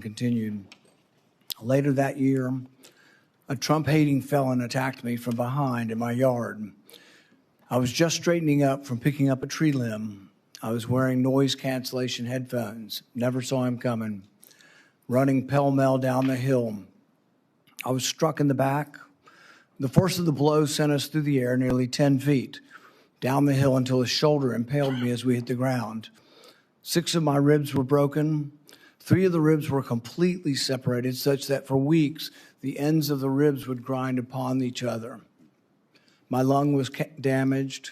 continued. Later that year, a Trump-hating felon attacked me from behind in my yard. I was just straightening up from picking up a tree limb. I was wearing noise cancellation headphones. Never saw him coming. Running pell-mell down the hill. I was struck in the back. The force of the blow sent us through the air nearly 10 feet, down the hill until his shoulder impaled me as we hit the ground. 6 of my ribs were broken. 3 of the ribs were completely separated, such that for weeks, the ends of the ribs would grind upon each other. My lung was damaged.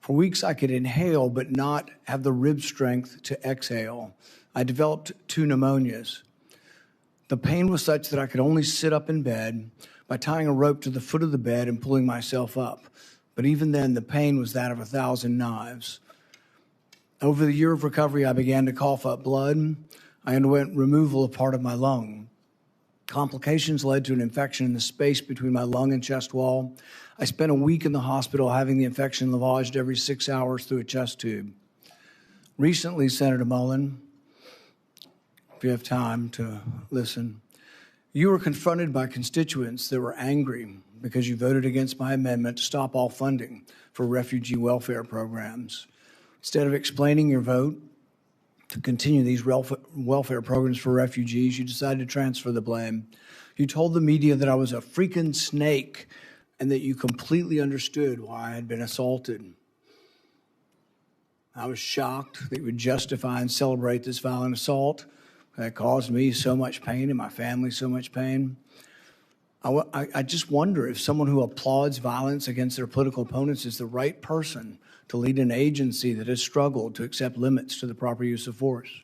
For weeks, I could inhale, but not have the rib strength to exhale. I developed 2 pneumonias. The pain was such that I could only sit up in bed by tying a rope to the foot of the bed and pulling myself up. But even then, the pain was that of 1,000 knives. Over the year of recovery, I began to cough up blood. I underwent removal of part of my lung. Complications led to an infection in the space between my lung and chest wall. I spent a week in the hospital having the infection lavaged every 6 hours through a chest tube. Recently, Senator Mullin, if you have time to listen, you were confronted by constituents that were angry because you voted against my amendment to stop all funding for refugee welfare programs. Instead of explaining your vote to continue these welfare programs for refugees, you decided to transfer the blame. You told the media that I was a freaking snake and that you completely understood why I had been assaulted. I was shocked that you would justify and celebrate this violent assault that caused me so much pain and my family so much pain. I just wonder if someone who applauds violence against their political opponents is the right person to lead an agency that has struggled to accept limits to the proper use of force.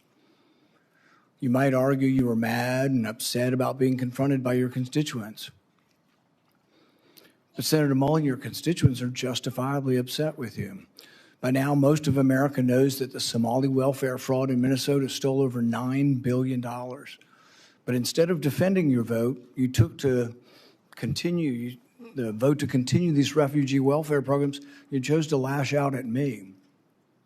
You might argue you were mad and upset about being confronted by your constituents. But Senator Mullin, your constituents are justifiably upset with you. By now, most of America knows that the Somali welfare fraud in Minnesota stole over $9 billion. But instead of defending your vote, you took to continue the vote to continue these refugee welfare programs. You chose to lash out at me.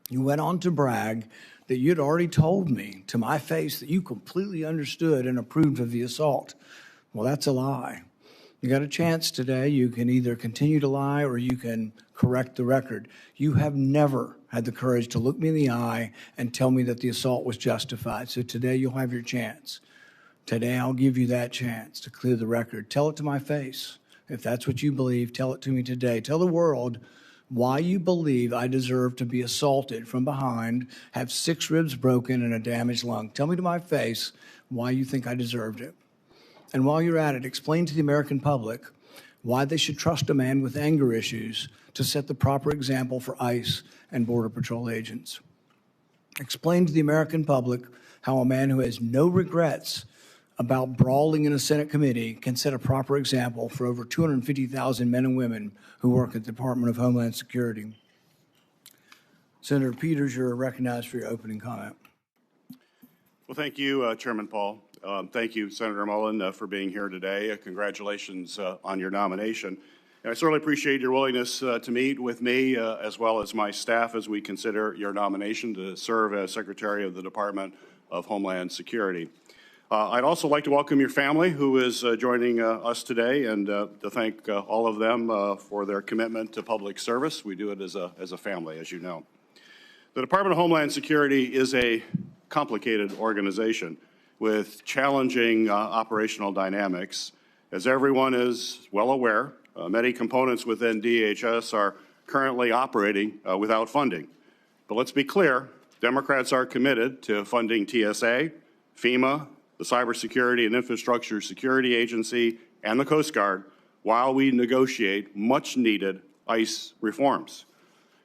You went on to brag that you'd already told me to my face that you completely understood and approved of the assault. Well, that's a lie. You got a chance today. You can either continue to lie or you can correct the record. You have never had the courage to look me in the eye and tell me that the assault was justified. So today you'll have your chance. Today I'll give you that chance to clear the record. Tell it to my face. If that's what you believe, tell it to me today. Tell the world why you believe I deserve to be assaulted from behind, have 6 ribs broken and a damaged lung. Tell me to my face why you think I deserved it. And while you're at it, explain to the American public why they should trust a man with anger issues to set the proper example for ICE and Border Patrol agents. Explain to the American public how a man who has no regrets about brawling in a Senate committee can set a proper example for over 250,000 men and women who work at the Department of Homeland Security. Senator Peters, you're recognized for your opening comment. Well, thank you, Chairman Paul. Thank you, Senator Mullin, for being here today. Congratulations on your nomination. And I certainly appreciate your willingness to meet with me as well as my staff as we consider your nomination to serve as Secretary of the Department of Homeland Security. I'd also like to welcome your family who is joining us today and to thank all of them for their commitment to public service. We do it as a family, as you know. The Department of Homeland Security is a complicated organization with challenging operational dynamics. As everyone is well aware, many components within DHS are currently operating without funding. But let's be clear, Democrats are committed to funding TSA, FEMA, the Cybersecurity and Infrastructure Security Agency, and the Coast Guard while we negotiate much-needed ICE reforms.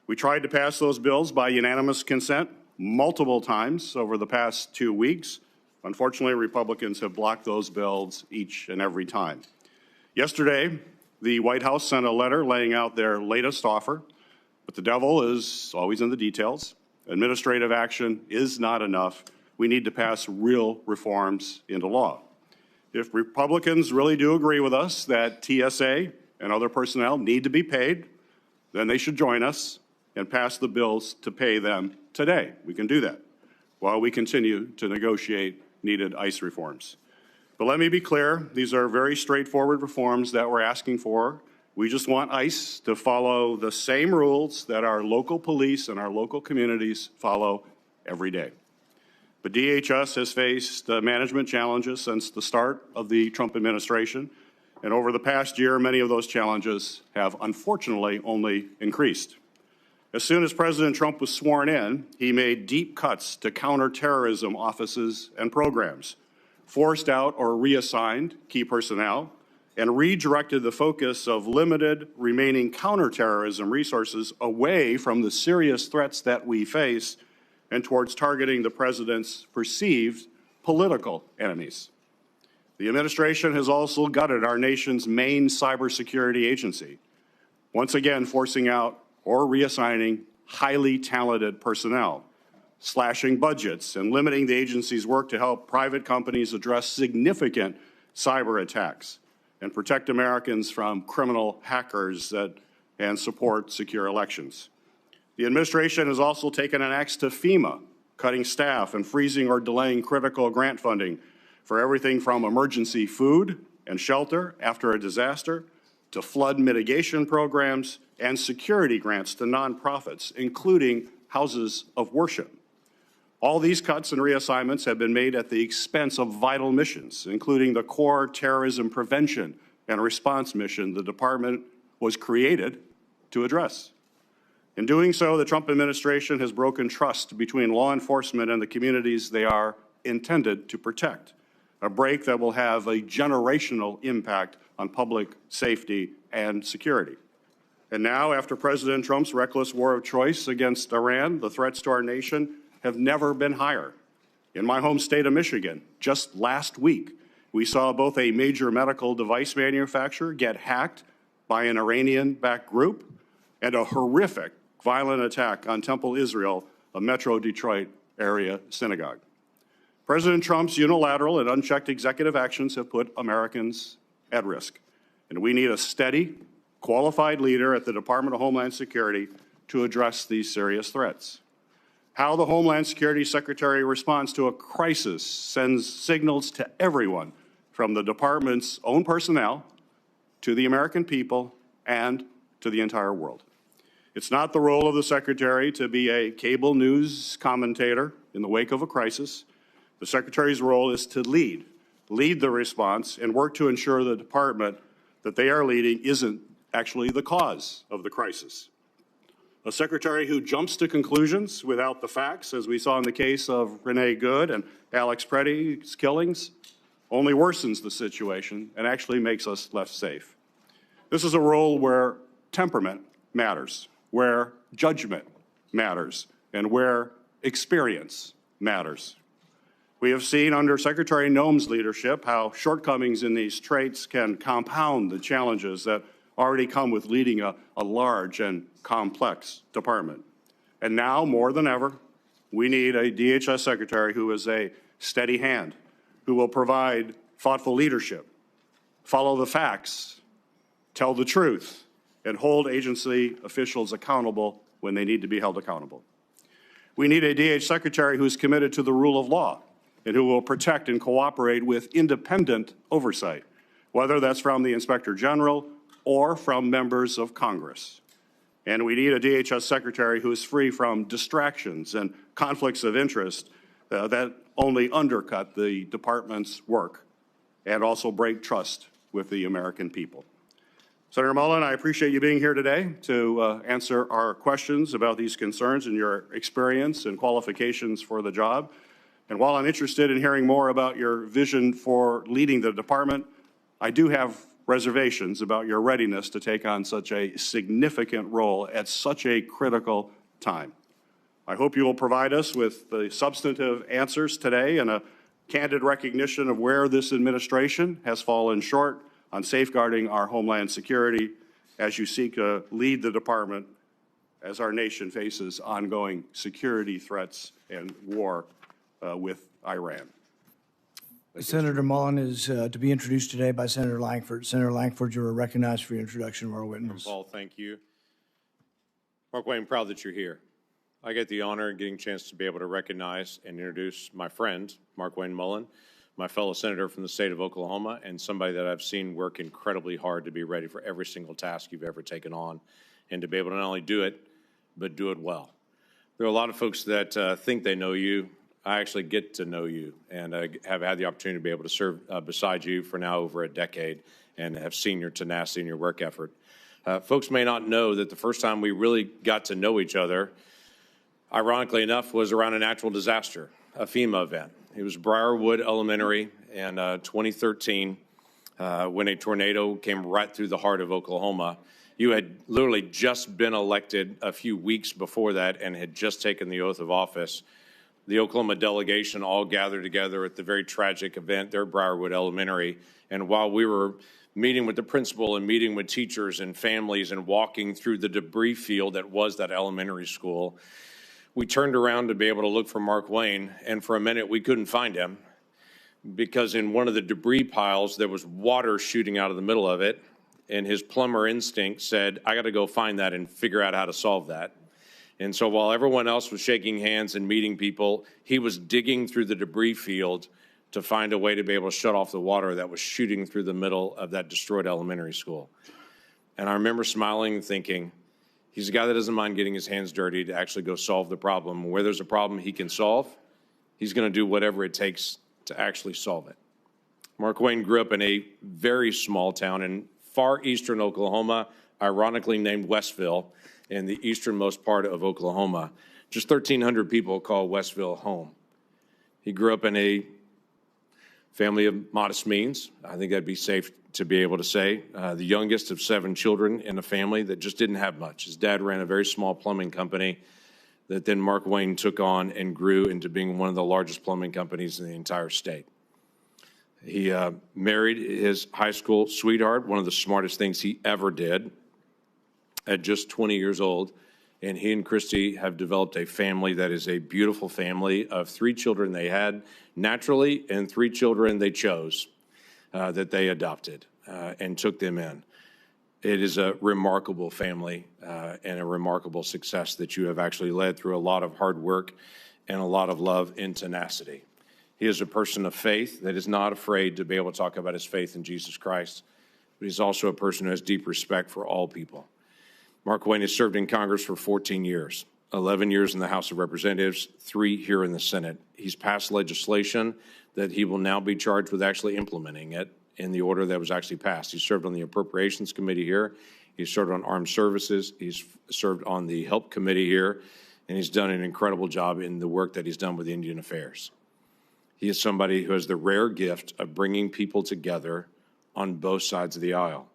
We tried to pass those bills by unanimous consent multiple times over the past 2 weeks. Unfortunately, Republicans have blocked those bills each and every time. Yesterday, the White House sent a letter laying out their latest offer, but the devil is always in the details. Administrative action is not enough. We need to pass real reforms into law. If Republicans really do agree with us that TSA and other personnel need to be paid, then they should join us and pass the bills to pay them today. We can do that while we continue to negotiate needed ICE reforms. But let me be clear, these are very straightforward reforms that we're asking for. We just want ICE to follow the same rules that our local police and our local communities follow every day. But DHS has faced management challenges since the start of the Trump administration, and over the past year, many of those challenges have unfortunately only increased. As soon as President Trump was sworn in, he made deep cuts to counterterrorism offices and programs, forced out or reassigned key personnel, and redirected the focus of limited remaining counterterrorism resources away from the serious threats that we face and towards targeting the president's perceived political enemies. The administration has also gutted our nation's main cybersecurity agency, once again forcing out or reassigning highly talented personnel, slashing budgets, and limiting the agency's work to help private companies address significant cyber attacks and protect Americans from criminal hackers and support secure elections. The administration has also taken an axe to FEMA, cutting staff and freezing or delaying critical grant funding for everything from emergency food and shelter after a disaster to flood mitigation programs and security grants to nonprofits, including houses of worship. All these cuts and reassignments have been made at the expense of vital missions, including the core terrorism prevention and response mission the department was created to address. In doing so, the Trump administration has broken trust between law enforcement and the communities they are intended to protect, a break that will have a generational impact on public safety and security. And now, after President Trump's reckless war of choice against Iran, the threats to our nation have never been higher. In my home state of Michigan, just last week, we saw both a major medical device manufacturer get hacked by an Iranian-backed group and a horrific violent attack on Temple Israel, a Metro Detroit area synagogue. President Trump's unilateral and unchecked executive actions have put Americans at risk, and we need a steady, qualified leader at the Department of Homeland Security to address these serious threats. How the Homeland Security Secretary responds to a crisis sends signals to everyone, from the department's own personnel to the American people and to the entire world. It's not the role of the Secretary to be a cable news commentator in the wake of a crisis. The Secretary's role is to lead the response and work to ensure the department that they are leading isn't actually the cause of the crisis. A secretary who jumps to conclusions without the facts, as we saw in the case of Renee Good and Alex Preddy's killings, only worsens the situation and actually makes us less safe. This is a role where temperament matters, where judgment matters, and where experience matters. We have seen under Secretary Noem's leadership how shortcomings in these traits can compound the challenges that already come with leading a large and complex department. And now, more than ever, we need a DHS secretary who is a steady hand, who will provide thoughtful leadership, follow the facts, tell the truth, and hold agency officials accountable when they need to be held accountable. We need a DH secretary who is committed to the rule of law and who will protect and cooperate with independent oversight, whether that's from the Inspector General or from members of Congress. And we need a DHS secretary who is free from distractions and conflicts of interest that only undercut the department's work and also break trust with the American people. Senator Mullin, I appreciate you being here today to answer our questions about these concerns and your experience and qualifications for the job. And while I'm interested in hearing more about your vision for leading the department, I do have reservations about your readiness to take on such a significant role at such a critical time. I hope you will provide us with the substantive answers today and a candid recognition of where this administration has fallen short on safeguarding our homeland security as you seek to lead the department as our nation faces ongoing security threats and war with Iran. Senator Mullin is to be introduced today by Senator Langford. Senator Langford, you are recognized for your introduction of our witness. Paul, thank you. Markwayne, I'm proud that you're here. I get the honor of getting a chance to be able to recognize and introduce my friend, Markwayne Mullin, my fellow senator from the state of Oklahoma, and somebody that I've seen work incredibly hard to be ready for every single task you've ever taken on, and to be able to not only do it, but do it well. There are a lot of folks that think they know you. I actually get to know you, and I have had the opportunity to be able to serve beside you for now over a decade and have seen your tenacity and your work effort. Folks may not know that the first time we really got to know each other, ironically enough, was around a natural disaster, a FEMA event. It was Briarwood Elementary in 2013 when a tornado came right through the heart of Oklahoma. You had literally just been elected a few weeks before that and had just taken the oath of office. The Oklahoma delegation all gathered together at the very tragic event there at Briarwood Elementary. And while we were meeting with the principal and meeting with teachers and families and walking through the debris field that was that elementary school, we turned around to be able to look for Markwayne, and for a minute we couldn't find him because in one of the debris piles there was water shooting out of the middle of it, and his plumber instinct said, I got to go find that and figure out how to solve that. And so while everyone else was shaking hands and meeting people, he was digging through the debris field to find a way to be able to shut off the water that was shooting through the middle of that destroyed elementary school. And I remember smiling and thinking, he's a guy that doesn't mind getting his hands dirty to actually go solve the problem. Where there's a problem he can solve, he's going to do whatever it takes to actually solve it. Markwayne grew up in a very small town in far eastern Oklahoma, ironically named Westville, in the easternmost part of Oklahoma. Just 1,300 people call Westville home. He grew up in a family of modest means. I think that'd be safe to be able to say. The youngest of 7 children in a family that just didn't have much. His dad ran a very small plumbing company that then Markwayne took on and grew into being one of the largest plumbing companies in the entire state. He married his high school sweetheart, one of the smartest things he ever did, at just 20 years old. And he and Kristi have developed a family that is a beautiful family of 3 children they had naturally and 3 children they chose that they adopted and took them in. It is a remarkable family and a remarkable success that you have actually led through a lot of hard work and a lot of love and tenacity. He is a person of faith that is not afraid to be able to talk about his faith in Jesus Christ, but he's also a person who has deep respect for all people. Markwayne has served in Congress for 14 years, 11 years in the House of Representatives, 3 here in the Senate. He's passed legislation that he will now be charged with actually implementing it in the order that was actually passed. He served on the Appropriations Committee here. He's served on Armed Services. He's served on the Help Committee here, and he's done an incredible job in the work that he's done with Indian Affairs. He is somebody who has the rare gift of bringing people together on both sides of the aisle.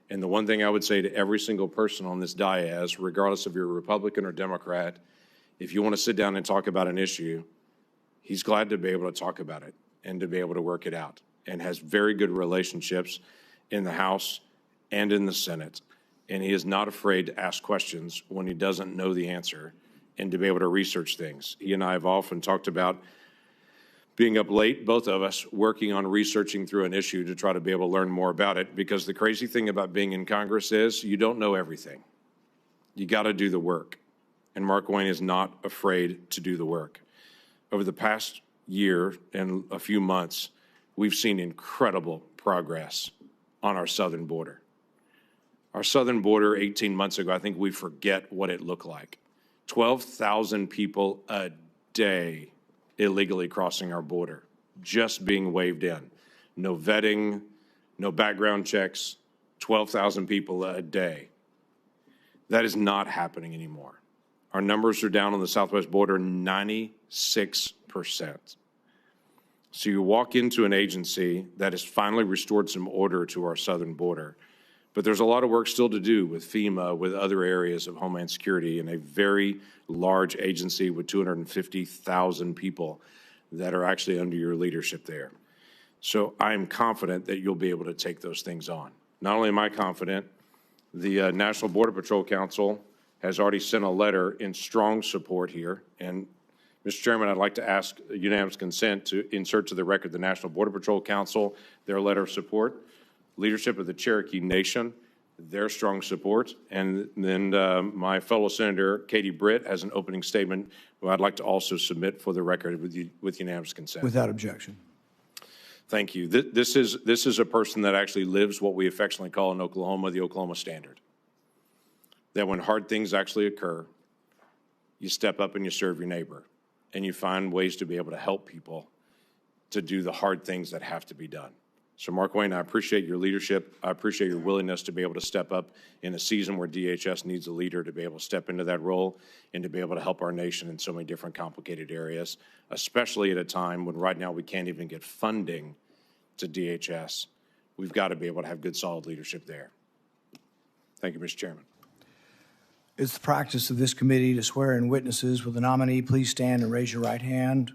And the one thing I would say to every single person on this dais, regardless if you're a Republican or Democrat, if you want to sit down and talk about an issue, he's glad to be able to talk about it and to be able to work it out, and has very good relationships in the House and in the Senate. And he is not afraid to ask questions when he doesn't know the answer and to be able to research things. He and I have often talked about being up late, both of us, working on researching through an issue to try to be able to learn more about it, because the crazy thing about being in Congress is you don't know everything. You got to do the work, and Markwayne is not afraid to do the work. Over the past year and a few months, we've seen incredible progress on our southern border. Our southern border 18 months ago, I think we forget what it looked like. 12,000 people a day illegally crossing our border, just being waved in. No vetting, no background checks, 12,000 people a day. That is not happening anymore. Our numbers are down on the southwest border 96%. So you walk into an agency that has finally restored some order to our southern border, but there's a lot of work still to do with FEMA, with other areas of Homeland Security, and a very large agency with 250,000 people that are actually under your leadership there. So I'm confident that you'll be able to take those things on. Not only am I confident, the National Border Patrol Council has already sent a letter in strong support here. And Mr. Chairman, I'd like to ask unanimous consent to insert to the record the National Border Patrol Council, their letter of support. Leadership of the Cherokee Nation, their strong support. And then my fellow Senator Katie Britt has an opening statement who I'd like to also submit for the record with unanimous consent. Without objection. Thank you. This is a person that actually lives what we affectionately call in Oklahoma the Oklahoma standard. That when hard things actually occur, you step up and you serve your neighbor, and you find ways to be able to help people to do the hard things that have to be done. So Markwayne, I appreciate your leadership. I appreciate your willingness to be able to step up in a season where DHS needs a leader to be able to step into that role and to be able to help our nation in so many different complicated areas, especially at a time when right now we can't even get funding to DHS. We've got to be able to have good, solid leadership there. Thank you, Mr. Chairman. It's the practice of this committee to swear in witnesses. Will the nominee please stand and raise your right hand?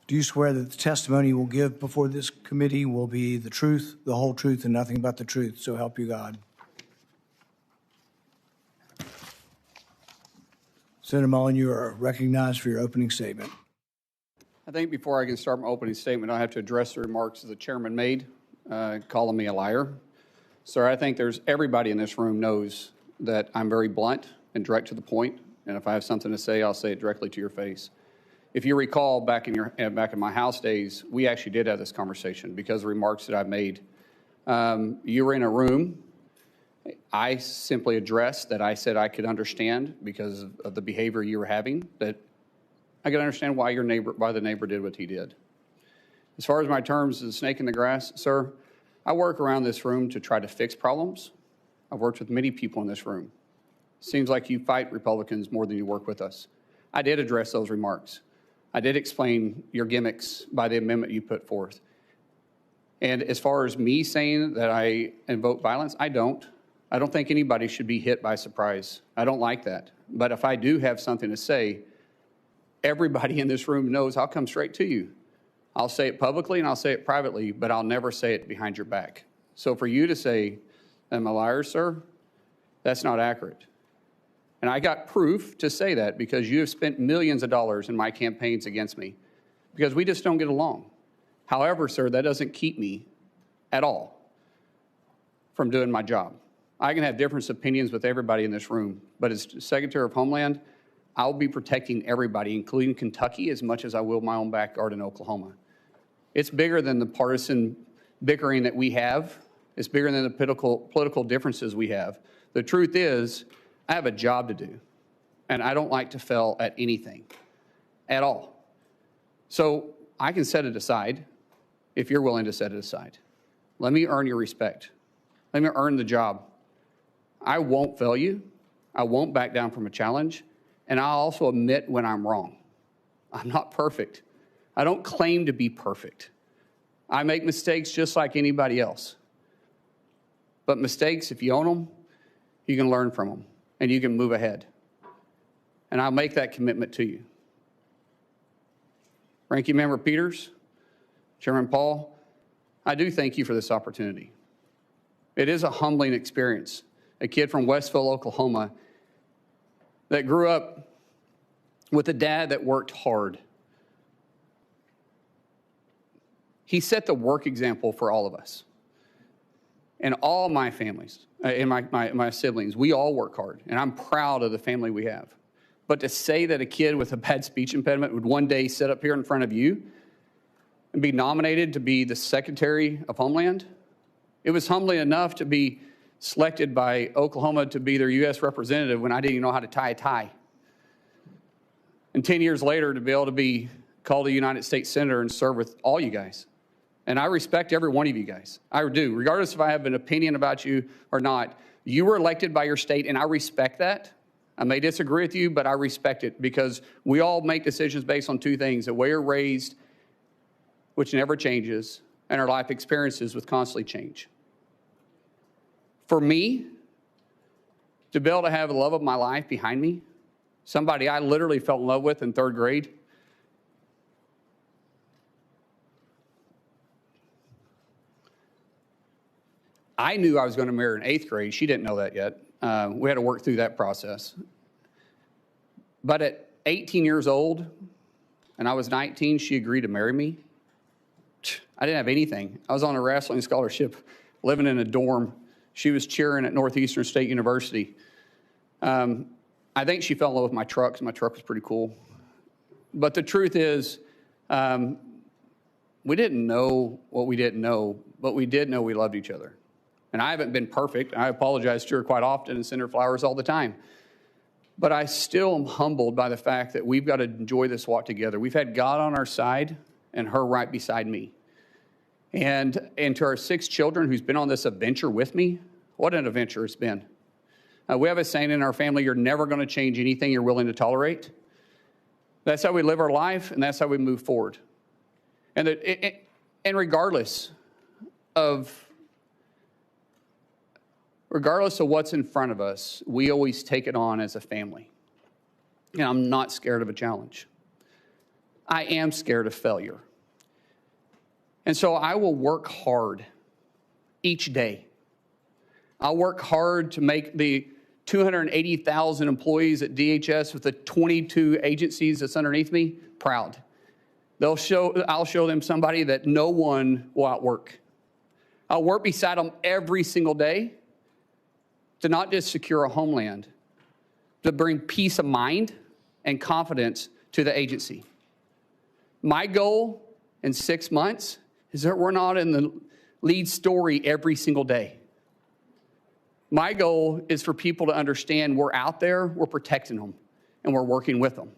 Do you swear that the testimony you will give before this committee will be the truth, the whole truth, and nothing but the truth? So help you God. Senator Mullin, you are recognized for your opening statement. I think before I can start my opening statement, I have to address the remarks the chairman made, calling me a liar. Sir, I think everybody in this room knows that I'm very blunt and direct to the point, and if I have something to say, I'll say it directly to your face. If you recall, back in my House days, we actually did have this conversation because of the remarks that I've made. You were in a room. I simply addressed that I said I could understand because of the behavior you were having, that I could understand why the neighbor did what he did. As far as my terms as a snake in the grass, sir, I work around this room to try to fix problems. I've worked with many people in this room. Seems like you fight Republicans more than you work with us. I did address those remarks. I did explain your gimmicks by the amendment you put forth. And as far as me saying that I invoke violence, I don't. I don't think anybody should be hit by surprise. I don't like that. But if I do have something to say, everybody in this room knows I'll come straight to you. I'll say it publicly and I'll say it privately, but I'll never say it behind your back. So for you to say I'm a liar, sir, that's not accurate. And I got proof to say that because you have spent millions of dollars in my campaigns against me because we just don't get along. However, sir, that doesn't keep me at all from doing my job. I can have different opinions with everybody in this room, but as Secretary of Homeland, I'll be protecting everybody, including Kentucky, as much as I will my own backyard in Oklahoma. It's bigger than the partisan bickering that we have. It's bigger than the political differences we have. The truth is, I have a job to do, and I don't like to fail at anything at all. So I can set it aside if you're willing to set it aside. Let me earn your respect. Let me earn the job. I won't fail you. I won't back down from a challenge. And I'll also admit when I'm wrong. I'm not perfect. I don't claim to be perfect. I make mistakes just like anybody else. But mistakes, if you own them, you can learn from them and you can move ahead. And I'll make that commitment to you. Ranking Member Peters, Chairman Paul, I do thank you for this opportunity. It is a humbling experience. A kid from Westville, Oklahoma, that grew up with a dad that worked hard. He set the work example for all of us. And all my families, and my siblings, we all work hard. And I'm proud of the family we have. But to say that a kid with a bad speech impediment would one day sit up here in front of you and be nominated to be the Secretary of Homeland, it was humbling enough to be selected by Oklahoma to be their U.S. representative when I didn't even know how to tie a tie. And 10 years later, to be able to be called a United States Senator and serve with all you guys. And I respect every one of you guys. I do. Regardless if I have an opinion about you or not, you were elected by your state, and I respect that. I may disagree with you, but I respect it because we all make decisions based on two things: the way you're raised, which never changes, and our life experiences, which constantly change. For me, to be able to have the love of my life behind me, somebody I literally fell in love with in third grade, I knew I was going to marry her in eighth grade. She didn't know that yet. We had to work through that process. But at 18 years old, and I was 19, she agreed to marry me. I didn't have anything. I was on a wrestling scholarship living in a dorm. She was cheering at Northeastern State University. I think she fell in love with my truck, because my truck was pretty cool. But the truth is, we didn't know what we didn't know, but we did know we loved each other. And I haven't been perfect. I apologize to her quite often and send her flowers all the time. But I still am humbled by the fact that we've got to enjoy this walk together. We've had God on our side and her right beside me. And to our 6 children who's been on this adventure with me, what an adventure it's been. We have a saying in our family, you're never going to change anything you're willing to tolerate. That's how we live our life, and that's how we move forward. And regardless of what's in front of us, we always take it on as a family. And I'm not scared of a challenge. I am scared of failure. And so I will work hard each day. I'll work hard to make the 280,000 employees at DHS with the 22 agencies that's underneath me proud. I'll show them somebody that no one will outwork. I'll work beside them every single day to not just secure a homeland, to bring peace of mind and confidence to the agency. My goal in 6 months is that we're not in the lead story every single day. My goal is for people to understand we're out there, we're protecting them, and we're working with them.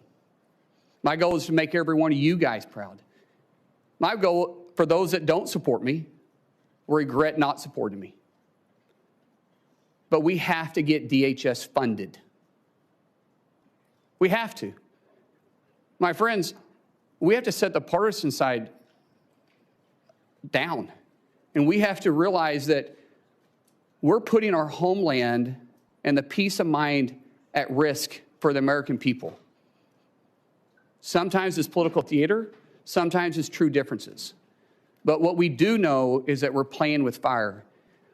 My goal is to make every one of you guys proud. My goal for those that don't support me, regret not supporting me. But we have to get DHS funded. We have to. My friends, we have to set the partisan side down. And we have to realize that we're putting our homeland and the peace of mind at risk for the American people. Sometimes it's political theater, sometimes it's true differences. But what we do know is that we're playing with fire.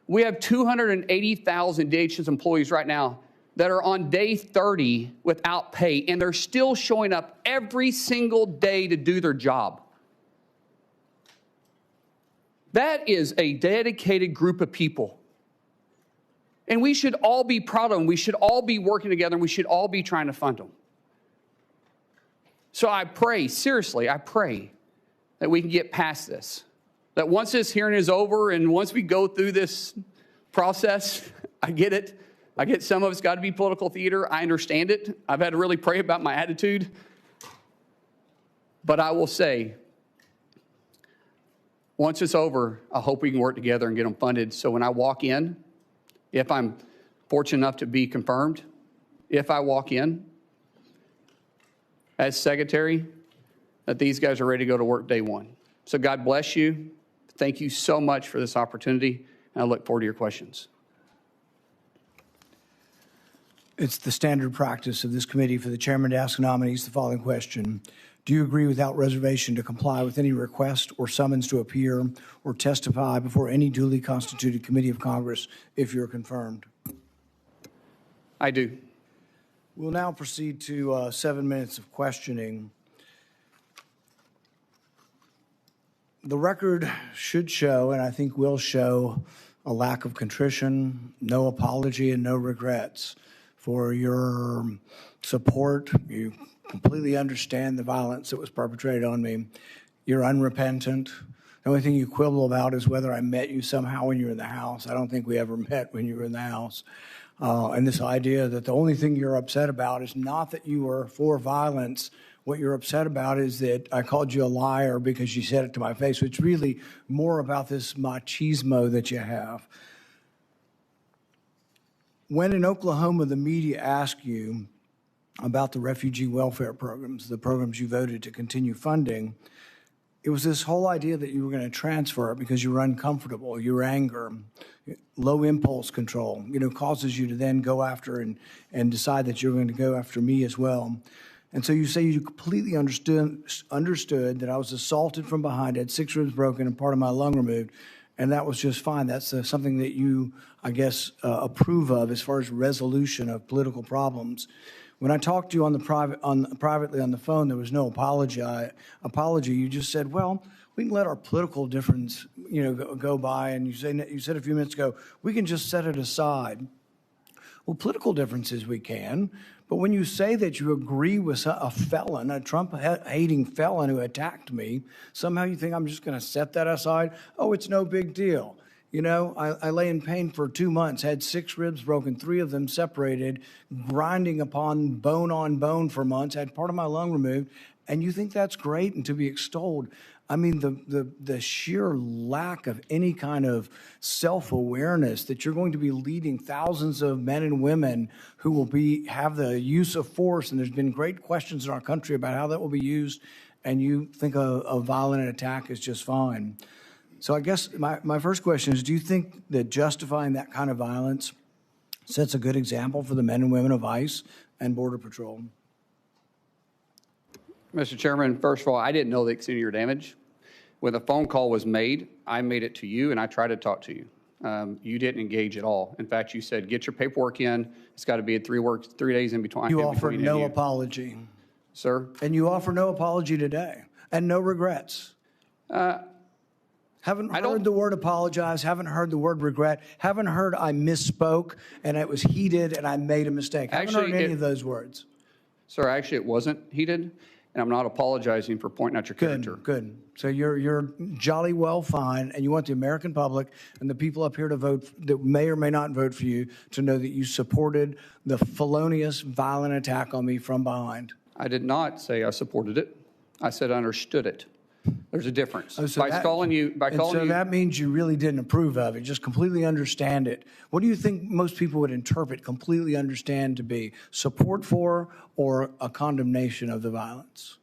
We have 280,000 DHS employees right now that are on day 30 without pay, and they're still showing up every single day to do their job. That is a dedicated group of people. And we should all be proud of them. We should all be working together, and we should all be trying to fund them. So I pray, seriously, I pray that we can get past this. That once this hearing is over and once we go through this process, I get it. I get some of it's got to be political theater. I understand it. I've had to really pray about my attitude. But I will say, once it's over, I hope we can work together and get them funded. So when I walk in, if I'm fortunate enough to be confirmed, if I walk in as secretary, that these guys are ready to go to work day one. So God bless you. Thank you so much for this opportunity, and I look forward to your questions. It's the standard practice of this committee for the chairman to ask nominees the following question. Do you agree without reservation to comply with any request or summons to appear or testify before any duly constituted committee of Congress if you're confirmed? I do. We'll now proceed to 7 minutes of questioning. The record should show, and I think will show, a lack of contrition, no apology, and no regrets for your support. You completely understand the violence that was perpetrated on me. You're unrepentant. The only thing you quibble about is whether I met you somehow when you were in the house. I don't think we ever met when you were in the house. And this idea that the only thing you're upset about is not that you were for violence. What you're upset about is that I called you a liar because you said it to my face. So it's really more about this machismo that you have. When in Oklahoma, the media asked you about the refugee welfare programs, the programs you voted to continue funding, it was this whole idea that you were going to transfer it because you were uncomfortable, your anger, low impulse control, causes you to then go after and decide that you're going to go after me as well. And so you say you completely understood that I was assaulted from behind, had 6 ribs broken and part of my lung removed, and that was just fine. That's something that you, I guess, approve of as far as resolution of political problems. When I talked to you privately on the phone, there was no apology. You just said, well, we can let our political difference, go by. And you said a few minutes ago, we can just set it aside. Well, political differences we can, but when you say that you agree with a felon, a Trump-hating felon who attacked me, somehow you think I'm just going to set that aside? Oh, it's no big deal. I lay in pain for 2 months, had 6 ribs broken, 3 of them separated, grinding upon bone for months, had part of my lung removed, and you think that's great and to be extolled. I mean, the sheer lack of any kind of self-awareness that you're going to be leading thousands of men and women who will have the use of force, and there's been great questions in our country about how that will be used, and you think a violent attack is just fine. So I guess my first question is, do you think that justifying that kind of violence sets a good example for the men and women of ICE and Border Patrol? Mr. Chairman, first of all, I didn't know the extent of your damage. When the phone call was made, I made it to you and I tried to talk to you. You didn't engage at all. In fact, you said, get your paperwork in. It's got to be at 3 days in between. You offered no apology. Sir? And you offer no apology today and no regrets. Haven't heard the word apologize, haven't heard the word regret, haven't heard I misspoke and it was heated and I made a mistake. Haven't heard any of those words. Sir, actually, it wasn't heated, and I'm not apologizing for pointing out your character. Good. So you're jolly well fine, and you want the American public and the people up here to vote that may or may not vote for you to know that you supported the felonious, violent attack on me from behind. I did not say I supported it. I said I understood it. There's a difference. So that means you really didn't approve of it, just completely understand it. What do you think most people would interpret completely understand to be? Support for or a condemnation of the violence?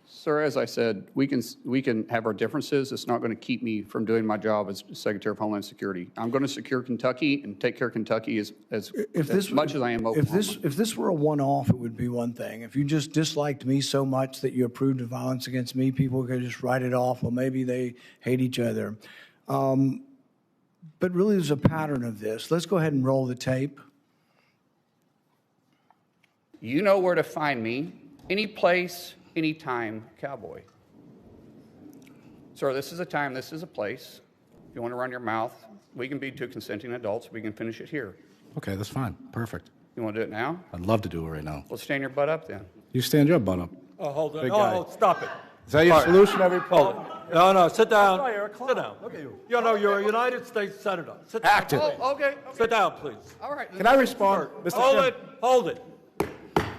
Sir, as I said, we can have our differences. It's not going to keep me from doing my job as Secretary of Homeland Security. I'm going to secure Kentucky and take care of Kentucky as much as I am Oklahoma. If this were a one-off, it would be one thing. If you just disliked me so much that you approved of violence against me, people could just write it off. Well, maybe they hate each other. But really, there's a pattern of this. Let's go ahead and roll the tape. You know where to find me, any place, anytime, cowboy. Sir, this is a time, this is a place. If you want to run your mouth, we can be 2 consenting adults. We can finish it here. Okay, that's fine. Perfect. You want to do it now? I'd love to do it right now. Well, stand your butt up then. You stand your butt up. Oh, hold on. Big guy. Oh, stop it. Is that your solution every point? No, sit down. Sit down. Look at you. You're a United States Senator. Sit down. Active. Oh, okay. Sit down, please. All right. Can I respond? Mr. Hold it.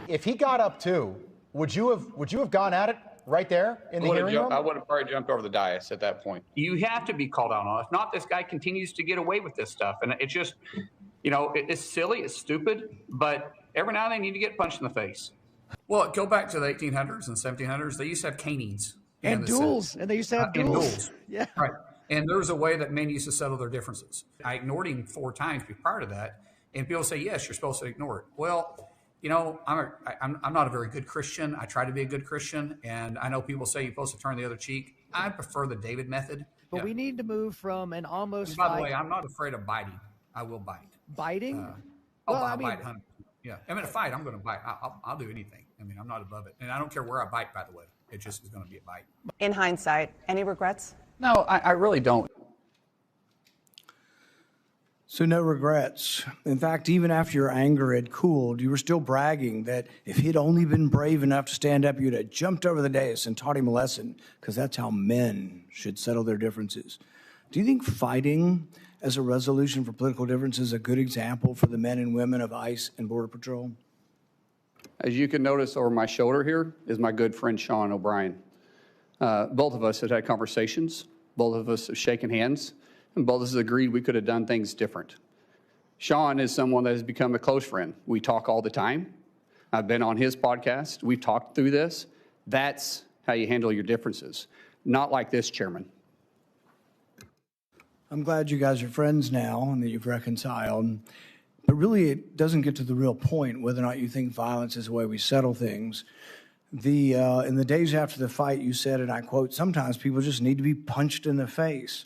If he got up too, would you have gone at it right there in the hearing room? I would have probably jumped over the dais at that point. You have to be called out on it. If not, this guy continues to get away with this stuff. And it's just, it's silly, it's stupid, but every now and then you need to get punched in the face. Well, go back to the 1800s and 1700s. They used to have canings. And duels. And they used to have duels. Yeah. Right. And there was a way that men used to settle their differences. I ignored him 4 times prior to that. And people say, yes, you're supposed to ignore it. Well, I'm not a very good Christian. I try to be a good Christian. And I know people say you're supposed to turn the other cheek. I prefer the David method. But we need to move from an almost By the way, I'm not afraid of biting. I will bite. Biting? I'll bite 100%. Yeah. In a fight, I'm going to bite. I'll do anything. I'm not above it. And I don't care where I bite, by the way. It just is going to be a bite. In hindsight, any regrets? No, I really don't. So no regrets. In fact, even after your anger had cooled, you were still bragging that if he'd only been brave enough to stand up, you'd have jumped over the dais and taught him a lesson, because that's how men should settle their differences. Do you think fighting as a resolution for political differences is a good example for the men and women of ICE and Border Patrol? As you can notice over my shoulder here is my good friend Sean O'Brien. Both of us have had conversations. Both of us have shaken hands. And both of us agreed we could have done things different. Sean is someone that has become a close friend. We talk all the time. I've been on his podcast. We've talked through this. That's how you handle your differences. Not like this, Chairman. I'm glad you guys are friends now and that you've reconciled. But really, it doesn't get to the real point whether or not you think violence is the way we settle things. In the days after the fight, you said, and I quote, sometimes people just need to be punched in the face.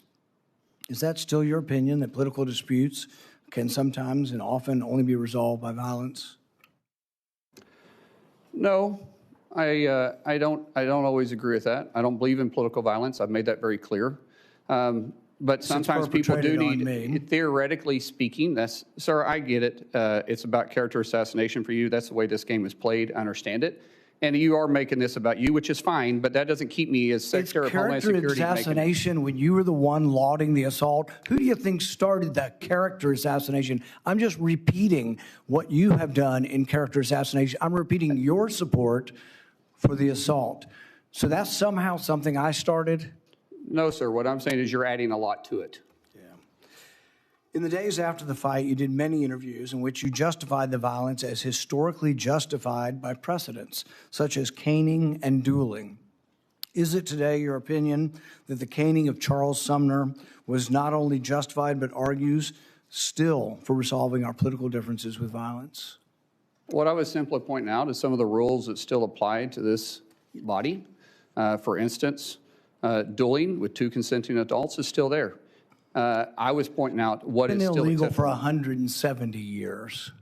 Is that still your opinion, that political disputes can sometimes and often only be resolved by violence? No, I don't always agree with that. I don't believe in political violence. I've made that very clear. But sometimes people do need, theoretically speaking, sir, I get it. It's about character assassination for you. That's the way this game is played. I understand it. And you are making this about you, which is fine, but that doesn't keep me as Secretary of Homeland Security. Character assassination when you were the one lauding the assault. Who do you think started that character assassination? I'm just repeating what you have done in character assassination. I'm repeating your support for the assault. So that's somehow something I started? No, sir. What I'm saying is you're adding a lot to it. In the days after the fight, you did many interviews in which you justified the violence as historically justified by precedents, such as caning and dueling. Is it today your opinion that the caning of Charles Sumner was not only justified, but argues still for resolving our political differences with violence? What I was simply pointing out is some of the rules that still apply to this body. For instance, dueling with 2 consenting adults is still there. I was pointing out what is still illegal acceptable. For 170 years.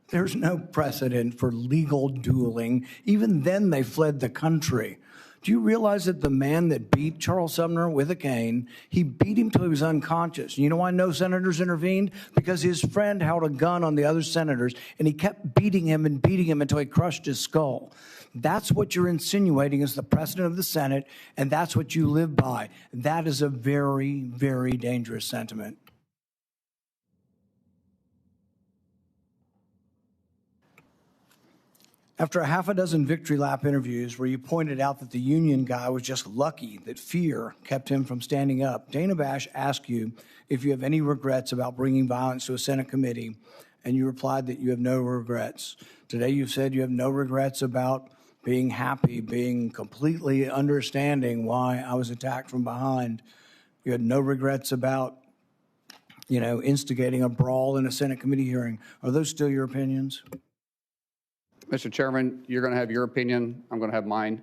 There's no precedent for legal dueling. Even then, they fled the country. Do you realize that the man that beat Charles Sumner with a cane, he beat him till he was unconscious? You know why no senators intervened? Because his friend held a gun on the other senators, and he kept beating him until he crushed his skull. That's what you're insinuating is the precedent of the Senate, and that's what you live by. That is a very, very dangerous sentiment. After a half a dozen victory lap interviews where you pointed out that the union guy was just lucky that fear kept him from standing up, Dana Bash asked you if you have any regrets about bringing violence to a Senate committee, and you replied that you have no regrets. Today you've said you have no regrets about being happy, being completely understanding why I was attacked from behind. You had no regrets about, instigating a brawl in a Senate committee hearing. Are those still your opinions? Mr. Chairman, you're going to have your opinion. I'm going to have mine.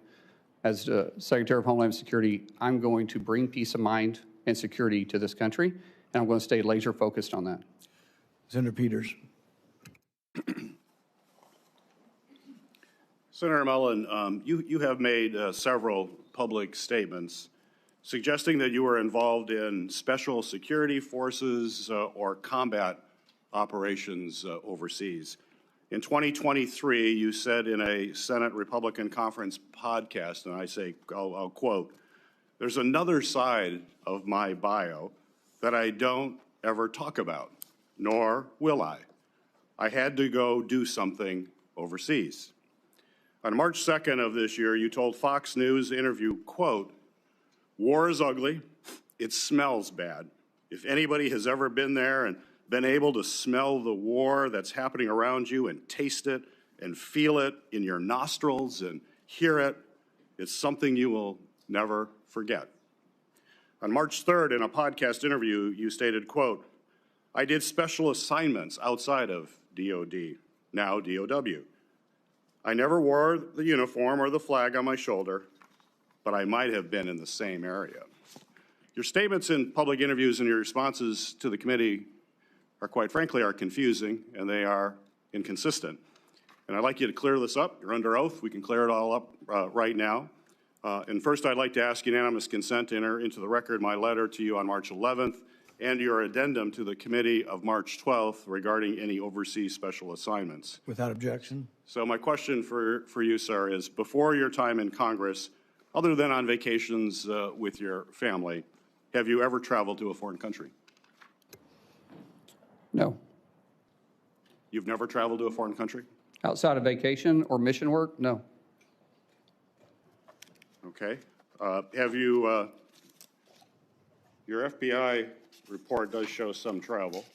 As Secretary of Homeland Security, I'm going to bring peace of mind and security to this country, and I'm going to stay laser focused on that. Senator Peters. Senator Mullin, you have made several public statements suggesting that you were involved in special security forces or combat operations overseas. In 2023, you said in a Senate Republican Conference podcast, and I'll quote, "There's another side of my bio that I don't ever talk about, nor will I. I had to go do something overseas." On March 2nd of this year, you told Fox News interview, quote, "War is ugly. It smells bad. If anybody has ever been there and been able to smell the war that's happening around you and taste it and feel it in your nostrils and hear it, it's something you will never forget." On March 3rd, in a podcast interview, you stated, quote, "I did special assignments outside of DOD, now DOW. I never wore the uniform or the flag on my shoulder, but I might have been in the same area." Your statements in public interviews and your responses to the committee are, quite frankly, confusing, and they are inconsistent. And I'd like you to clear this up. You're under oath. We can clear it all up right now. And first, I'd like to ask unanimous consent to enter into the record my letter to you on March 11th and your addendum to the committee of March 12th regarding any overseas special assignments. Without objection. So my question for you, sir, is before your time in Congress, other than on vacations with your family, have you ever traveled to a foreign country? No. You've never traveled to a foreign country? Outside of vacation or mission work? No. Okay. Have you, your FBI report does show some travel.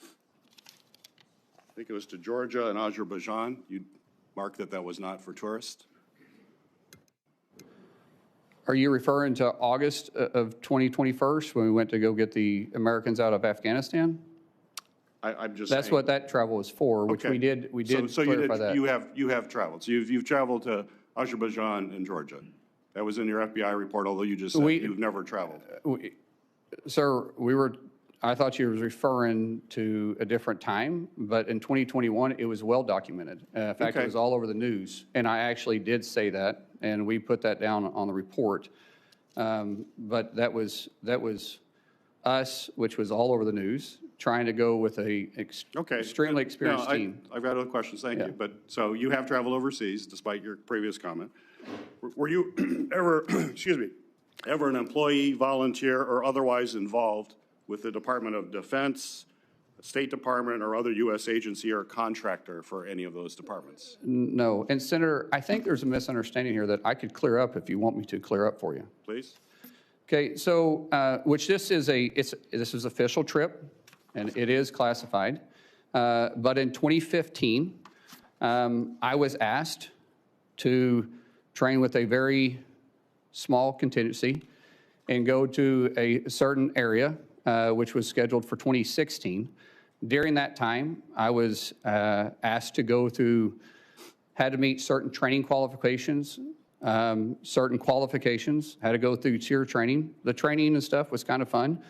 I think it was to Georgia and Azerbaijan. You marked that was not for tourists. Are you referring to August of 2021 when we went to go get the Americans out of Afghanistan? I'm just That's saying. what that travel was for, which Okay. we did So clarify that. you have traveled. So you've traveled to Azerbaijan and Georgia. That was in your FBI report, although you just said you've never traveled. Sir, I thought you were referring to a different time, but in 2021, it was well documented. In fact, it was all over the news, and I actually did say that, and we put that down on the report. But that was us, which was all over the news, trying to go with a extremely experienced team. I've got other questions, thank you. But so you have traveled overseas, despite your previous comment. Were you ever, excuse me, ever an employee, volunteer, or otherwise involved with the Department of Defense, State Department, or other U.S. agency or contractor for any of those departments? No. And Senator, I think there's a misunderstanding here that I could clear up if you want me to clear up for you. Please. Okay, so, which this is official trip, and it is classified. But in 2015, I was asked to train with a very small contingency and go to a certain area, which was scheduled for 2016. During that time, I was asked to go through, had to meet certain training qualifications, certain qualifications, had to go through SEER training. The training and stuff was kind of fun.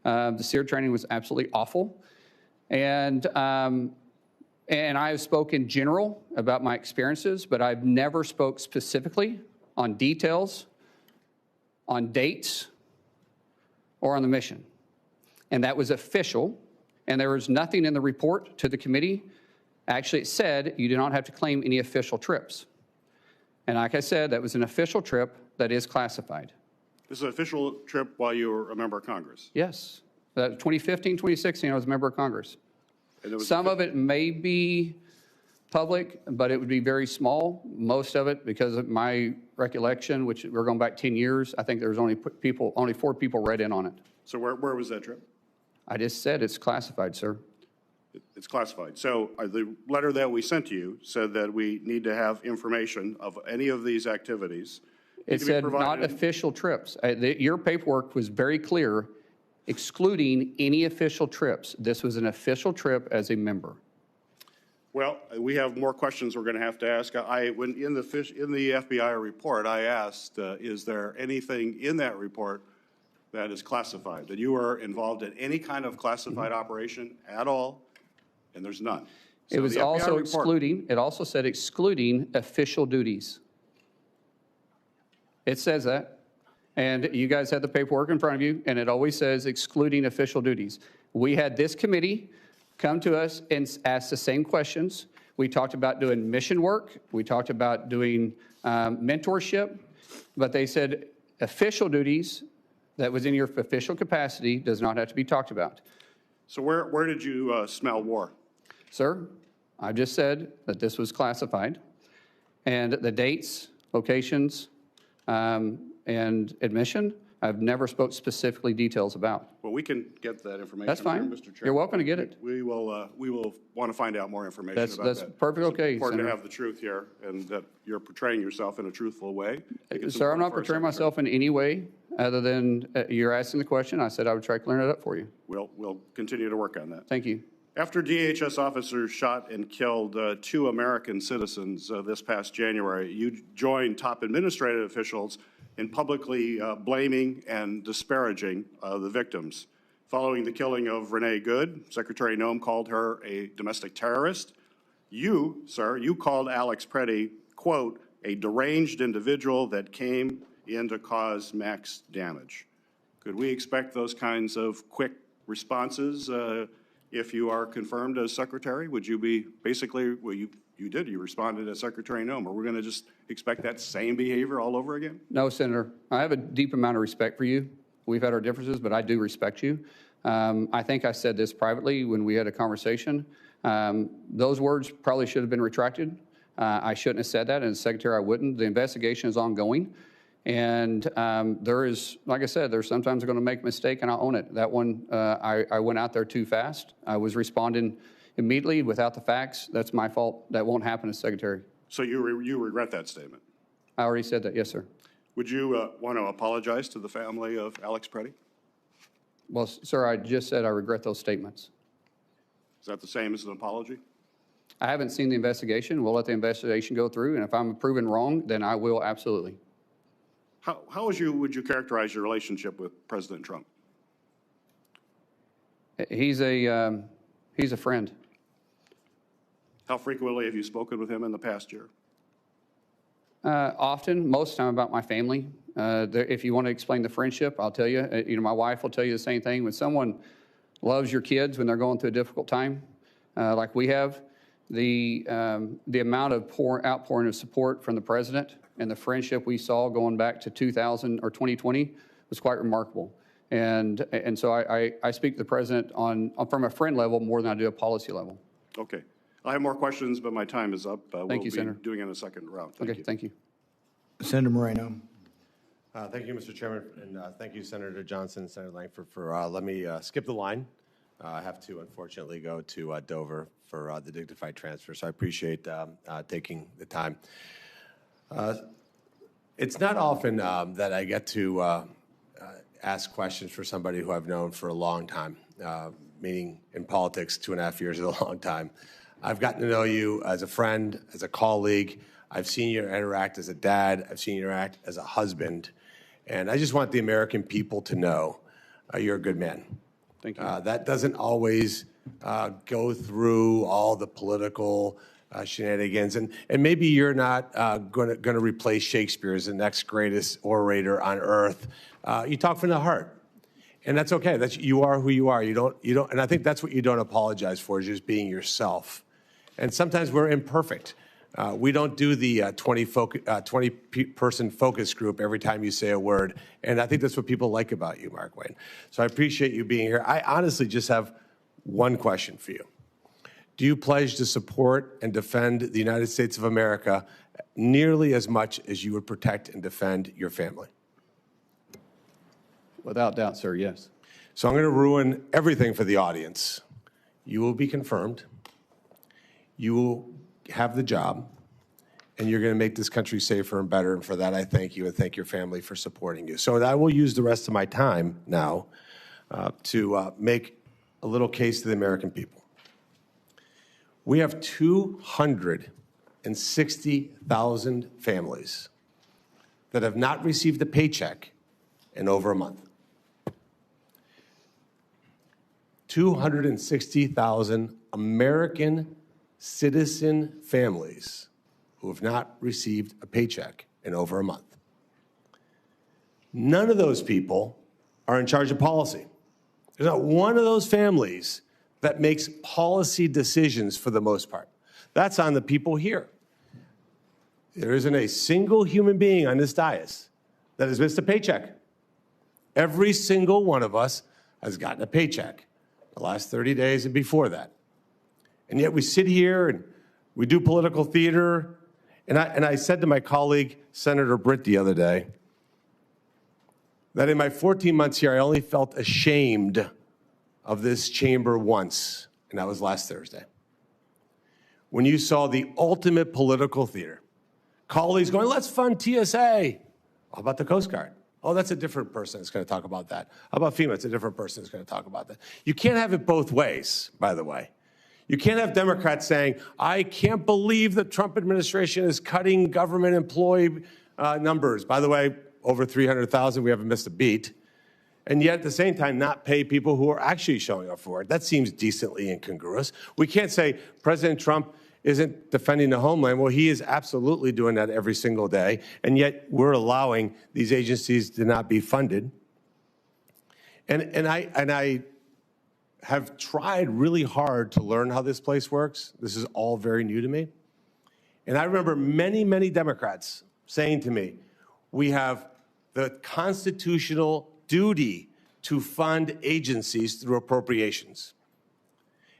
The SEER training was absolutely awful. And I have spoken in general about my experiences, but I've never spoke specifically on details, on dates, or on the mission. And that was official, and there was nothing in the report to the committee. Actually, it said you do not have to claim any official trips. And like I said, that was an official trip that is classified. This is an official trip while you were a member of Congress? Yes. 2015, 2016, I was a member of Congress. Some of it may be public, but it would be very small. Most of it, because of my recollection, which we're going back 10 years, I think there was only 4 people read in on it. So where was that trip? I just said it's classified, sir. It's classified. So the letter that we sent to you said that we need to have information of any of these activities. It said not official trips. Your paperwork was very clear, excluding any official trips. This was an official trip as a member. Well, we have more questions we're going to have to ask. When in the FBI report, I asked, is there anything in that report that is classified, that you were involved in any kind of classified operation at all? And there's none. So it was also excluding, it also said excluding official duties. It says that. And you guys had the paperwork in front of you, and it always says excluding official duties. We had this committee come to us and ask the same questions. We talked about doing mission work. We talked about doing mentorship. But they said official duties that was in your official capacity does not have to be talked about. So where did you smell war? Sir, I just said that this was classified. And the dates, locations, and admission, I've never spoke specifically details about. Well, we can get that information. That's fine. Mr. Chairman. You're welcome to get it. We will want to find out more information about that. That's perfectly okay, It's important Senator. to have the truth here, and that you're portraying yourself in a truthful way. Sir, I'm not portraying myself in any way other than you're asking the question. I said I would try to clear it up for you. We'll continue to work on that. Thank you. After DHS officers shot and killed 2 American citizens this past January, you joined top administrative officials in publicly blaming and disparaging the victims. Following the killing of Renee Good, Secretary Noem called her a domestic terrorist. You, sir, you called Alex Preddy, quote, a deranged individual that came in to cause max damage. Could we expect those kinds of quick responses if you are confirmed as secretary? Would you be basically, well, you did, you responded as Secretary Noem. Are we going to just expect that same behavior all over again? No, Senator. I have a deep amount of respect for you. We've had our differences, but I do respect you. I think I said this privately when we had a conversation. Those words probably should have been retracted. I shouldn't have said that, and as Secretary, I wouldn't. The investigation is ongoing. And there is, like I said, there's sometimes going to make a mistake, and I'll own it. That one, I went out there too fast. I was responding immediately without the facts. That's my fault. That won't happen as Secretary. So you regret that statement? I already said that, yes, sir. Would you want to apologize to the family of Alex Preddy? Well, sir, I just said I regret those statements. Is that the same as an apology? I haven't seen the investigation. We'll let the investigation go through, and if I'm proven wrong, then I will absolutely. How would you characterize your relationship with President Trump? He's a friend. How frequently have you spoken with him in the past year? Often, most of the time about my family. If you want to explain the friendship, I'll tell you. My wife will tell you the same thing. When someone loves your kids when they're going through a difficult time, like we have, the amount of outpouring of support from the president and the friendship we saw going back to 2000 or 2020 was quite remarkable. And so I speak to the president from a friend level more than I do a policy level. Okay. I have more questions, but my time is up. Thank you, Senator. Doing it in a second round. Thank you. Senator Moreno. Thank you, Mr. Chairman, and thank you, Senator Johnson and Senator Langford, for letting me skip the line. I have to, unfortunately, go to Dover for the dignified transfer, so I appreciate taking the time. It's not often that I get to ask questions for somebody who I've known for a long time, meaning in politics, 2.5 years is a long time. I've gotten to know you as a friend, as a colleague. I've seen you interact as a dad. I've seen you interact as a husband. And I just want the American people to know you're a good man. Thank you. That doesn't always go through all the political shenanigans. And maybe you're not going to replace Shakespeare as the next greatest orator on earth. You talk from the heart. And that's okay. You are who you are. You don't, and I think that's what you don't apologize for, is just being yourself. And sometimes we're imperfect. We don't do the 20-person focus group every time you say a word. And I think that's what people like about you, Markwayne. So I appreciate you being here. I honestly just have one question for you. Do you pledge to support and defend the United States of America nearly as much as you would protect and defend your family? Without doubt, sir, yes. So I'm going to ruin everything for the audience. You will be confirmed. You will have the job, and you're going to make this country safer and better. And for that, I thank you and thank your family for supporting you. So I will use the rest of my time now to make a little case to the American people. We have 260,000 families that have not received a paycheck in over a month. 260,000 American citizen families who have not received a paycheck in over a month. None of those people are in charge of policy. There's not one of those families that makes policy decisions for the most part. That's on the people here. There isn't a single human being on this dais that has missed a paycheck. Every single one of us has gotten a paycheck the last 30 days and before that. And yet we sit here and we do political theater. And I said to my colleague, Senator Britt, the other day, that in my 14 months here, I only felt ashamed of this chamber once, and that was last Thursday. When you saw the ultimate political theater, colleagues going, let's fund TSA. How about the Coast Guard? Oh, that's a different person that's going to talk about that. How about FEMA? It's a different person that's going to talk about that. You can't have it both ways, by the way. You can't have Democrats saying, I can't believe the Trump administration is cutting government employee numbers. By the way, over 300,000, we haven't missed a beat. And yet at the same time, not pay people who are actually showing up for it. That seems decently incongruous. We can't say President Trump isn't defending the homeland. Well, he is absolutely doing that every single day. And yet we're allowing these agencies to not be funded. And I have tried really hard to learn how this place works. This is all very new to me. And I remember many, many Democrats saying to me, we have the constitutional duty to fund agencies through appropriations.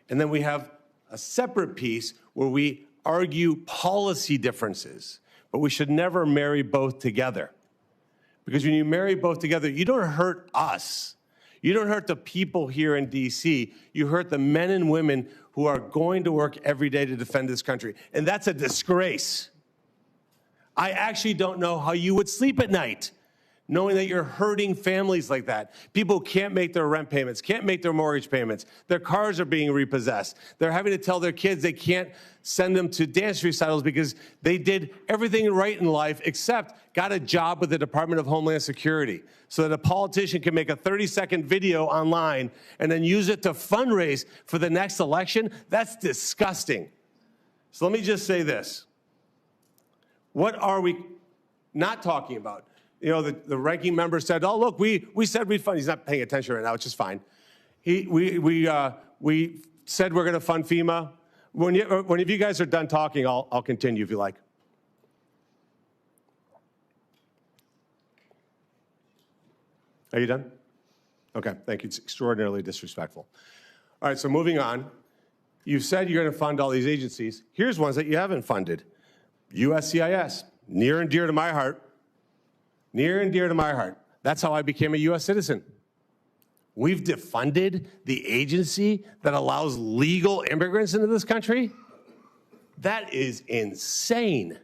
And then we have a separate piece where we argue policy differences, but we should never marry both together. Because when you marry both together, you don't hurt us. You don't hurt the people here in D.C. You hurt the men and women who are going to work every day to defend this country. And that's a disgrace. I actually don't know how you would sleep at night, knowing that you're hurting families like that. People can't make their rent payments, can't make their mortgage payments. Their cars are being repossessed. They're having to tell their kids they can't send them to dance recitals because they did everything right in life except got a job with the Department of Homeland Security so that a politician can make a 30-second video online and then use it to fundraise for the next election. That's disgusting. So let me just say this. What are we not talking about? You know, the ranking member said, oh, look, we said we'd fund. He's not paying attention right now, which is fine. We said we're going to fund FEMA. When you guys are done talking, I'll continue if you like. Are you done? Okay, thank you. It's extraordinarily disrespectful. All right, so moving on. You've said you're going to fund all these agencies. Here's ones that you haven't funded. USCIS, near and dear to my heart. Near and dear to my heart. That's how I became a U.S. citizen. We've defunded the agency that allows legal immigrants into this country? That is insane.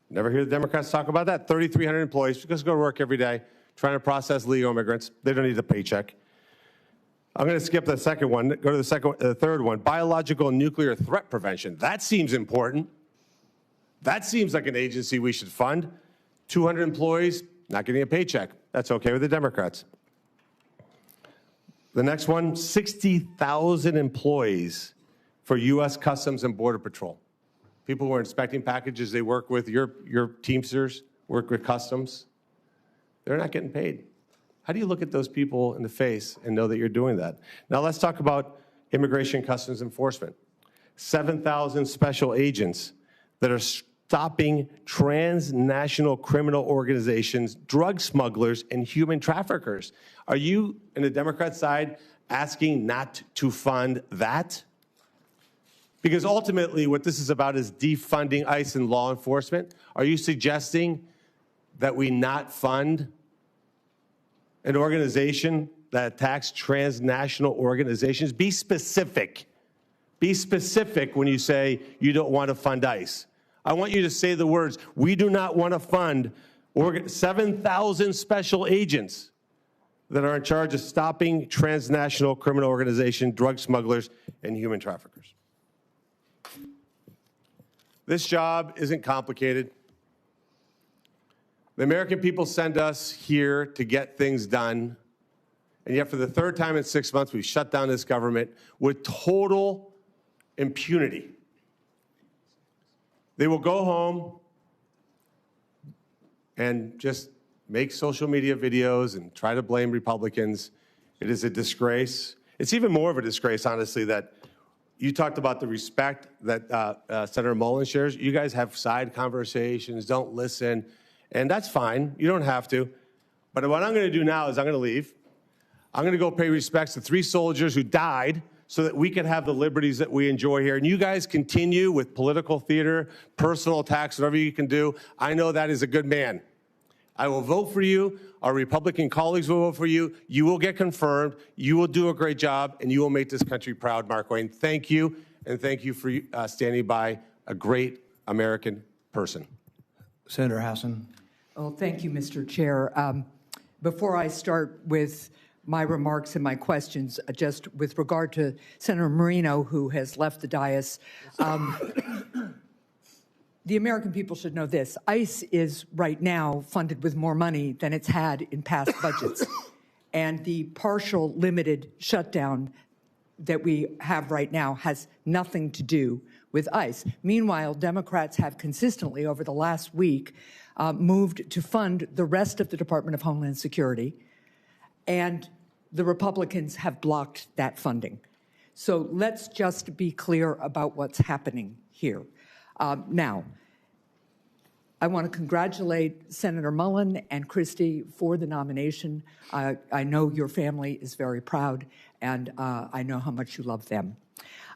Never hear the Democrats talk about that. 3,300 employees just go to work every day trying to process legal immigrants. They don't need a paycheck. I'm going to skip the second one, go to the third one. Biological and nuclear threat prevention. That seems important. That seems like an agency we should fund. 200 employees, not getting a paycheck. That's okay with the Democrats. The next one, 60,000 employees for U.S. Customs and Border Patrol. People who are inspecting packages, they work with your Teamsters, work with Customs. They're not getting paid. How do you look at those people in the face and know that you're doing that? Now let's talk about Immigration Customs Enforcement. 7,000 special agents that are stopping transnational criminal organizations, drug smugglers, and human traffickers. Are you, on the Democrat side, asking not to fund that? Because ultimately, what this is about is defunding ICE and law enforcement. Are you suggesting that we not fund an organization that attacks transnational organizations? Be specific. Be specific when you say you don't want to fund ICE. I want you to say the words, we do not want to fund 7,000 special agents that are in charge of stopping transnational criminal organizations, drug smugglers, and human traffickers. This job isn't complicated. The American people send us here to get things done, and yet for the third time in 6 months, we've shut down this government with total impunity. They will go home and just make social media videos and try to blame Republicans. It is a disgrace. It's even more of a disgrace, honestly, that you talked about the respect that Senator Mullin shares. You guys have side conversations, don't listen, and that's fine. You don't have to. But what I'm going to do now is I'm going to leave. I'm going to go pay respects to 3 soldiers who died so that we can have the liberties that we enjoy here. And you guys continue with political theater, personal attacks, whatever you can do. I know that is a good man. I will vote for you. Our Republican colleagues will vote for you. You will get confirmed. You will do a great job, and you will make this country proud, Markwayne. Thank you, and thank you for standing by a great American person. Senator Hassan. Well, thank you, Mr. Chair. Before I start with my remarks and my questions, just with regard to Senator Moreno, who has left the dais, the American people should know this. ICE is right now funded with more money than it's had in past budgets. And the partial limited shutdown that we have right now has nothing to do with ICE. Meanwhile, Democrats have consistently over the last week moved to fund the rest of the Department of Homeland Security, and the Republicans have blocked that funding. So let's just be clear about what's happening here. Now, I want to congratulate Senator Mullin and Kristi for the nomination. I know your family is very proud, and I know how much you love them.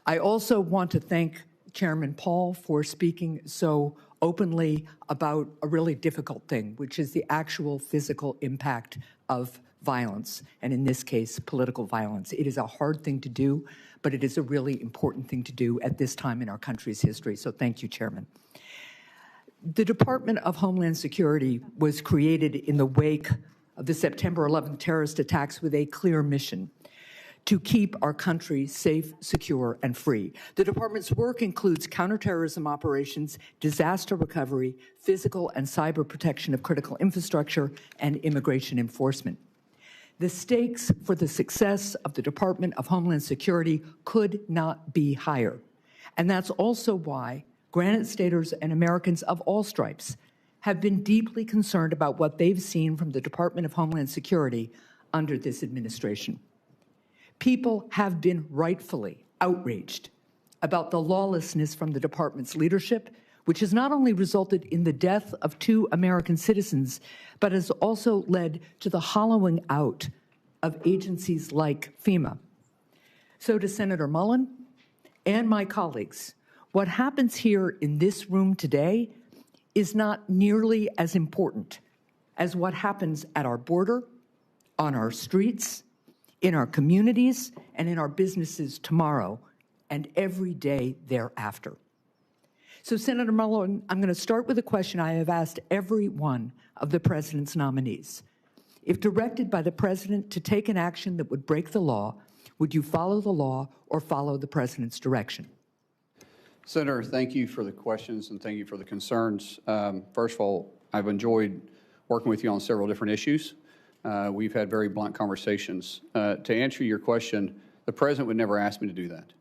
I also want to thank Chairman Paul for speaking so openly about a really difficult thing, which is the actual physical impact of violence, and in this case, political violence. It is a hard thing to do, but it is a really important thing to do at this time in our country's history. So thank you, Chairman. The Department of Homeland Security was created in the wake of the September 11th terrorist attacks with a clear mission: to keep our country safe, secure, and free. The department's work includes counterterrorism operations, disaster recovery, physical and cyber protection of critical infrastructure, and immigration enforcement. The stakes for the success of the Department of Homeland Security could not be higher. And that's also why Granite Staters and Americans of all stripes have been deeply concerned about what they've seen from the Department of Homeland Security under this administration. People have been rightfully outraged about the lawlessness from the department's leadership, which has not only resulted in the death of 2 American citizens, but has also led to the hollowing out of agencies like FEMA. So to Senator Mullin and my colleagues, what happens here in this room today is not nearly as important as what happens at our border, on our streets, in our communities, and in our businesses tomorrow and every day thereafter. So, Senator Mullin, I'm going to start with a question I have asked every one of the president's nominees. If directed by the president to take an action that would break the law, would you follow the law or follow the president's direction? Senator, thank you for the questions and thank you for the concerns. First of all, I've enjoyed working with you on several different issues. We've had very blunt conversations. To answer your question, the president would never ask me to do that.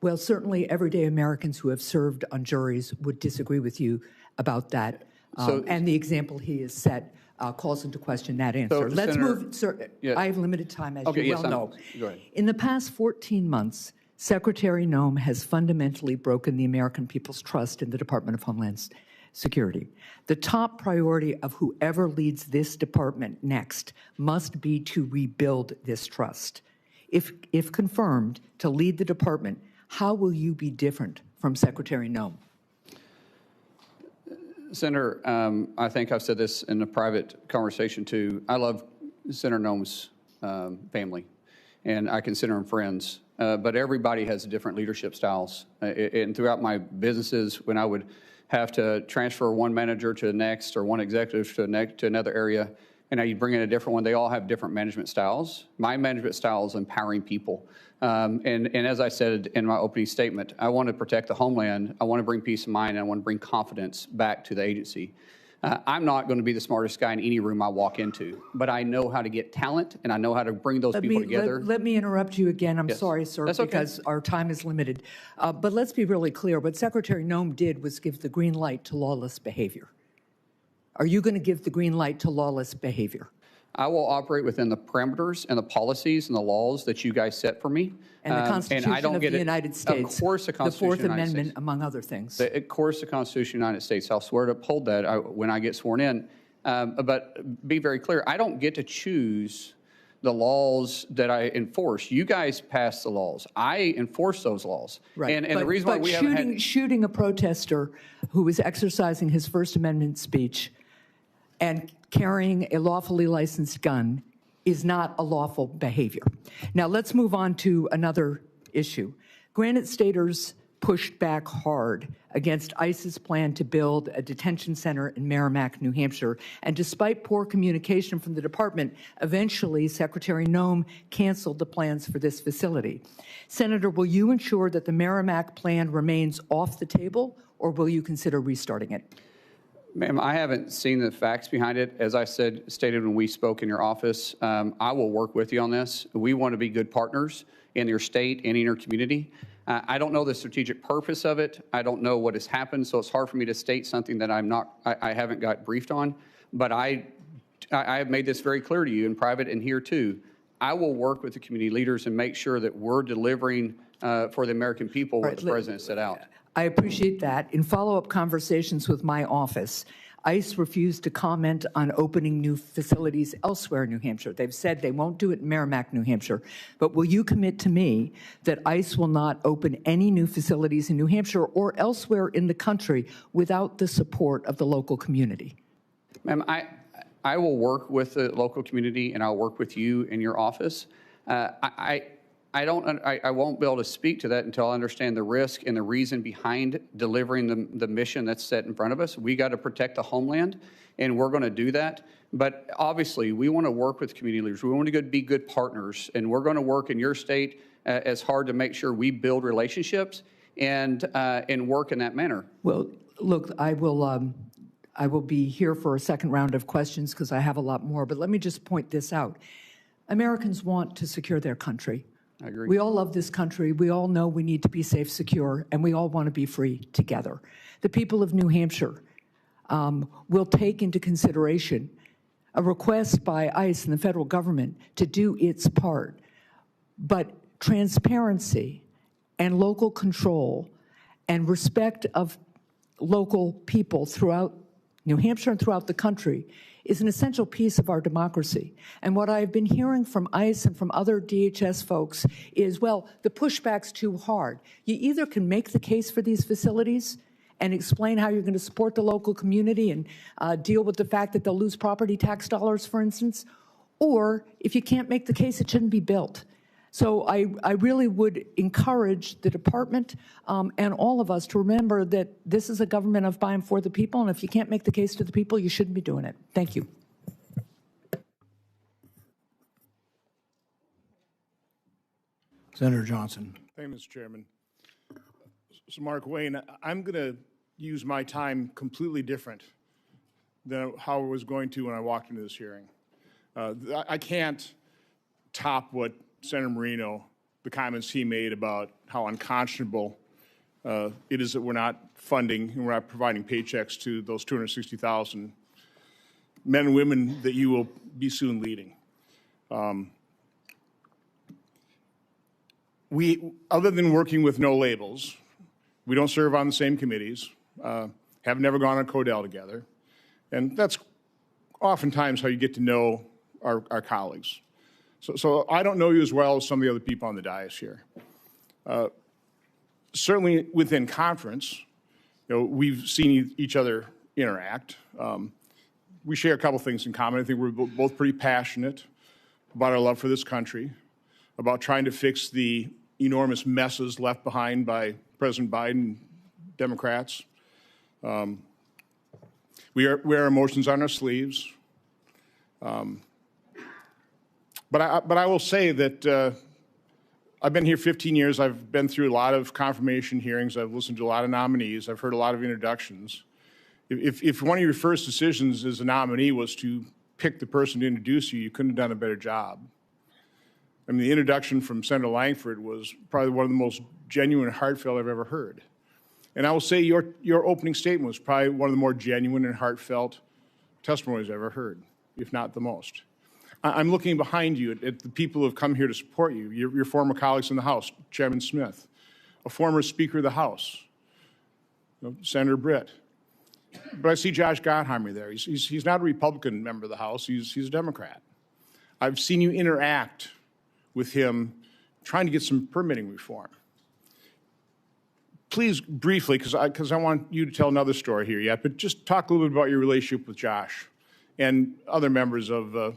Well, certainly everyday Americans who have served on juries would disagree with you about that. And the example he has set calls into question that answer. So, Let's Senator, move, sir. yeah. I have limited time, as Okay, you yes, well know. go ahead. In the past 14 months, Secretary Noem has fundamentally broken the American people's trust in the Department of Homeland Security. The top priority of whoever leads this department next must be to rebuild this trust. If confirmed to lead the department, how will you be different from Secretary Noem? Senator, I think I've said this in a private conversation too. I love Senator Noem's family, and I consider them friends. But everybody has different leadership styles. And throughout my businesses, when I would have to transfer one manager to the next or one executive to another area, and you bring in a different one, they all have different management styles. My management style is empowering people. And as I said in my opening statement, I want to protect the homeland. I want to bring peace of mind. And I want to bring confidence back to the agency. I'm not going to be the smartest guy in any room I walk into, but I know how to get talent, and I know how to bring those people together. Let me interrupt you again. I'm sorry, sir, That's okay. because our time is limited. But let's be really clear. What Secretary Noem did was give the green light to lawless behavior. Are you going to give the green light to lawless behavior? I will operate within the parameters and the policies and the laws that you guys set for me. And the Constitution of the United States. Of course, the Constitution the Fourth of the United Amendment, States. among other things. Of course, the Constitution of the United States. I'll swear to uphold that when I get sworn in. But be very clear, I don't get to choose the laws that I enforce. You guys pass the laws. I enforce those laws. Right. And the reason why we haven't had... shooting a protester who was exercising his First Amendment speech and carrying a lawfully licensed gun is not a lawful behavior. Now, let's move on to another issue. Granite Staters pushed back hard against ICE's plan to build a detention center in Merrimack, New Hampshire. And despite poor communication from the department, eventually Secretary Noem canceled the plans for this facility. Senator, will you ensure that the Merrimack plan remains off the table, or will you consider restarting it? Ma'am, I haven't seen the facts behind it. As I stated when we spoke in your office, I will work with you on this. We want to be good partners in your state and in your community. I don't know the strategic purpose of it. I don't know what has happened, so it's hard for me to state something that I haven't got briefed on. But I have made this very clear to you in private and here too. I will work with the community leaders and make sure that we're delivering for the American people what the president set out. I appreciate that. In follow-up conversations with my office, ICE refused to comment on opening new facilities elsewhere in New Hampshire. They've said they won't do it in Merrimack, New Hampshire. But will you commit to me that ICE will not open any new facilities in New Hampshire or elsewhere in the country without the support of the local community? Ma'am, I will work with the local community, and I'll work with you in your office. I won't be able to speak to that until I understand the risk and the reason behind delivering the mission that's set in front of us. We got to protect the homeland, and we're going to do that. But obviously, we want to work with community leaders. We want to be good partners, and we're going to work in your state as hard to make sure we build relationships and work in that manner. Well, look, I will be here for a second round of questions because I have a lot more, but let me just point this out. Americans want to secure their country. I agree. We all love this country. We all know we need to be safe, secure, and we all want to be free together. The people of New Hampshire will take into consideration a request by ICE and the federal government to do its part. But transparency and local control and respect of local people throughout New Hampshire and throughout the country is an essential piece of our democracy. And what I've been hearing from ICE and from other DHS folks is, well, the pushback's too hard. You either can make the case for these facilities and explain how you're going to support the local community and deal with the fact that they'll lose property tax dollars, for instance, or if you can't make the case, it shouldn't be built. So I really would encourage the department and all of us to remember that this is a government of by and for the people, and if you can't make the case to the people, you shouldn't be doing it. Thank you. Senator Johnson. Thank you, Mr. Chairman. So, Markwayne, I'm going to use my time completely different than how I was going to when I walked into this hearing. I can't top what Senator Moreno, the comments he made about how unconscionable it is that we're not funding and we're not providing paychecks to those 260,000 men and women that you will be soon leading. Other than working with no labels, we don't serve on the same committees, have never gone on Codell together, and that's oftentimes how you get to know our colleagues. So I don't know you as well as some of the other people on the dais here. Certainly within conference, we've seen each other interact. We share a couple things in common. I think we're both pretty passionate about our love for this country, about trying to fix the enormous messes left behind by President Biden, Democrats. We wear emotions on our sleeves. But I will say that I've been here 15 years. I've been through a lot of confirmation hearings. I've listened to a lot of nominees. I've heard a lot of introductions. If one of your first decisions as a nominee was to pick the person to introduce you, you couldn't have done a better job. I mean, the introduction from Senator Langford was probably one of the most genuine and heartfelt I've ever heard. And I will say your opening statement was probably one of the more genuine and heartfelt testimonies I've ever heard, if not the most. I'm looking behind you at the people who have come here to support you, your former colleagues in the House, Chairman Smith, a former Speaker of the House, Senator Britt. But I see Josh Gottheimer there. He's not a Republican member of the House. He's a Democrat. I've seen you interact with him trying to get some permitting reform. Please, briefly, because I want you to tell another story here yet, but just talk a little bit about your relationship with Josh and other members of the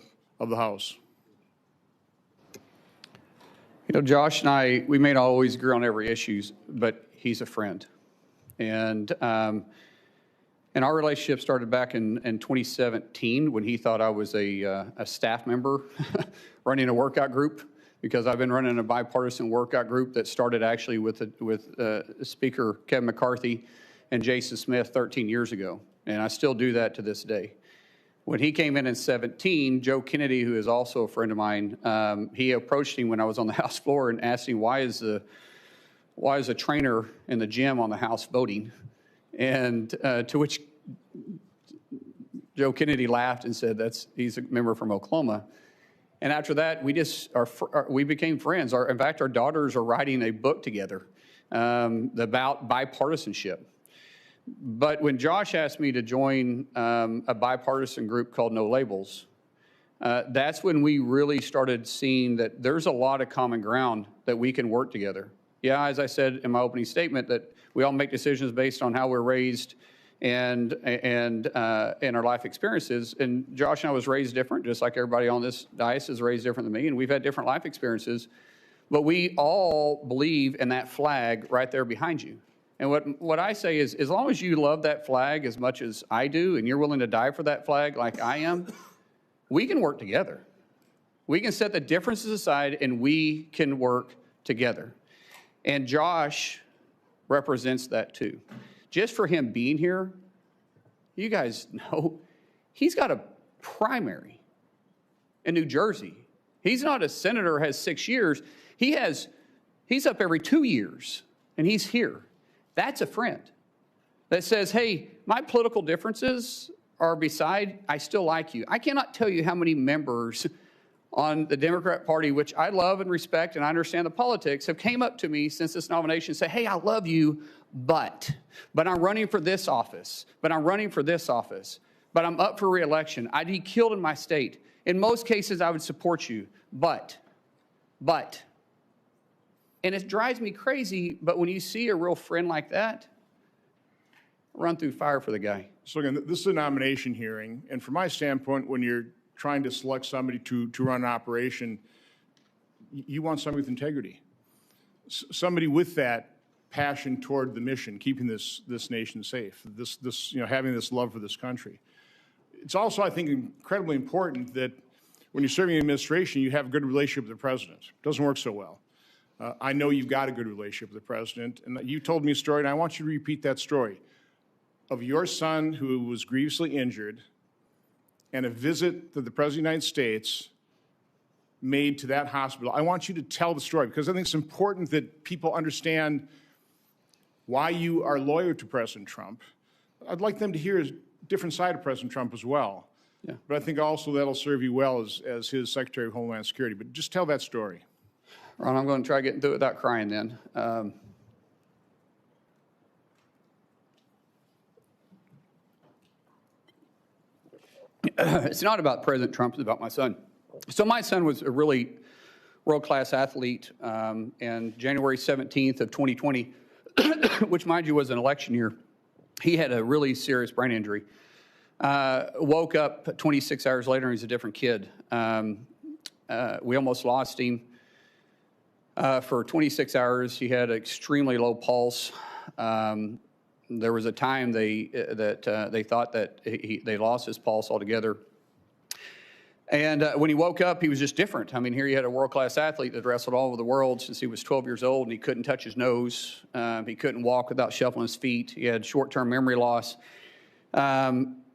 House. Josh and I, we may not always agree on every issue, but he's a friend. And our relationship started back in 2017 when he thought I was a staff member running a workout group, because I've been running a bipartisan workout group that started actually with Speaker Kevin McCarthy and Jason Smith 13 years ago. And I still do that to this day. When he came in 2017, Joe Kennedy, who is also a friend of mine, he approached him when I was on the House floor and asked him, why is a trainer in the gym on the House voting? And to which Joe Kennedy laughed and said, he's a member from Oklahoma. And after that, we became friends. In fact, our daughters are writing a book together about bipartisanship. But when Josh asked me to join a bipartisan group called No Labels, that's when we really started seeing that there's a lot of common ground that we can work together. Yeah, as I said in my opening statement, that we all make decisions based on how we're raised and our life experiences. And Josh and I was raised different, just like everybody on this dais is raised different than me, and we've had different life experiences. But we all believe in that flag right there behind you. And what I say is, as long as you love that flag as much as I do, and you're willing to die for that flag like I am, we can work together. We can set the differences aside and we can work together. And Josh represents that too. Just for him being here, you guys know, he's got a primary in New Jersey. He's not a senator, has 6 years. He's up every 2 years, and he's here. That's a friend that says, hey, my political differences are beside, I still like you. I cannot tell you how many members on the Democrat Party, which I love and respect, and I understand the politics, have came up to me since this nomination and say, hey, I love you, but I'm running for this office, but I'm running for this office, but I'm up for re-election. I'd be killed in my state. In most cases, I would support you, but. And it drives me crazy, but when you see a real friend like that, run through fire for the guy. So again, this is a nomination hearing, and from my standpoint, when you're trying to select somebody to run an operation, you want somebody with integrity, somebody with that passion toward the mission, keeping this nation safe, having this love for this country. It's also, I think, incredibly important that when you're serving in administration, you have a good relationship with the president. It doesn't work so well. I know you've got a good relationship with the president, and you told me a story, and I want you to repeat that story of your son who was grievously injured and a visit that the President of the United States made to that hospital. I want you to tell the story because I think it's important that people understand why you are loyal to President Trump. I'd like them to hear a different side of President Trump as well. Yeah. But I think also that'll serve you well as his Secretary of Homeland Security. But just tell that story. Ron, I'm going to try getting through it without crying then. It's not about President Trump, it's about my son. So my son was a really world-class athlete, and January 17th of 2020, which mind you was an election year, he had a really serious brain injury. Woke up 26 hours later and he's a different kid. We almost lost him. For 26 hours, he had an extremely low pulse. There was a time they thought that they lost his pulse altogether. And when he woke up, he was just different. I mean, here you had a world-class athlete that wrestled all over the world since he was 12 years old, and he couldn't touch his nose. He couldn't walk without shuffling his feet. He had short-term memory loss.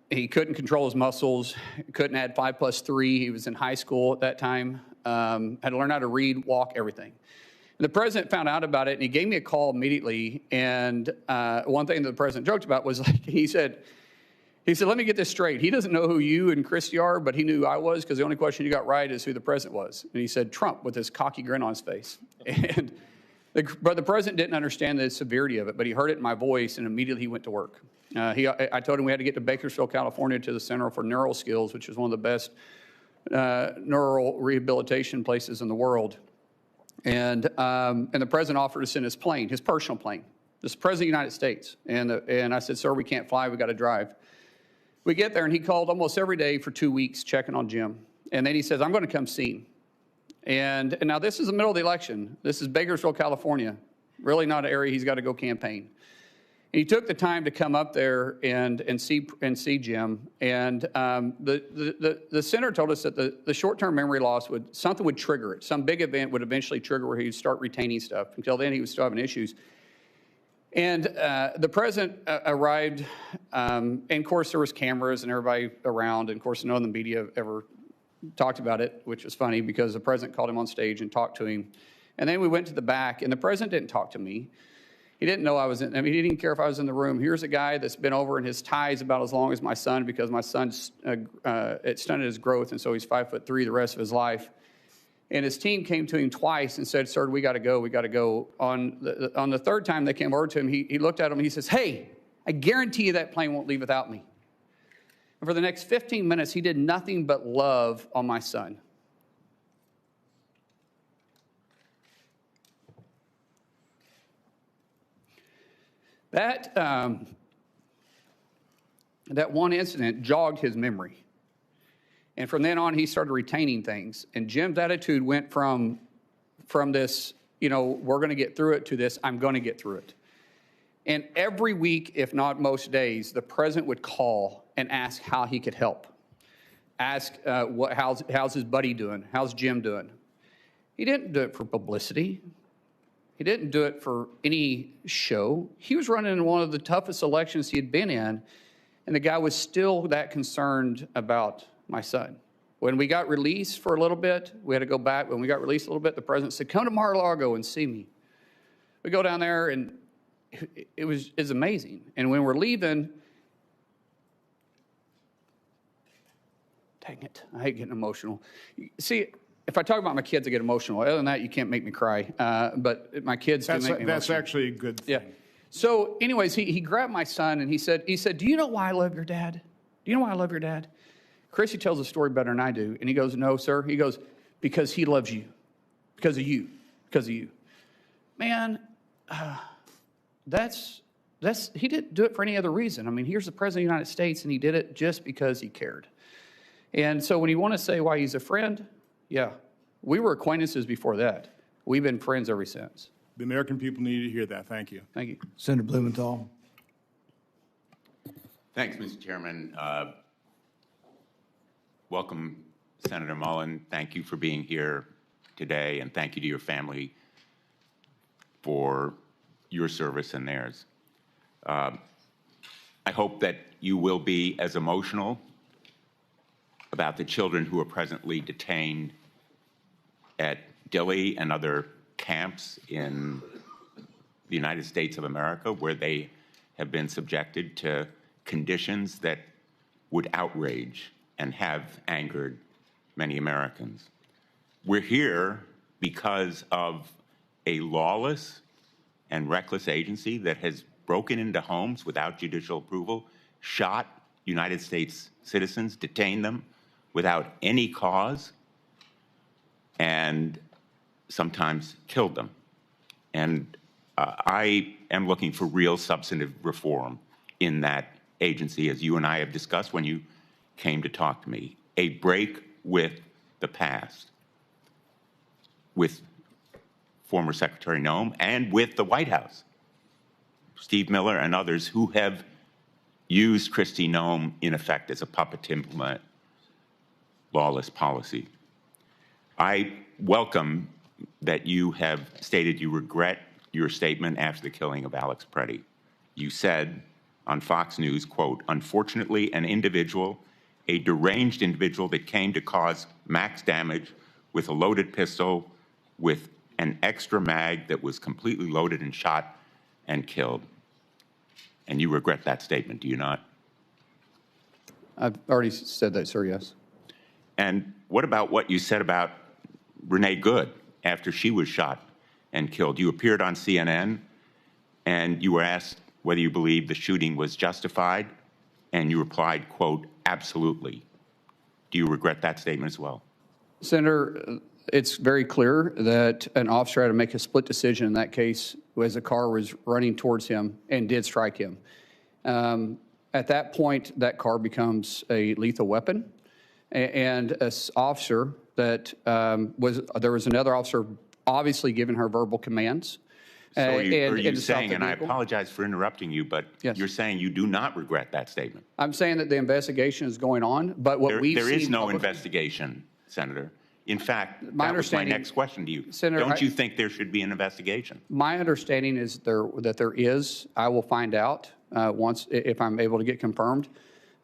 He couldn't control his muscles. Couldn't add 5 + 3. He was in high school at that time. Had to learn how to read, walk, everything. And the president found out about it, and he gave me a call immediately. And one thing that the president joked about was, like, he said, let me get this straight. He doesn't know who you and Kristi are, but he knew who I was because the only question you got right is who the president was. And he said, Trump, with this cocky grin on his face. And but the president didn't understand the severity of it, but he heard it in my voice, and immediately he went to work. I told him we had to get to Bakersfield, California, to the Center for Neural Skills, which is one of the best neural rehabilitation places in the world. And the president offered to send his plane, his personal plane. This is the president of the United States. And I said, sir, we can't fly. We got to drive. We get there, and he called almost every day for 2 weeks checking on Jim. And then he says, I'm going to come see him. And now this is the middle of the election. This is Bakersfield, California. Really not an area he's got to go campaign. And he took the time to come up there and see Jim. And the senator told us that the short-term memory loss something would trigger it. Some big event would eventually trigger where he'd start retaining stuff. Until then, he was still having issues. And the president arrived, and of course there was cameras and everybody around, and of course none of the media ever talked about it, which was funny because the president called him on stage and talked to him. And then we went to the back, and the president didn't talk to me. He didn't know I was in, I mean, he didn't even care if I was in the room. Here's a guy that's been over in his ties about as long as my son because my son, it stunted his growth, and so he's 5'3" the rest of his life. And his team came to him twice and said, sir, we got to go, we got to go. On the third time they came over to him, he looked at him and he says, hey, I guarantee you that plane won't leave without me. And for the next 15 minutes, he did nothing but love on my son. That one incident jogged his memory. And from then on, he started retaining things. And Jim's attitude went from this, we're going to get through it, to this, I'm going to get through it. And every week, if not most days, the president would call and ask how he could help. ask how's his buddy doing, how's Jim doing. He didn't do it for publicity. He didn't do it for any show. He was running in one of the toughest elections he had been in, and the guy was still that concerned about my son. When we got released for a little bit, we had to go back. When we got released a little bit, the president said, come to Mar-a-Lago and see me. We go down there, and it's amazing. And when we're leaving, dang it, I hate getting emotional. See, if I talk about my kids, I get emotional. Other than that, you can't make me cry. But my kids do make me emotional. That's actually a good thing. Yeah. So anyways, he grabbed my son, and he said, do you know why I love your dad? Do you know why I love your dad? Kristi tells the story better than I do. And he goes, no, sir. He goes, because he loves you. Because of you. Because of you. Man, he didn't do it for any other reason. I mean, here's the President of the United States, and he did it just because he cared. And so when you want to say why he's a friend, yeah, we were acquaintances before that. We've been friends ever since. The American people need to hear that. Thank you. Thank you. Senator Blumenthal. Thanks, Mr. Chairman. Welcome, Senator Mullin. Thank you for being here today, and thank you to your family for your service and theirs. I hope that you will be as emotional about the children who are presently detained at Dilley and other camps in the United States of America, where they have been subjected to conditions that would outrage and have angered many Americans. We're here because of a lawless and reckless agency that has broken into homes without judicial approval, shot United States citizens, detained them without any cause, and sometimes killed them. And I am looking for real substantive reform in that agency, as you and I have discussed when you came to talk to me. A break with the past, with former Secretary Noem and with the White House, Steve Miller and others who have used Kristi Noem, in effect, as a puppet to implement lawless policy. I welcome that you have stated you regret your statement after the killing of Alex Preddy. You said on Fox News, quote, unfortunately, a deranged individual that came to cause max damage with a loaded pistol with an extra mag that was completely loaded and shot and killed. And you regret that statement, do you not? I've already said that, sir, yes. And what about what you said about Renee Good after she was shot and killed? You appeared on CNN, and you were asked whether you believed the shooting was justified, and you replied, quote, absolutely. Do you regret that statement as well? Senator, it's very clear that an officer had to make a split decision in that case as a car was running towards him and did strike him. At that point, that car becomes a lethal weapon. And an officer that there was another officer obviously giving her verbal commands. So are you saying, and I apologize for interrupting you, but yes, you're saying you do not regret that statement? I'm saying that the investigation is going on, but what we've seen... There is no investigation, Senator. In fact, that was my next question to you. Senator, don't you think there should be an investigation? My understanding is that there is. I will find out if I'm able to get confirmed.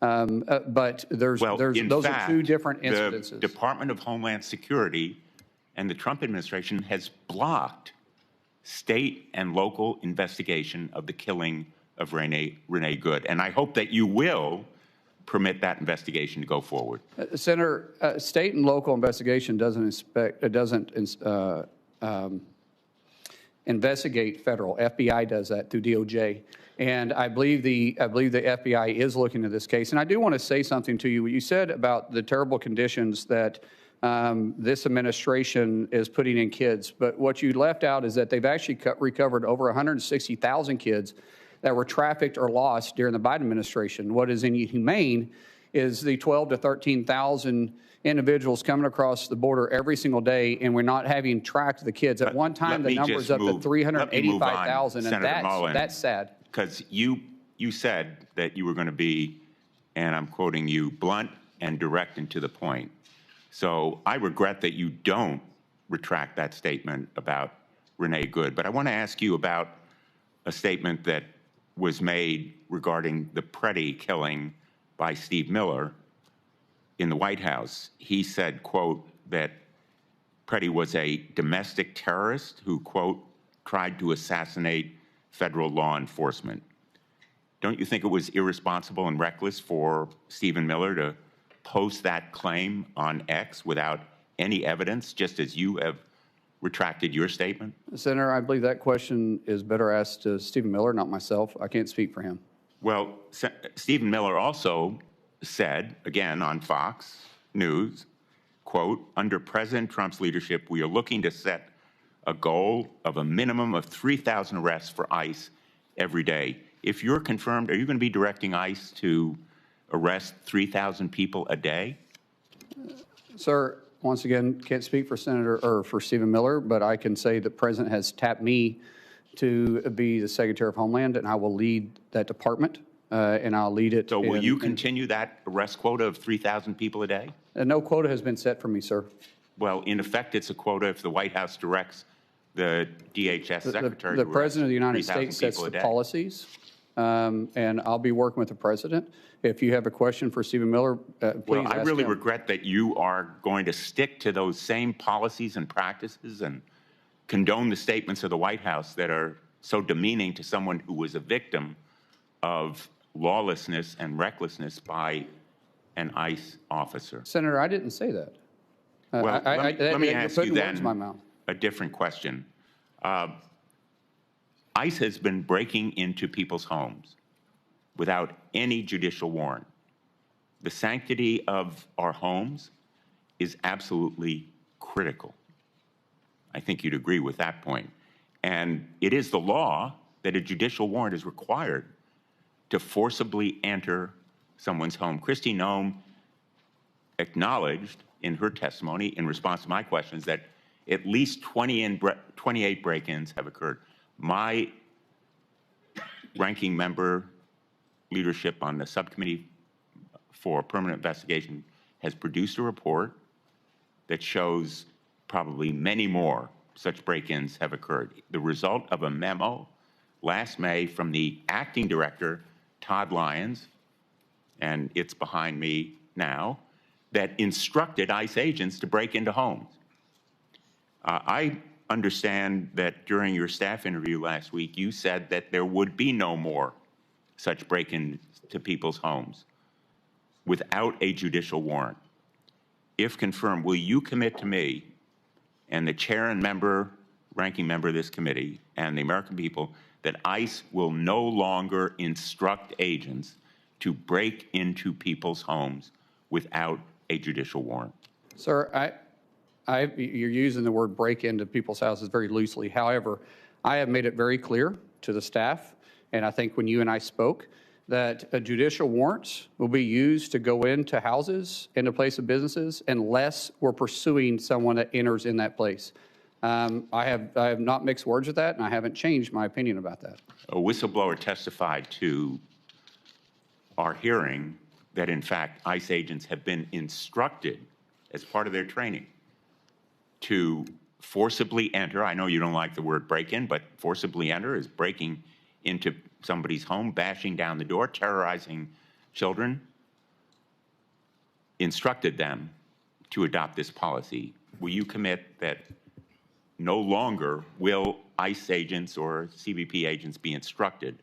But those are two different incidences. The Department of Homeland Security and the Trump administration has blocked state and local investigation of the killing of Renee Good. And I hope that you will permit that investigation to go forward. Senator, state and local investigation doesn't investigate federal. FBI does that through DOJ. And I believe the FBI is looking at this case. And I do want to say something to you. What you said about the terrible conditions that this administration is putting in kids. But what you left out is that they've actually recovered over 160,000 kids that were trafficked or lost during the Biden administration. What is inhumane is the 12 to 13,000 individuals coming across the border every single day, and we're not having tracked the kids. At one time, the number is up to 385,000, and that's sad. Because you said that you were going to be, and I'm quoting you, blunt and direct and to the point. So I regret that you don't retract that statement about Renee Good. But I want to ask you about a statement that was made regarding the Preddy killing by Steve Miller in the White House. He said, quote, that Preddy was a domestic terrorist who, quote, tried to assassinate federal law enforcement. Don't you think it was irresponsible and reckless for Stephen Miller to post that claim on X without any evidence, just as you have retracted your statement? Senator, I believe that question is better asked to Stephen Miller, not myself. I can't speak for him. Well, Stephen Miller also said, again on Fox News, quote, under President Trump's leadership, we are looking to set a goal of a minimum of 3,000 arrests for ICE every day. If you're confirmed, are you going to be directing ICE to arrest 3,000 people a day? Sir, once again, can't speak for Senator or for Stephen Miller, but I can say the President has tapped me to be the Secretary of Homeland, and I will lead that department, and I'll lead it. So will you continue that arrest quota of 3,000 people a day? No quota has been set for me, sir. Well, in effect, it's a quota if the White House directs the DHS Secretary The to President of the United 3,000 States sets people a the day. policies, and I'll be working with the President. If you have a question for Stephen Miller, please Well, I ask really him. regret that you are going to stick to those same policies and practices and condone the statements of the White House that are so demeaning to someone who was a victim of lawlessness and recklessness by an ICE officer. Senator, I didn't say that. Well, let me you're ask putting you words in my then mouth. a different question. ICE has been breaking into people's homes without any judicial warrant. The sanctity of our homes is absolutely critical. I think you'd agree with that point. And it is the law that a judicial warrant is required to forcibly enter someone's home. Kristi Noem acknowledged in her testimony in response to my questions that at least 28 break-ins have occurred. My ranking member leadership on the subcommittee for permanent investigation has produced a report that shows probably many more such break-ins have occurred. The result of a memo last May from the acting director, Todd Lyons, and it's behind me now, that instructed ICE agents to break into homes. I understand that during your staff interview last week, you said that there would be no more such break-ins to people's homes without a judicial warrant. If confirmed, will you commit to me and the chair and ranking member of this committee and the American people that ICE will no longer instruct agents to break into people's homes without a judicial warrant? Sir, you're using the word break into people's houses very loosely. However, I have made it very clear to the staff, and I think when you and I spoke, that a judicial warrants will be used to go into houses, into place of businesses, unless we're pursuing someone that enters in that place. I have not mixed words with that, and I haven't changed my opinion about that. A whistleblower testified to our hearing that, in fact, ICE agents have been instructed as part of their training to forcibly enter. I know you don't like the word break-in, but forcibly enter is breaking into somebody's home, bashing down the door, terrorizing children, instructed them to adopt this policy. Will you commit that no longer will ICE agents or CBP agents be instructed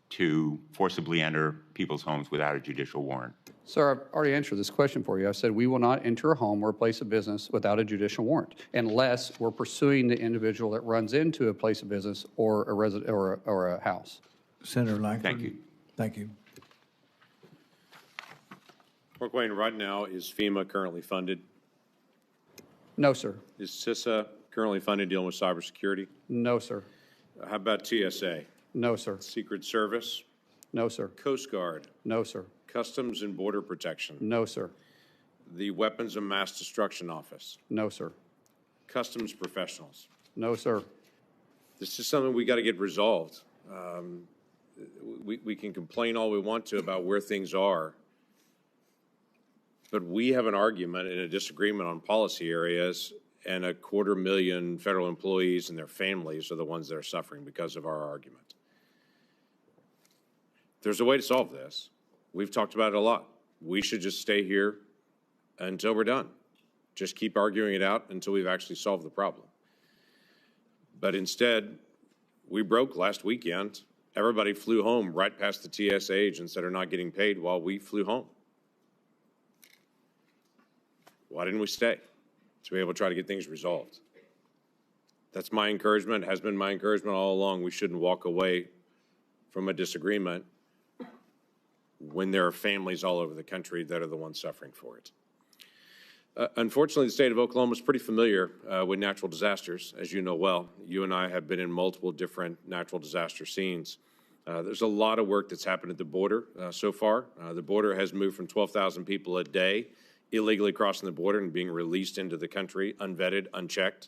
to forcibly enter people's homes without a judicial warrant? Sir, I've already answered this question for you. I said we will not enter a home or a place of business without a judicial warrant, unless we're pursuing the individual that runs into a place of business or a resident or a house. Senator Langford. Thank you. Thank you. Markwayne, right now, is FEMA currently funded? No, sir. Is CISA currently funded dealing with cybersecurity? No, sir. How about TSA? No, sir. Secret Service? No, sir. Coast Guard? No, sir. Customs and Border Protection? No, sir. The Weapons of Mass Destruction Office? No, sir. Customs professionals? No, sir. This is something we got to get resolved. We can complain all we want to about where things are. But we have an argument and a disagreement on policy areas, and 250,000 federal employees and their families are the ones that are suffering because of our argument. There's a way to solve this. We've talked about it a lot. We should just stay here until we're done. Just keep arguing it out until we've actually solved the problem. But instead, we broke last weekend. Everybody flew home right past the TSA agents that are not getting paid while we flew home. Why didn't we stay? To be able to try to get things resolved. That's my encouragement, has been my encouragement all along. We shouldn't walk away from a disagreement when there are families all over the country that are the ones suffering for it. Unfortunately, the state of Oklahoma is pretty familiar with natural disasters, as you know well. You and I have been in multiple different natural disaster scenes. There's a lot of work that's happened at the border so far. The border has moved from 12,000 people a day illegally crossing the border and being released into the country, unvetted, unchecked,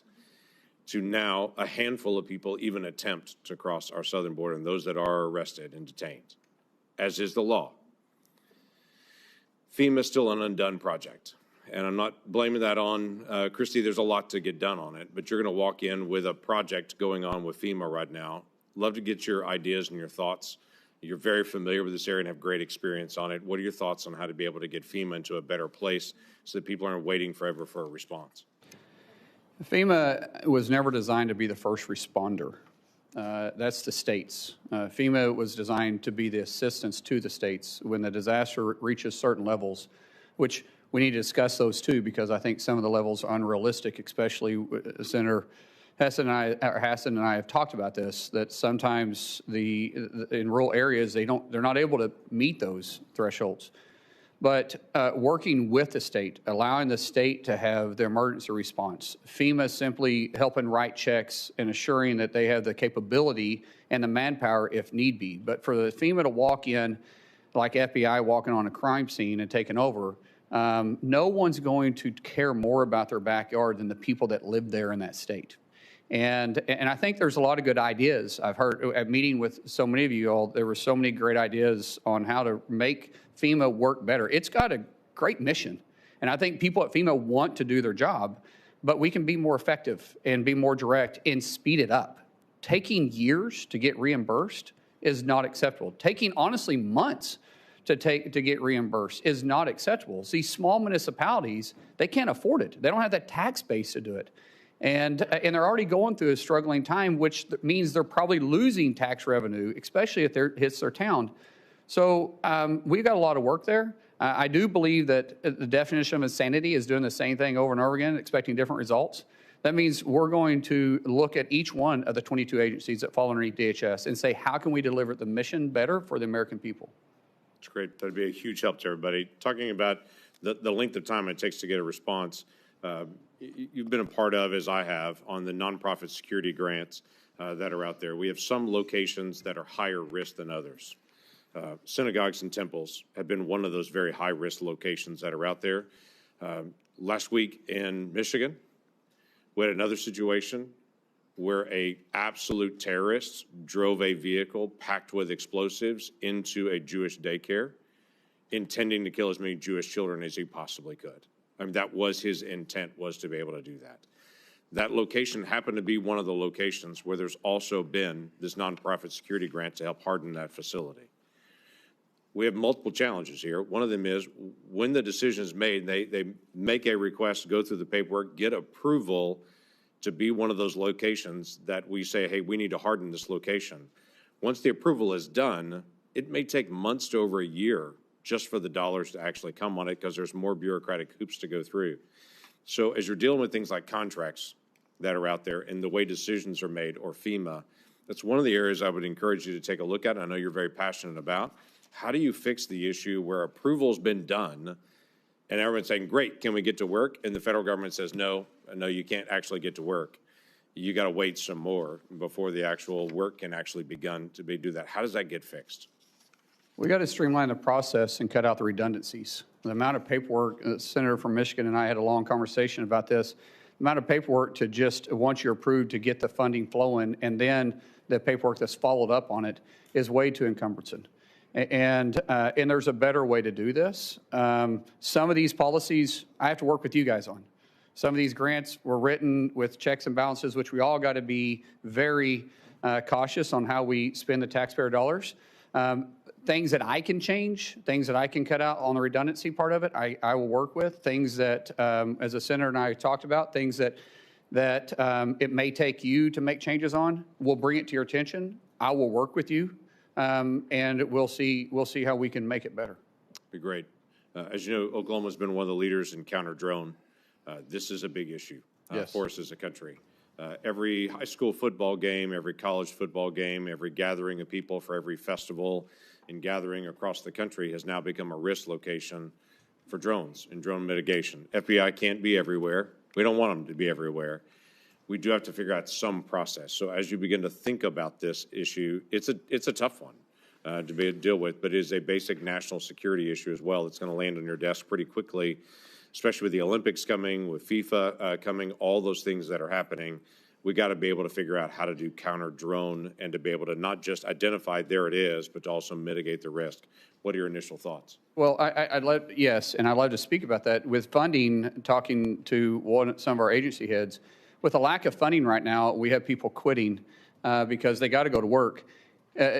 to now a handful of people even attempt to cross our southern border, and those that are arrested and detained, as is the law. FEMA is still an undone project, and I'm not blaming that on Kristi. There's a lot to get done on it, but you're going to walk in with a project going on with FEMA right now. Love to get your ideas and your thoughts. You're very familiar with this area and have great experience on it. What are your thoughts on how to be able to get FEMA into a better place so that people aren't waiting forever for a response? FEMA was never designed to be the first responder. That's the states. FEMA was designed to be the assistance to the states when the disaster reaches certain levels, which we need to discuss those too, because I think some of the levels are unrealistic, especially Senator Hassan and I have talked about this, that sometimes in rural areas, they're not able to meet those thresholds. But working with the state, allowing the state to have their emergency response, FEMA simply helping write checks and assuring that they have the capability and the manpower if need be. But for the FEMA to walk in like FBI walking on a crime scene and taking over, no one's going to care more about their backyard than the people that live there in that state. And I think there's a lot of good ideas. I've heard at meeting with so many of you all, there were so many great ideas on how to make FEMA work better. It's got a great mission. And I think people at FEMA want to do their job, but we can be more effective and be more direct and speed it up. Taking years to get reimbursed is not acceptable. Taking, honestly, months to get reimbursed is not acceptable. See, small municipalities, they can't afford it. They don't have that tax base to do it. And they're already going through a struggling time, which means they're probably losing tax revenue, especially if it hits their town. So we've got a lot of work there. I do believe that the definition of insanity is doing the same thing over and over again, expecting different results. That means we're going to look at each one of the 22 agencies that fall underneath DHS and say, how can we deliver the mission better for the American people? That's great. That'd be a huge help to everybody. Talking about the length of time it takes to get a response, you've been a part of, as I have, on the nonprofit security grants that are out there. We have some locations that are higher risk than others. Synagogues and temples have been one of those very high-risk locations that are out there. Last week in Michigan, we had another situation where a absolute terrorist drove a vehicle packed with explosives into a Jewish daycare, intending to kill as many Jewish children as he possibly could. I mean, that was his intent, was to be able to do that. That location happened to be one of the locations where there's also been this nonprofit security grant to help harden that facility. We have multiple challenges here. One of them is when the decision is made, they make a request, go through the paperwork, get approval to be one of those locations that we say, hey, we need to harden this location. Once the approval is done, it may take months to over a year just for the dollars to actually come on it because there's more bureaucratic hoops to go through. So as you're dealing with things like contracts that are out there and the way decisions are made, or FEMA, that's one of the areas I would encourage you to take a look at. I know you're very passionate about. How do you fix the issue where approval's been done and everyone's saying, great, can we get to work? And the federal government says, no, you can't actually get to work. You got to wait some more before the actual work can actually begin to do that. How does that get fixed? We got to streamline the process and cut out the redundancies. The amount of paperwork, the senator from Michigan and I had a long conversation about this, the amount of paperwork to just, once you're approved, to get the funding flowing, and then the paperwork that's followed up on it is way too encumbersome. And there's a better way to do this. Some of these policies I have to work with you guys on. Some of these grants were written with checks and balances, which we all got to be very cautious on how we spend the taxpayer dollars. Things that I can change, things that I can cut out on the redundancy part of it, I will work with. Things that, as the senator and I talked about, things that it may take you to make changes on, we'll bring it to your attention. I will work with you, and we'll see how we can make it better. Be great. As you know, Oklahoma's been one of the leaders in counter-drone. This is a big issue for us as a country. Every high school football game, every college football game, every gathering of people for every festival and gathering across the country has now become a risk location for drones and drone mitigation. FBI can't be everywhere. We don't want them to be everywhere. We do have to figure out some process. So as you begin to think about this issue, it's a tough one to deal with, but it is a basic national security issue as well. It's going to land on your desk pretty quickly, especially with the Olympics coming, with FIFA coming, all those things that are happening. We got to be able to figure out how to do counter drone and to be able to not just identify there it is, but to also mitigate the risk. What are your initial thoughts? Well, I'd love to speak about that. With funding, talking to some of our agency heads, with a lack of funding right now, we have people quitting because they got to go to work.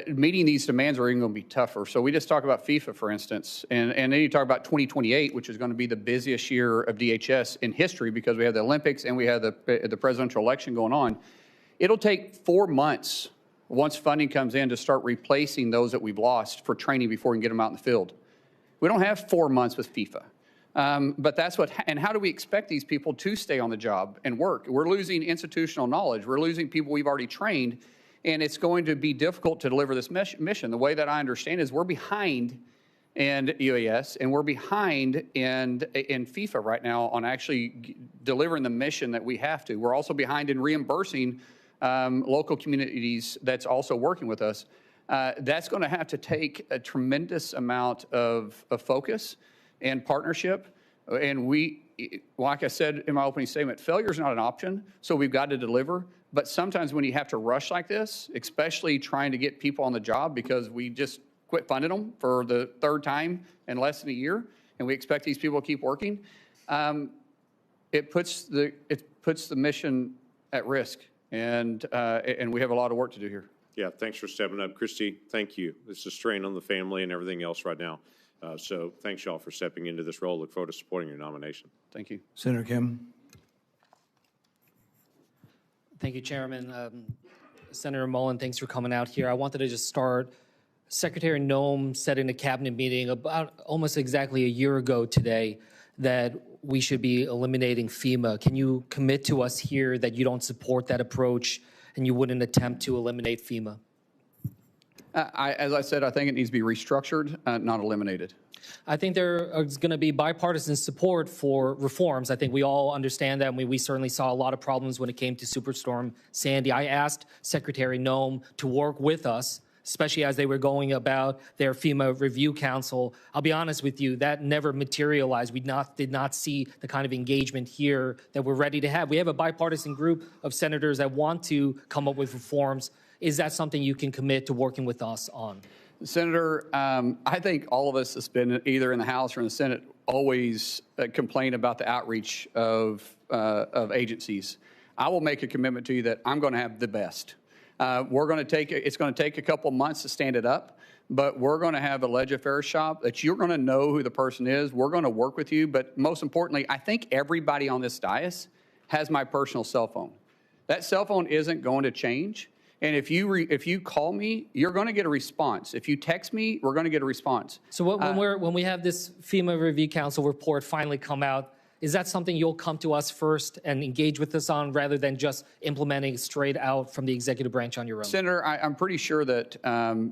Meeting these demands are even going to be tougher. So we just talk about FIFA, for instance, and then you talk about 2028, which is going to be the busiest year of DHS in history because we have the Olympics and we have the presidential election going on. It'll take 4 months once funding comes in to start replacing those that we've lost for training before we can get them out in the field. We don't have 4 months with FIFA. But that's and how do we expect these people to stay on the job and work? We're losing institutional knowledge. We're losing people we've already trained. And it's going to be difficult to deliver this mission. The way that I understand is we're behind in UAS and we're behind in FIFA right now on actually delivering the mission that we have to. We're also behind in reimbursing local communities that's also working with us. That's going to have to take a tremendous amount of focus and partnership. And like I said in my opening statement, failure is not an option, so we've got to deliver. But sometimes when you have to rush like this, especially trying to get people on the job because we just quit funding them for the third time in less than a year, and we expect these people to keep working, it puts the mission at risk, and we have a lot of work to do here. Yeah, thanks for stepping up. Kristi, thank you. This is a strain on the family and everything else right now. So thanks, y'all, for stepping into this role. Look forward to supporting your nomination. Thank you. Senator Kim. Thank you, Chairman. Senator Mullin, thanks for coming out here. I wanted to just start. Secretary Noem said in a cabinet meeting about almost exactly a year ago today that we should be eliminating FEMA. Can you commit to us here that you don't support that approach and you wouldn't attempt to eliminate FEMA? As I said, I think it needs to be restructured, not eliminated. I think there is going to be bipartisan support for reforms. I think we all understand that. We certainly saw a lot of problems when it came to Superstorm Sandy. I asked Secretary Noem to work with us, especially as they were going about their FEMA Review Council. I'll be honest with you, that never materialized. We did not see the kind of engagement here that we're ready to have. We have a bipartisan group of senators that want to come up with reforms. Is that something you can commit to working with us on? Senator, I think all of us that's been either in the House or in the Senate always complain about the outreach of agencies. I will make a commitment to you that I'm going to have the best. It's going to take a couple months to stand it up, but we're going to have a ledge affairs shop that you're going to know who the person is. We're going to work with you, but most importantly, I think everybody on this dais has my personal cell phone. That cell phone isn't going to change. And if you call me, you're going to get a response. If you text me, we're going to get a response. So when we have this FEMA Review Council report finally come out, is that something you'll come to us first and engage with us on rather than just implementing straight out from the executive branch on your own? Senator, I'm pretty sure that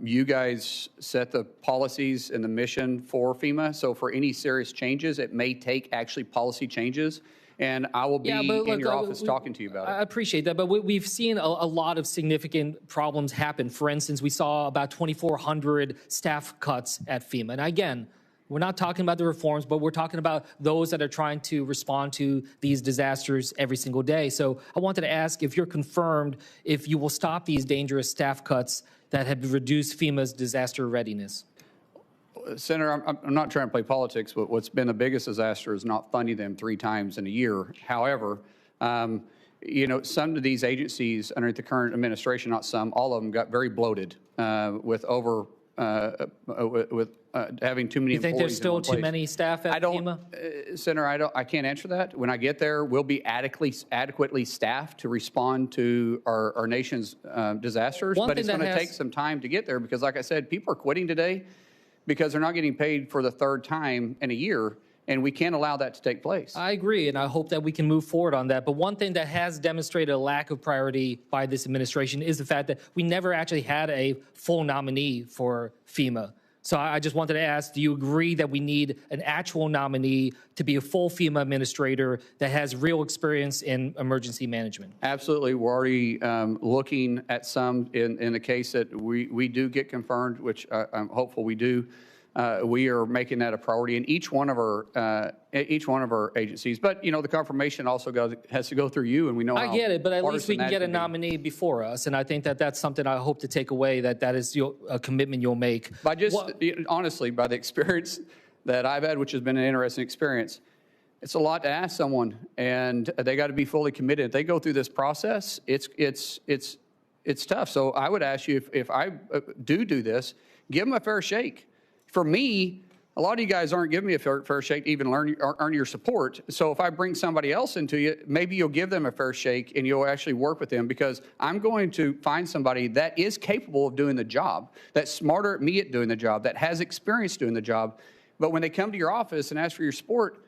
you guys set the policies and the mission for FEMA. So for any serious changes, it may take actually policy changes. And I will be in your office talking to you about it. I appreciate that, but we've seen a lot of significant problems happen. For instance, we saw about 2,400 staff cuts at FEMA. And again, we're not talking about the reforms, but we're talking about those that are trying to respond to these disasters every single day. So I wanted to ask if you're confirmed if you will stop these dangerous staff cuts that have reduced FEMA's disaster readiness. Senator, I'm not trying to play politics, but what's been the biggest disaster is not funding them 3 times in a year. However, you know, some of these agencies under the current administration, not some, all of them got very bloated with having too many employees. You think there's still in one too place. many staff at FEMA? Senator, I can't answer that. When I get there, we'll be adequately staffed to respond to our nation's disasters. But it's going to take some time to get there because, like I said, people are quitting today because they're not getting paid for the 3rd time in a year. And we can't allow that to take place. I agree, and I hope that we can move forward on that. But one thing that has demonstrated a lack of priority by this administration is the fact that we never actually had a full nominee for FEMA. So I just wanted to ask, do you agree that we need an actual nominee to be a full FEMA administrator that has real experience in emergency management? Absolutely. We're already looking at some in the case that we do get confirmed, which I'm hopeful we do. We are making that a priority in each one of our agencies. But, you know, the confirmation also has to go through you, and we know I get it, but at least we can get a nominee before us, and I think that that's something I hope to take away, that is a commitment you'll make. By honestly, by the experience that I've had, which has been an interesting experience, it's a lot to ask someone, and they got to be fully committed. If they go through this process, it's tough. So I would ask you, if I do this, give them a fair shake. For me, a lot of you guys aren't giving me a fair shake to even earn your support. So if I bring somebody else into you, maybe you'll give them a fair shake and you'll actually work with them, because I'm going to find somebody that is capable of doing the job, that's smarter at me at doing the job, that has experience doing the job. But when they come to your office and ask for your support,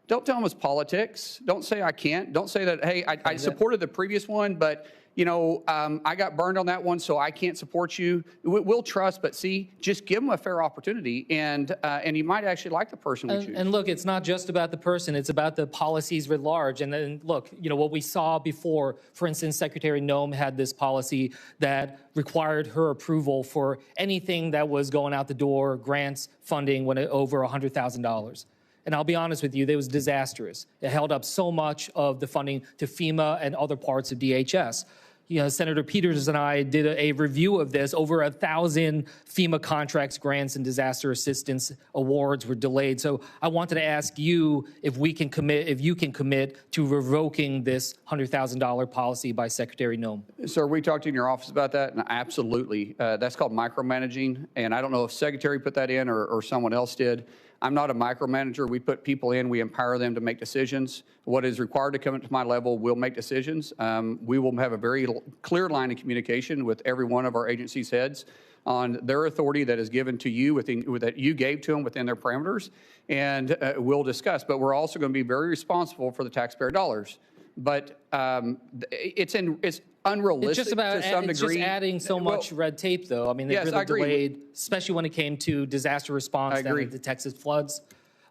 don't tell them it's politics. Don't say I can't. Don't say that, hey, I supported the previous one, but you know, I got burned on that one, so I can't support you. We'll trust, but see, just give them a fair opportunity, and you might actually like the person we choose. And look, it's not just about the person; it's about the policies writ large. And then, look, you know what we saw before. For instance, Secretary Noem had this policy that required her approval for anything that was going out the door, grants, funding, when it over $100,000. And I'll be honest with you, it was disastrous. It held up so much of the funding to FEMA and other parts of DHS. You know, Senator Peters and I did a review of this. Over 1,000 FEMA contracts, grants, and disaster assistance awards were delayed. So I wanted to ask you if you can commit to revoking this $100,000 policy by Secretary Noem. Sir, we talked in your office about that, and absolutely. That's called micromanaging, and I don't know if Secretary put that in or someone else did. I'm not a micromanager. We put people in, we empower them to make decisions. What is required to come up to my level will make decisions. We will have a very clear line of communication with every one of our agency's heads on their authority that is given to you, that you gave to them within their parameters, and we'll discuss. But we're also going to be very responsible for the taxpayer dollars. But it's unrealistic to some degree. It's just adding so much red tape, though. I mean, they really delayed, especially when it came to disaster response down at the Texas floods.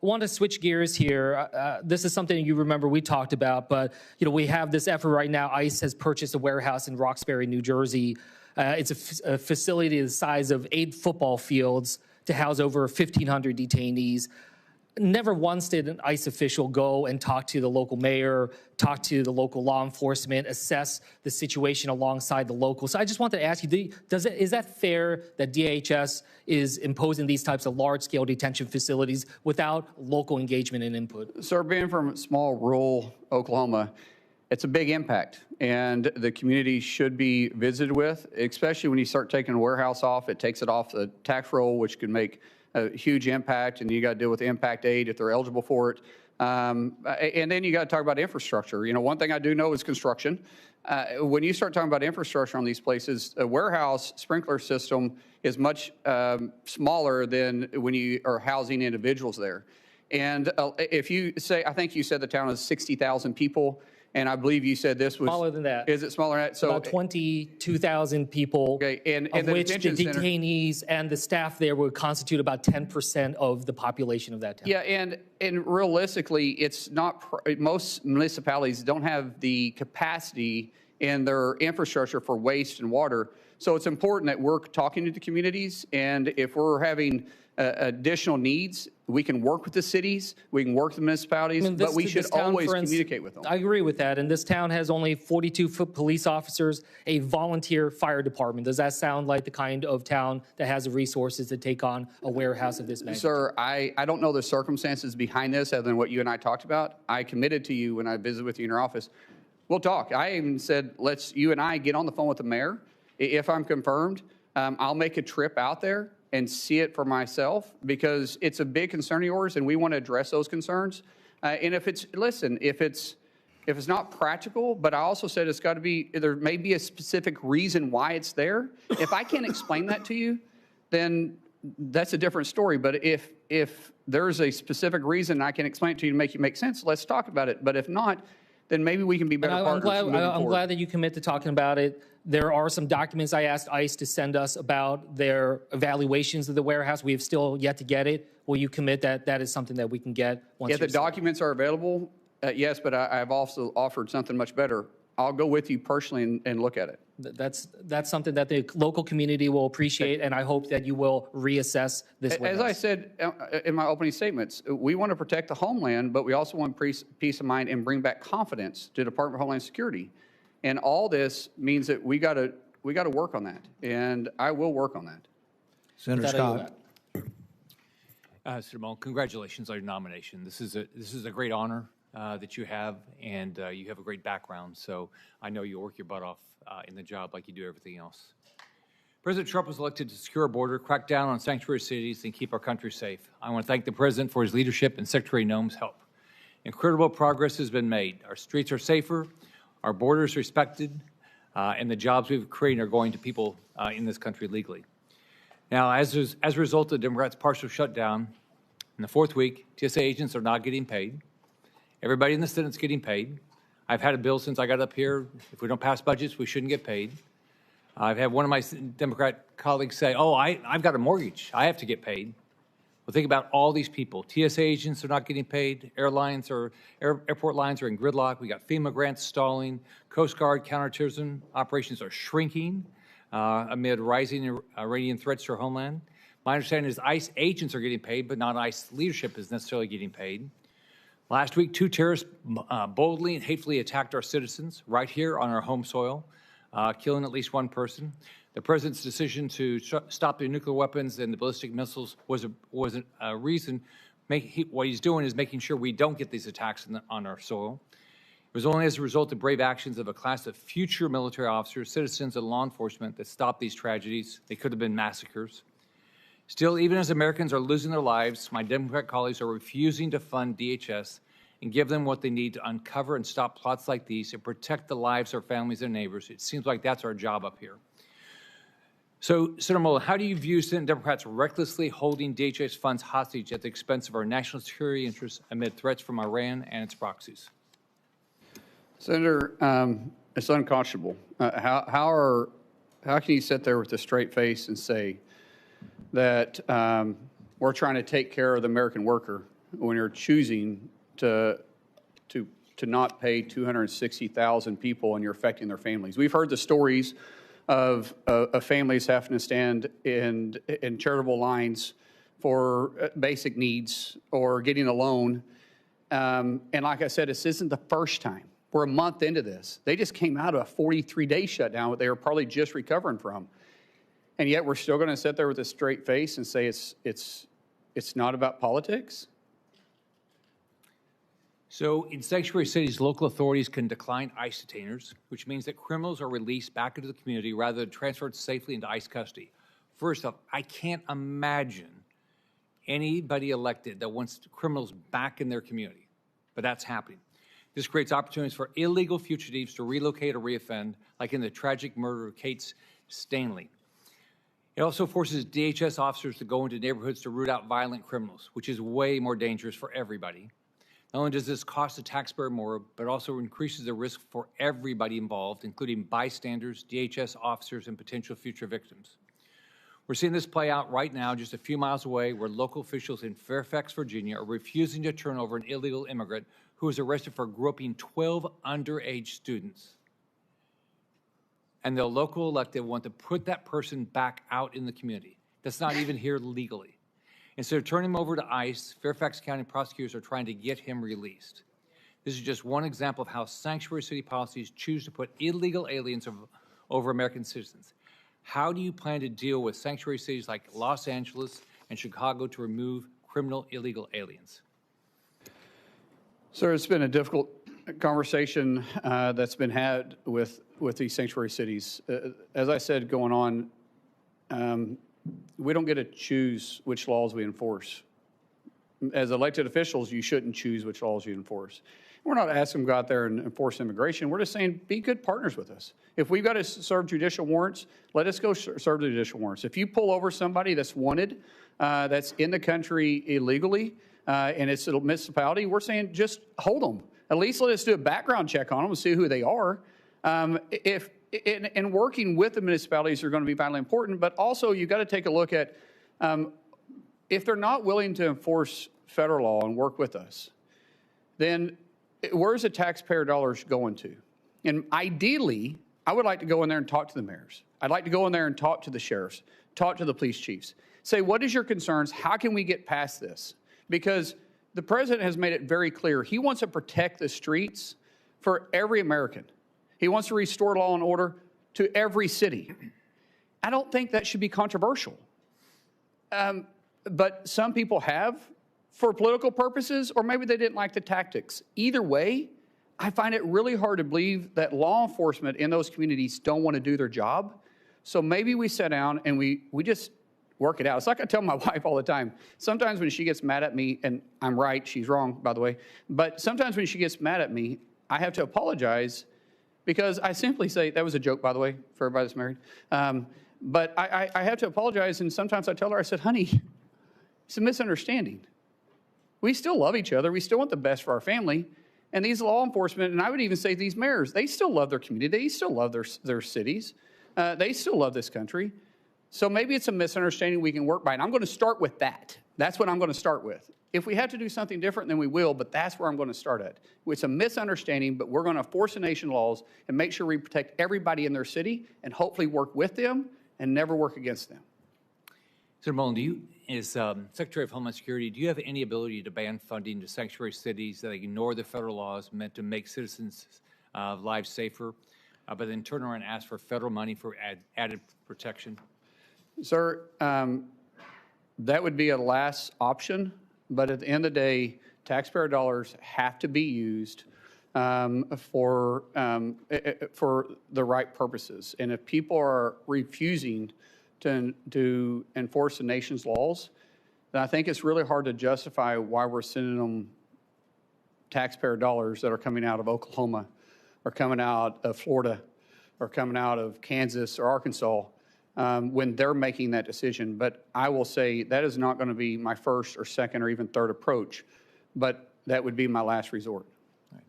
I want to switch gears here. This is something you remember we talked about, but you know we have this effort right now. ICE has purchased a warehouse in Roxbury, New Jersey. It's a facility the size of 8 football fields to house over 1,500 detainees. Never once did an ICE official go and talk to the local mayor, talk to the local law enforcement, assess the situation alongside the locals. So I just wanted to ask you, is that fair that DHS is imposing these types of large-scale detention facilities without local engagement and input? Sir, being from small rural Oklahoma, it's a big impact, and the community should be visited with, especially when you start taking a warehouse off. It takes it off the tax roll, which can make a huge impact, and you got to deal with impact aid if they're eligible for it. And then you got to talk about infrastructure. You know, one thing I do know is construction. When you start talking about infrastructure on these places, a warehouse sprinkler system is much smaller than when you are housing individuals there. And if you say, I think you said the town is 60,000 people, and I believe you said this was smaller than that. Is it smaller than that? So about 22,000 people, okay, and of the which the detainees and the staff there would constitute about 10% of the population of that town. Yeah, and realistically, it's not. Most municipalities don't have the capacity in their infrastructure for waste and water. So it's important that we're talking to the communities, and if we're having additional needs, we can work with the cities, we can work with the municipalities, but we should always communicate with them. I agree with that. And this town has only 42 police officers, a volunteer fire department. Does that sound like the kind of town that has the resources to take on a warehouse of this magnitude? Sir, I don't know the circumstances behind this other than what you and I talked about. I committed to you when I visited with you in your office. We'll talk. I even said, let's you and I get on the phone with the mayor. If I'm confirmed, I'll make a trip out there and see it for myself, because it's a big concern of yours and we want to address those concerns. And if it's not practical, but I also said it's got to be, there may be a specific reason why it's there. If I can't explain that to you, then that's a different story. But if there's a specific reason I can explain it to you to make you make sense, let's talk about it. But if not, then maybe we can be better partners. I'm glad that you commit to talking about it. There are some documents I asked ICE to send us about their evaluations of the warehouse. We have still yet to get it. Will you commit that that is something that we can get once? Yeah, the documents are available, yes, but I've also offered something much better. I'll go with you personally and look at it. That's something that the local community will appreciate, and I hope that you will reassess this warehouse. As I said in my opening statements, we want to protect the homeland, but we also want peace of mind and bring back confidence to the Department of Homeland Security. And all this means that we got to work on that, and I will work on that. Senator Scott. Senator Mullin, congratulations on your nomination. This is a great honor that you have, and you have a great background. So I know you'll work your butt off in the job like you do everything else. President Trump was elected to secure our border, crack down on sanctuary cities, and keep our country safe. I want to thank the President for his leadership and Secretary Noem's help. Incredible progress has been made. Our streets are safer, our borders respected, and the jobs we've created are going to people in this country legally. Now, as a result of the Democrats' partial shutdown, in the fourth week, TSA agents are not getting paid. Everybody in the Senate's getting paid. I've had a bill since I got up here. If we don't pass budgets, we shouldn't get paid. I've had one of my Democrat colleagues say, oh, I've got a mortgage. I have to get paid. Well, think about all these people. TSA agents are not getting paid. Airport lines are in gridlock. We got FEMA grants stalling. Coast Guard counterterrorism operations are shrinking amid rising Iranian threats to our homeland. My understanding is ICE agents are getting paid, but not ICE leadership is necessarily getting paid. Last week, 2 terrorists boldly and hatefully attacked our citizens right here on our home soil, killing at least 1 person. The President's decision to stop the nuclear weapons and the ballistic missiles was a reason. What he's doing is making sure we don't get these attacks on our soil. It was only as a result of brave actions of a class of future military officers, citizens, and law enforcement that stopped these tragedies. They could have been massacres. Still, even as Americans are losing their lives, my Democrat colleagues are refusing to fund DHS and give them what they need to uncover and stop plots like these and protect the lives of our families and neighbors. It seems like that's our job up here. So, Senator Mullin, how do you view Senate Democrats recklessly holding DHS funds hostage at the expense of our national security interests amid threats from Iran and its proxies? Senator, it's unconscionable. How can you sit there with a straight face and say that we're trying to take care of the American worker when you're choosing to not pay 260,000 people and you're affecting their families? We've heard the stories of families having to stand in charitable lines for basic needs or getting a loan. And like I said, this isn't the first time. We're a month into this. They just came out of a 43-day shutdown that they were probably just recovering from. And yet we're still going to sit there with a straight face and say it's not about politics? So in sanctuary cities, local authorities can decline ICE detainers, which means that criminals are released back into the community rather than transferred safely into ICE custody. First off, I can't imagine anybody elected that wants criminals back in their community, but that's happening. This creates opportunities for illegal fugitives to relocate or reoffend, like in the tragic murder of Kate Stanley. It also forces DHS officers to go into neighborhoods to root out violent criminals, which is way more dangerous for everybody. Not only does this cost the taxpayer more, but also increases the risk for everybody involved, including bystanders, DHS officers, and potential future victims. We're seeing this play out right now just a few miles away, where local officials in Fairfax, Virginia are refusing to turn over an illegal immigrant who was arrested for groping 12 underage students. and the local elected want to put that person back out in the community that's not even here legally. Instead of turning him over to ICE, Fairfax County prosecutors are trying to get him released. This is just one example of how sanctuary city policies choose to put illegal aliens over American citizens. How do you plan to deal with sanctuary cities like Los Angeles and Chicago to remove criminal illegal aliens? Sir, it's been a difficult conversation that's been had with these sanctuary cities. As I said, going on, we don't get to choose which laws we enforce. As elected officials, you shouldn't choose which laws you enforce. We're not asking them to go out there and enforce immigration. We're just saying, be good partners with us. If we've got to serve judicial warrants, let us go serve the judicial warrants. If you pull over somebody that's wanted, that's in the country illegally, and it's a municipality, we're saying just hold them. At least let us do a background check on them and see who they are. And working with the municipalities are going to be vitally important, but also you've got to take a look at if they're not willing to enforce federal law and work with us, then where's the taxpayer dollars going to? And ideally, I would like to go in there and talk to the mayors. I'd like to go in there and talk to the sheriffs, talk to the police chiefs, say, what is your concerns? How can we get past this? Because the president has made it very clear he wants to protect the streets for every American. He wants to restore law and order to every city. I don't think that should be controversial. But some people have for political purposes, or maybe they didn't like the tactics. Either way, I find it really hard to believe that law enforcement in those communities don't want to do their job. So maybe we sit down and we just work it out. It's like I tell my wife all the time. Sometimes when she gets mad at me, and I'm right, she's wrong, by the way, but sometimes when she gets mad at me, I have to apologize because I simply say, that was a joke, by the way, for everybody that's married. But I have to apologize, and sometimes I tell her, I said, honey, it's a misunderstanding. We still love each other. We still want the best for our family. And these law enforcement, and I would even say these mayors, they still love their community. They still love their cities. They still love this country. So maybe it's a misunderstanding we can work by. And I'm going to start with that. That's what I'm going to start with. If we have to do something different, then we will, but that's where I'm going to start at. It's a misunderstanding, but we're going to force the nation laws and make sure we protect everybody in their city and hopefully work with them and never work against them. Senator Mullin, as Secretary of Homeland Security, do you have any ability to ban funding to sanctuary cities that ignore the federal laws meant to make citizens' lives safer, but then turn around and ask for federal money for added protection? Sir, that would be a last option, but at the end of the day, taxpayer dollars have to be used for the right purposes. And if people are refusing to enforce the nation's laws, then I think it's really hard to justify why we're sending them taxpayer dollars that are coming out of Oklahoma or coming out of Florida or coming out of Kansas or Arkansas when they're making that decision. But I will say that is not going to be my first or second or even third approach, but that would be my last resort. Right.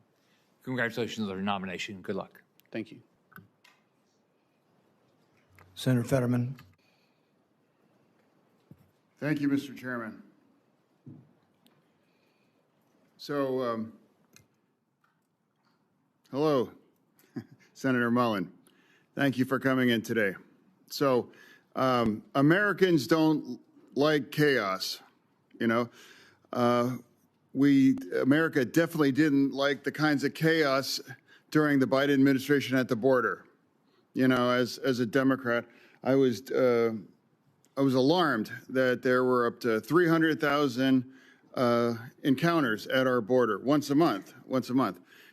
Congratulations on your nomination. Good luck. Thank you. Senator Fetterman. Thank you, Mr. Chairman. So, hello, Senator Mullin. Thank you for coming in today. So, Americans don't like chaos, you know. America definitely didn't like the kinds of chaos during the Biden administration at the border. You know, as a Democrat, I was alarmed that there were up to 300,000 encounters at our border once a month.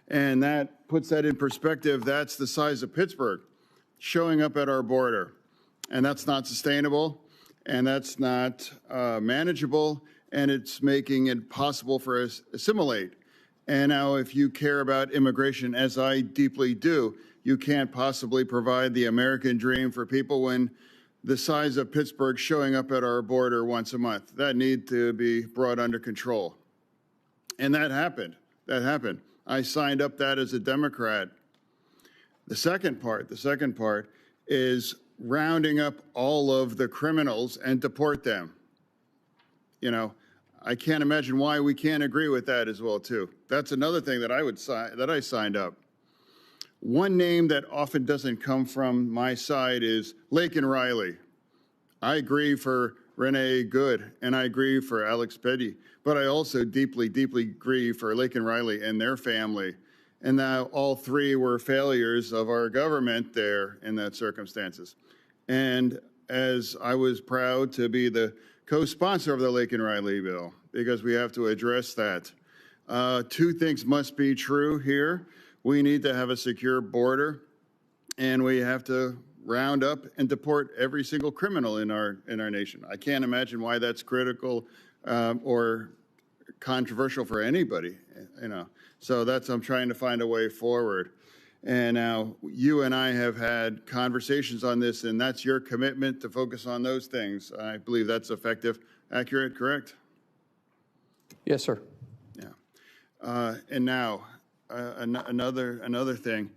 And that puts that in perspective. That's the size of Pittsburgh showing up at our border. And that's not sustainable, and that's not manageable, and it's making it possible for us to assimilate. And now if you care about immigration, as I deeply do, you can't possibly provide the American dream for people when the size of Pittsburgh showing up at our border once a month. That need to be brought under control. And that happened. I signed up that as a Democrat. The second part is rounding up all of the criminals and deport them. You know, I can't imagine why we can't agree with that as well, too. That's another thing that I signed up. One name that often doesn't come from my side is Laken Riley. I agree for Renee Good, and I agree for Alex Petty, but I also deeply, deeply agree for Laken Riley and their family. And now all three were failures of our government there in that circumstances. And as I was proud to be the co-sponsor of the Laken Riley bill, because we have to address that. Two things must be true here. We need to have a secure border, and we have to round up and deport every single criminal in our nation. I can't imagine why that's critical or controversial for anybody, you know. So I'm trying to find a way forward. And now you and I have had conversations on this, and that's your commitment to focus on those things. I believe that's effective, accurate, correct? Yes, sir. Yeah. And now another thing.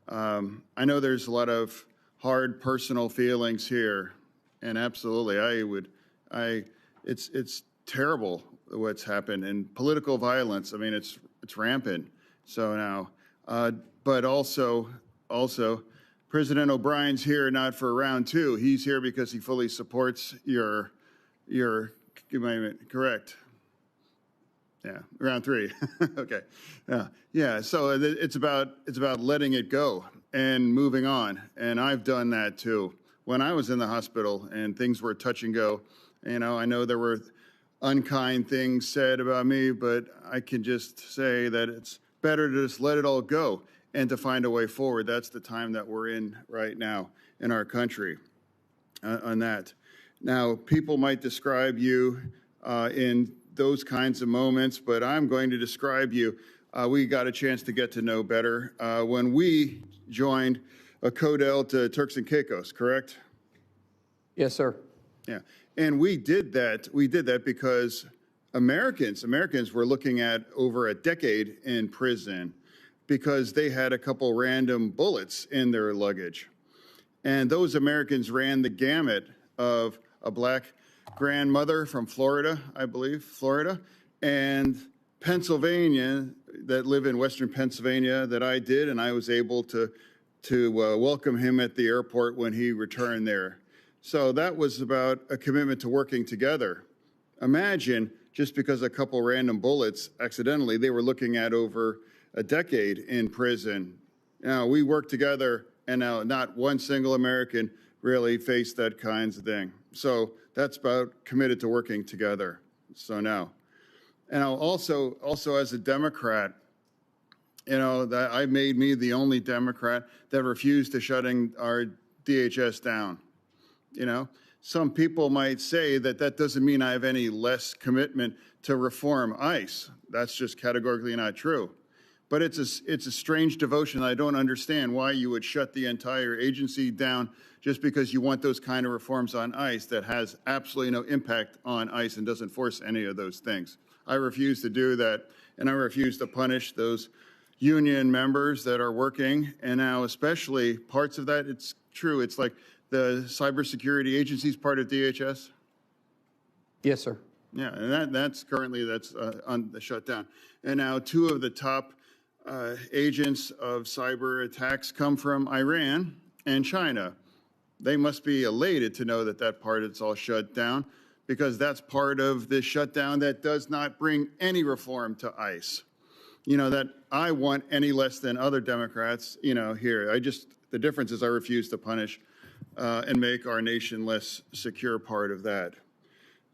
I know there's a lot of hard personal feelings here, and absolutely, it's terrible what's happened, and political violence. I mean, it's rampant. So now, but also, President O'Brien's here not for round two. He's here because he fully supports your correct. Yeah, round three. Okay. Yeah. So it's about letting it go and moving on. And I've done that too. When I was in the hospital and things were touch and go, you know, I know there were unkind things said about me, but I can just say that it's better to just let it all go and to find a way forward. That's the time that we're in right now in our country on that. Now, people might describe you in those kinds of moments, but I'm going to describe you. We got a chance to get to know better when we joined a Codel to Turks and Caicos, correct? Yes, sir. Yeah, and we did that. We did that because Americans were looking at over a decade in prison because they had a couple random bullets in their luggage. And those Americans ran the gamut of a black grandmother from Florida, I believe, and Pennsylvania, that live in Western Pennsylvania that I did, and I was able to welcome him at the airport when he returned there. So that was about a commitment to working together. Imagine just because a couple random bullets, accidentally, they were looking at over a decade in prison. Now, we worked together, and now not one single American really faced that kinds of thing. So that's about committed to working together. So now, and also as a Democrat, you know, that I made me the only Democrat that refused to shutting our DHS down. You know, some people might say that that doesn't mean I have any less commitment to reform ICE. That's just categorically not true. But it's a strange devotion. I don't understand why you would shut the entire agency down just because you want those kind of reforms on ICE that has absolutely no impact on ICE and doesn't force any of those things. I refuse to do that, and I refuse to punish those union members that are working. And now especially parts of that, it's true. It's like the cybersecurity agency is part of DHS. Yes, sir. Yeah, and that's currently on the shutdown. And now two of the top agents of cyber attacks come from Iran and China. They must be elated to know that that part is all shut down, because that's part of this shutdown that does not bring any reform to ICE. You know, that I want any less than other Democrats, you know, here. The difference is I refuse to punish and make our nation less secure part of that.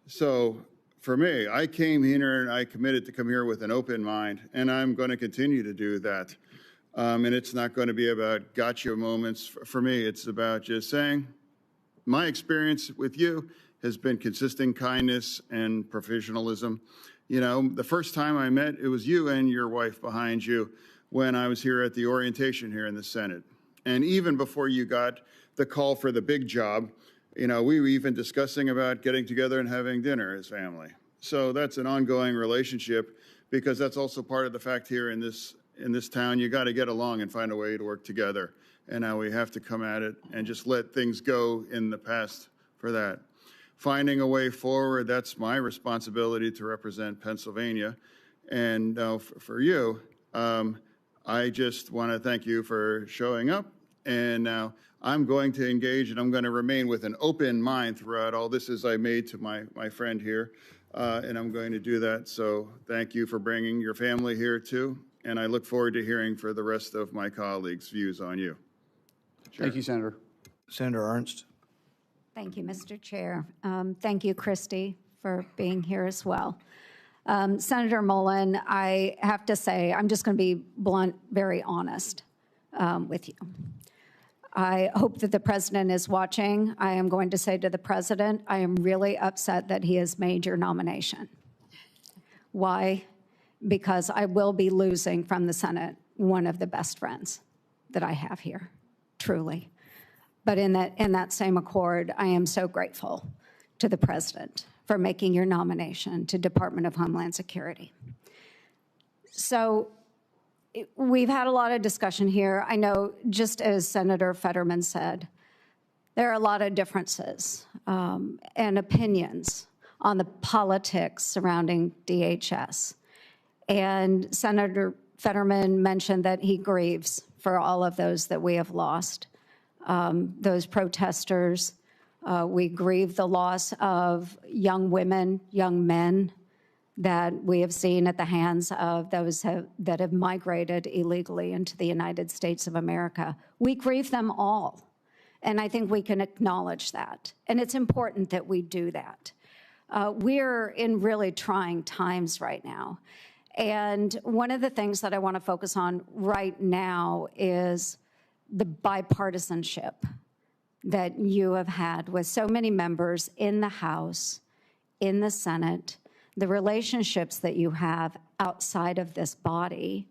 So for me, I came here and I committed to come here with an open mind, and I'm going to continue to do that. And it's not going to be about gotcha moments. For me, it's about just saying my experience with you has been consistent kindness and professionalism. You know, the first time I met, it was you and your wife behind you when I was here at the orientation here in the Senate. And even before you got the call for the big job, you know, we were even discussing about getting together and having dinner as family. So that's an ongoing relationship, because that's also part of the fact here in this town, you got to get along and find a way to work together. And now we have to come at it and just let things go in the past for that. Finding a way forward, that's my responsibility to represent Pennsylvania. And for you, I just want to thank you for showing up. And now I'm going to engage, and I'm going to remain with an open mind throughout all this as I made to my friend here. And I'm going to do that. So thank you for bringing your family here too. And I look forward to hearing for the rest of my colleagues' views on you. Thank you, Senator. Senator Ernst. Thank you, Mr. Chair. Thank you, Kristi, for being here as well. Senator Mullin, I have to say, I'm just going to be blunt, very honest with you. I hope that the president is watching. I am going to say to the president, I am really upset that he has made your nomination. Why? Because I will be losing from the Senate one of the best friends that I have here, truly. But in that same accord, I am so grateful to the president for making your nomination to Department of Homeland Security. So we've had a lot of discussion here. I know, just as Senator Fetterman said, there are a lot of differences and opinions on the politics surrounding DHS. And Senator Fetterman mentioned that he grieves for all of those that we have lost. Those protesters, we grieve the loss of young women, young men that we have seen at the hands of those that have migrated illegally into the United States of America. We grieve them all, and I think we can acknowledge that, and it's important that we do that. We're in really trying times right now, and one of the things that I want to focus on right now is the bipartisanship that you have had with so many members in the House, in the Senate, the relationships that you have outside of this body,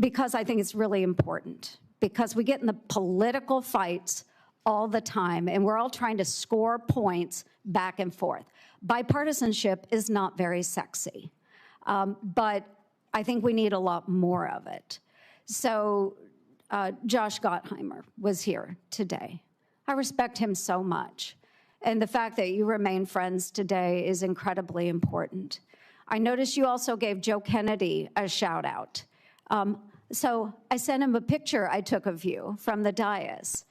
because I think it's really important, because we get in the political fights all the time, and we're all trying to score points back and forth. Bipartisanship is not very sexy, but I think we need a lot more of it. So Josh Gottheimer was here today. I respect him so much. And the fact that you remain friends today is incredibly important. I noticed you also gave Joe Kennedy a shout out. So I sent him a picture I took of you from the dais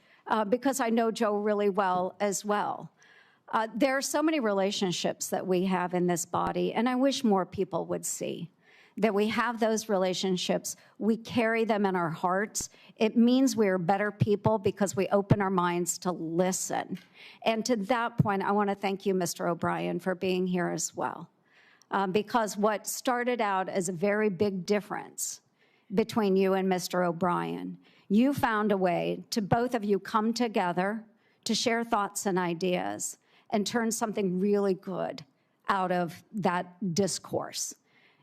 because I know Joe really well as well. There are so many relationships that we have in this body, and I wish more people would see that we have those relationships. We carry them in our hearts. It means we are better people because we open our minds to listen. And to that point, I want to thank you, Mr. O'Brien, for being here as well. Because what started out as a very big difference between you and Mr. O'Brien, you found a way to both of you come together to share thoughts and ideas and turn something really good out of that discourse.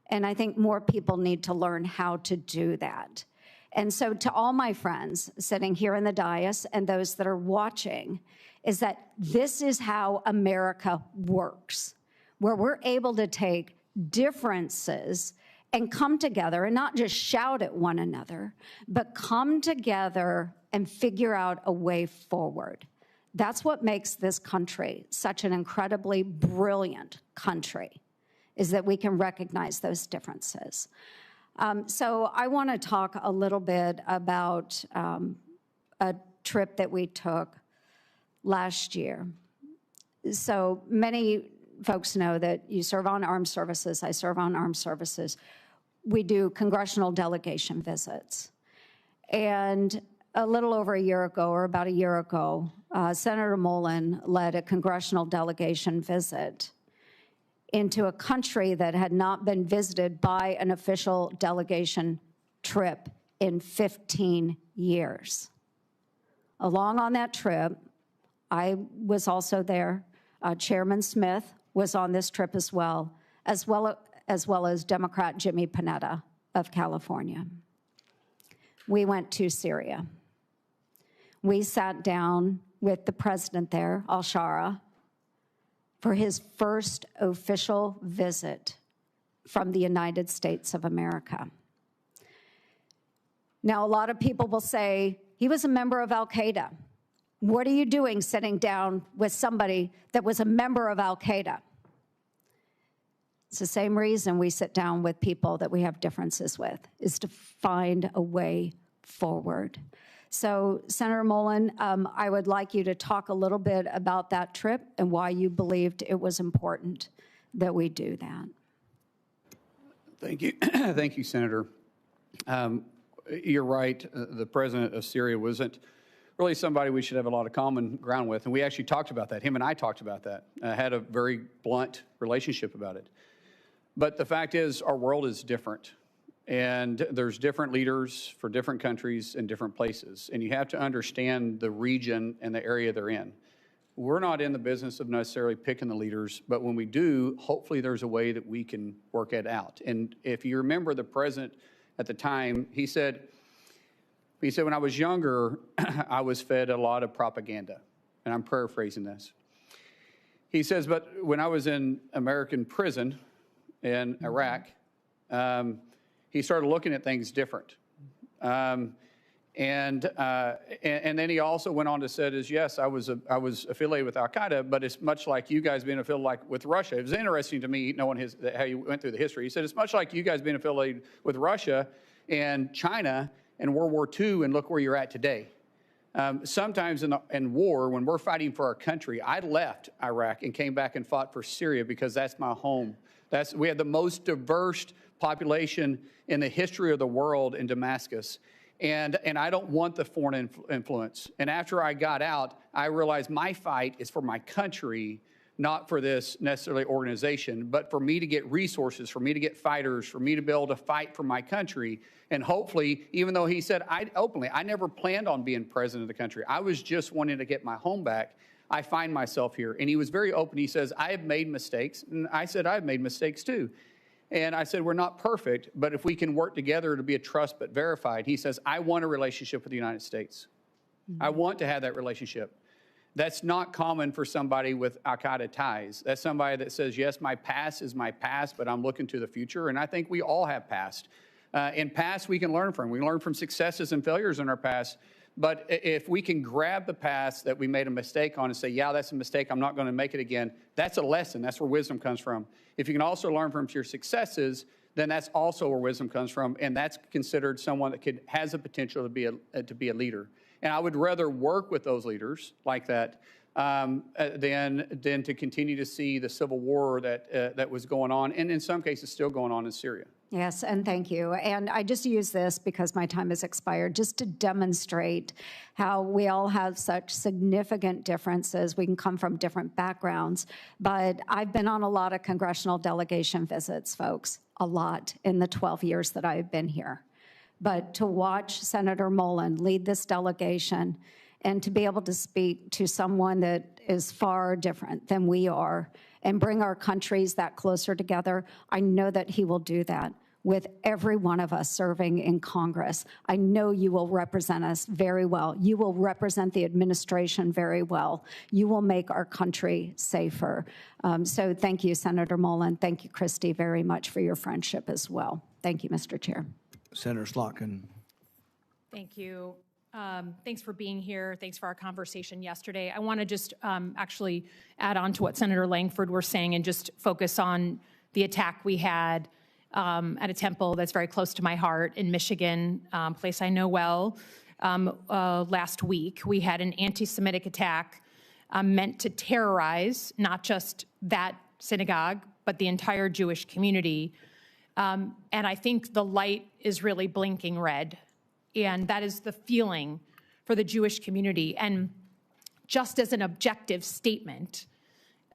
And I think more people need to learn how to do that. And so to all my friends sitting here in the dais and those that are watching, is that this is how America works, where we're able to take differences and come together and not just shout at one another, but come together and figure out a way forward. That's what makes this country such an incredibly brilliant country, is that we can recognize those differences. So I want to talk a little bit about a trip that we took last year. So many folks know that you serve on armed services. I serve on armed services. We do congressional delegation visits. And a little over a year ago, or about a year ago, Senator Mullin led a congressional delegation visit into a country that had not been visited by an official delegation trip in 15 years. Along on that trip, I was also there. Chairman Smith was on this trip as well as Democrat Jimmy Panetta of California. We went to Syria. We sat down with the president there, al-Shara, for his first official visit from the United States of America. Now, a lot of people will say, he was a member of al-Qaeda. What are you doing sitting down with somebody that was a member of al-Qaeda? It's the same reason we sit down with people that we have differences with, is to find a way forward. So, Senator Mullin, I would like you to talk a little bit about that trip and why you believed it was important that we do that. Thank you. Thank you, Senator. You're right. The president of Syria wasn't really somebody we should have a lot of common ground with. And we actually talked about that. Him and I talked about that. Had a very blunt relationship about it. But the fact is, our world is different. And there's different leaders for different countries and different places. And you have to understand the region and the area they're in. We're not in the business of necessarily picking the leaders, but when we do, hopefully there's a way that we can work it out. And if you remember the president at the time, he said, when I was younger, I was fed a lot of propaganda. And I'm paraphrasing this. He says, but when I was in American prison in Iraq, he started looking at things different. And then he also went on to say, yes, I was affiliated with Al-Qaeda, but it's much like you guys being affiliated with Russia. It was interesting to me knowing how you went through the history. He said, it's much like you guys being affiliated with Russia and China and World War II, and look where you're at today. Sometimes in war, when we're fighting for our country, I left Iraq and came back and fought for Syria because that's my home. We have the most diverse population in the history of the world in Damascus. And I don't want the foreign influence. And after I got out, I realized my fight is for my country, not for this necessarily organization, but for me to get resources, for me to get fighters, for me to be able to fight for my country. And hopefully, even though he said openly, I never planned on being president of the country. I was just wanting to get my home back. I find myself here. And he was very open. He says, I have made mistakes. And I said, I've made mistakes too. And I said, we're not perfect, but if we can work together to be a trust but verified, he says, I want a relationship with the United States. Mm-hmm. I want to have that relationship. That's not common for somebody with Al-Qaeda ties. That's somebody that says, yes, my past is my past, but I'm looking to the future. And I think we all have past. In past, we can learn from. We can learn from successes and failures in our past. But if we can grab the past that we made a mistake on and say, yeah, that's a mistake, I'm not going to make it again, that's a lesson. That's where wisdom comes from. If you can also learn from your successes, then that's also where wisdom comes from, and that's considered someone that has the potential to be a leader. And I would rather work with those leaders like that than to continue to see the civil war that was going on, and in some cases still going on in Syria. Yes, and thank you. And I just use this because my time has expired, just to demonstrate how we all have such significant differences. We can come from different backgrounds, but I've been on a lot of congressional delegation visits, folks, a lot in the 12 years that I've been here. But to watch Senator Mullin lead this delegation and to be able to speak to someone that is far different than we are and bring our countries that closer together, I know that he will do that with every one of us serving in Congress. I know you will represent us very well. You will represent the administration very well. You will make our country safer. So thank you, Senator Mullin. Thank you, Kristi, very much for your friendship as well. Thank you, Mr. Chair. Senator Slotkin. Thank you. Thanks for being here. Thanks for our conversation yesterday. I want to just actually add on to what Senator Langford was saying and just focus on the attack we had at a temple that's very close to my heart in Michigan, place I know well. Last week, we had an anti-Semitic attack meant to terrorize not just that synagogue, but the entire Jewish community. And I think the light is really blinking red. And that is the feeling for the Jewish community. And just as an objective statement,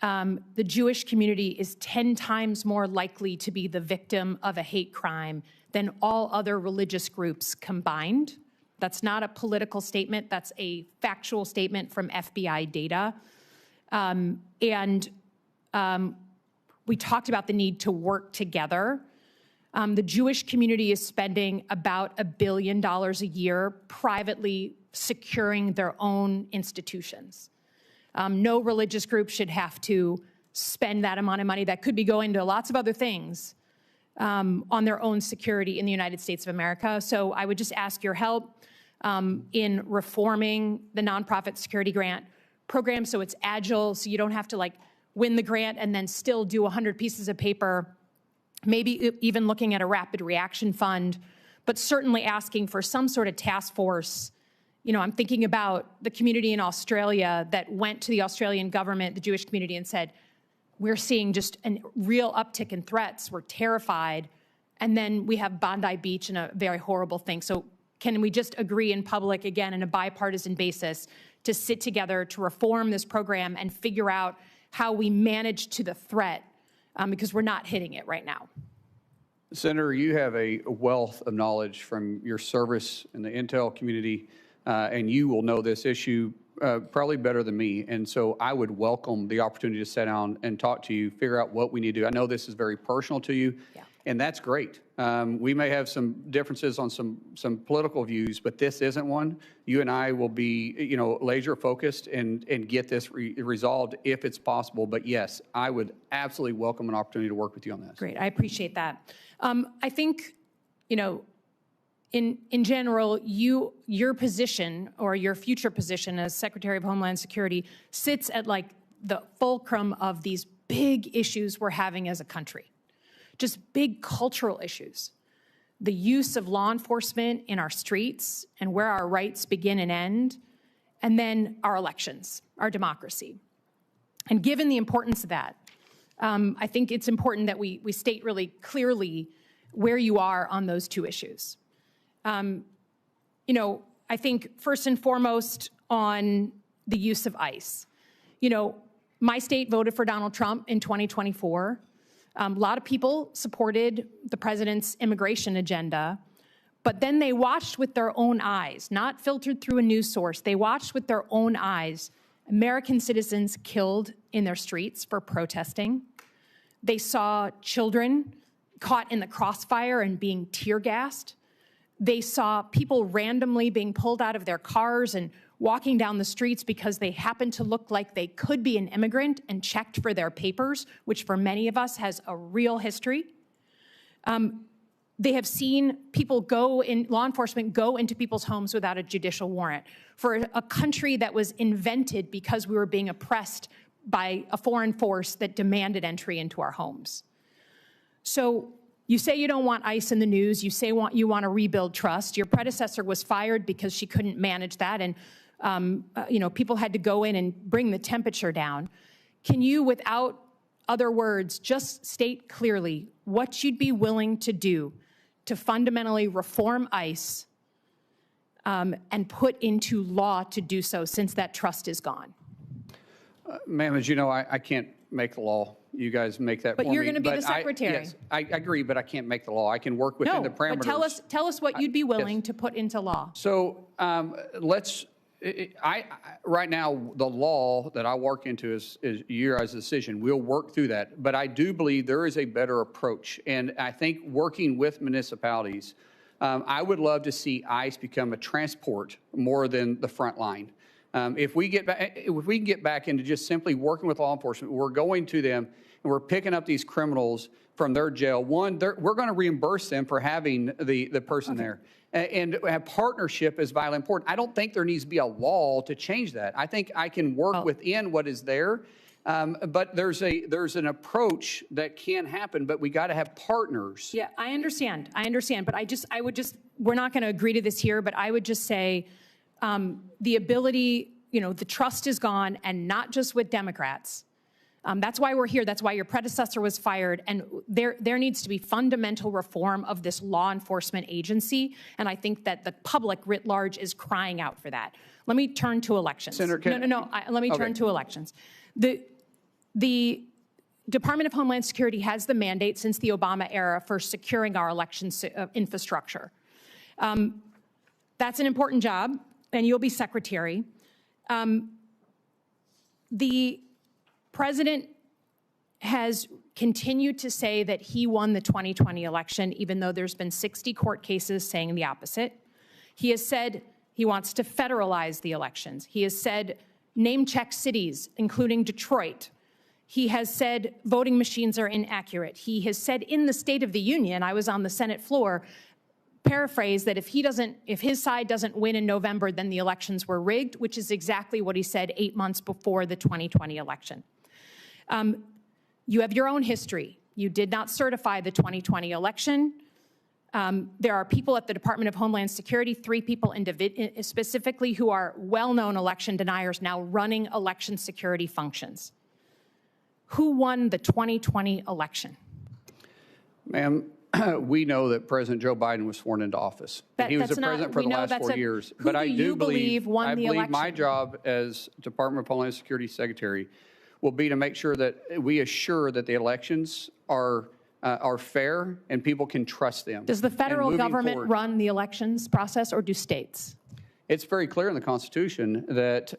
the Jewish community is 10 times more likely to be the victim of a hate crime than all other religious groups combined. That's not a political statement. That's a factual statement from FBI data. We talked about the need to work together. The Jewish community is spending about $1 billion a year privately securing their own institutions. No religious group should have to spend that amount of money that could be going to lots of other things on their own security in the United States of America. So I would just ask your help in reforming the nonprofit security grant program so it's agile, so you don't have to win the grant and then still do 100 pieces of paper maybe even looking at a rapid reaction fund, but certainly asking for some sort of task force. You know, I'm thinking about the community in Australia that went to the Australian government, the Jewish community, and said, we're seeing just a real uptick in threats. We're terrified. And then we have Bondi Beach and a very horrible thing. So can we just agree in public, again, on a bipartisan basis, to sit together to reform this program and figure out how we manage to the threat, because we're not hitting it right now. Senator, you have a wealth of knowledge from your service in the intel community, and you will know this issue probably better than me. And so I would welcome the opportunity to sit down and talk to you, figure out what we need to do. I know this is very personal to you, and that's great. We may have some differences on some political views, but this isn't one. You and I will be, you know, laser focused and get this resolved if it's possible. But yes, I would absolutely welcome an opportunity to work with you on this. Great, I appreciate that. I think, you know, in general, your position or your future position as Secretary of Homeland Security sits at like the fulcrum of these big issues we're having as a country. Just big cultural issues. The use of law enforcement in our streets and where our rights begin and end, and then our elections, our democracy. And given the importance of that, I think it's important that we state really clearly where you are on those two issues. You know, I think first and foremost on the use of ICE. You know, my state voted for Donald Trump in 2024. A lot of people supported the president's immigration agenda, but then they watched with their own eyes, not filtered through a news source. They watched with their own eyes American citizens killed in their streets for protesting. They saw children caught in the crossfire and being tear gassed. They saw people randomly being pulled out of their cars and walking down the streets because they happened to look like they could be an immigrant and checked for their papers, which for many of us has a real history. They have seen people law enforcement go into people's homes without a judicial warrant for a country that was invented because we were being oppressed by a foreign force that demanded entry into our homes. So you say you don't want ICE in the news. You say you want to rebuild trust. Your predecessor was fired because she couldn't manage that, and you know, people had to go in and bring the temperature down. Can you, without other words, just state clearly what you'd be willing to do to fundamentally reform ICE and put into law to do so, since that trust is gone? Ma'am, as you know, I can't make the law. You guys make that for me. But you're going to be the secretary. Yes, I agree, but I can't make the law. I can work within the parameters. But tell us what you'd be willing to put into law. So right now, the law that I work into is your guys' decision. We'll work through that. But I do believe there is a better approach. And I think working with municipalities, I would love to see ICE become a transport more than the front line. If we can get back into just simply working with law enforcement, we're going to them and we're picking up these criminals from their jail. One, we're going to reimburse them for having the person there. And have partnership is vitally important. I don't think there needs to be a law to change that. I think I can work within what is there, but there's an approach that can happen. But we got to have partners. Yeah, I understand. But we're not going to agree to this here. But I would just say the ability, you know, the trust is gone, and not just with Democrats. That's why we're here. That's why your predecessor was fired. And there needs to be fundamental reform of this law enforcement agency. And I think that the public writ large is crying out for that. Let me turn to elections. Senator, let me turn to elections. The Department of Homeland Security has the mandate since the Obama era for securing our election infrastructure. That's an important job, and you'll be secretary. The president has continued to say that he won the 2020 election, even though there's been 60 court cases saying the opposite. He has said he wants to federalize the elections. He has said name-check cities, including Detroit. He has said voting machines are inaccurate. He has said in the State of the Union, I was on the Senate floor, paraphrase, that if his side doesn't win in November, then the elections were rigged, which is exactly what he said 8 months before the 2020 election. You have your own history. You did not certify the 2020 election. There are people at the Department of Homeland Security, 3 people specifically, who are well-known election deniers now running election security functions. Who won the 2020 election? Ma'am, we know that President Joe Biden was sworn into office. He was the president for the last 4 years. But I do believe won the election? My job as Department of Homeland Security Secretary will be to make sure that we assure that the elections are fair and people can trust them. Does the federal government run the elections process, or do states? It's very clear in the Constitution that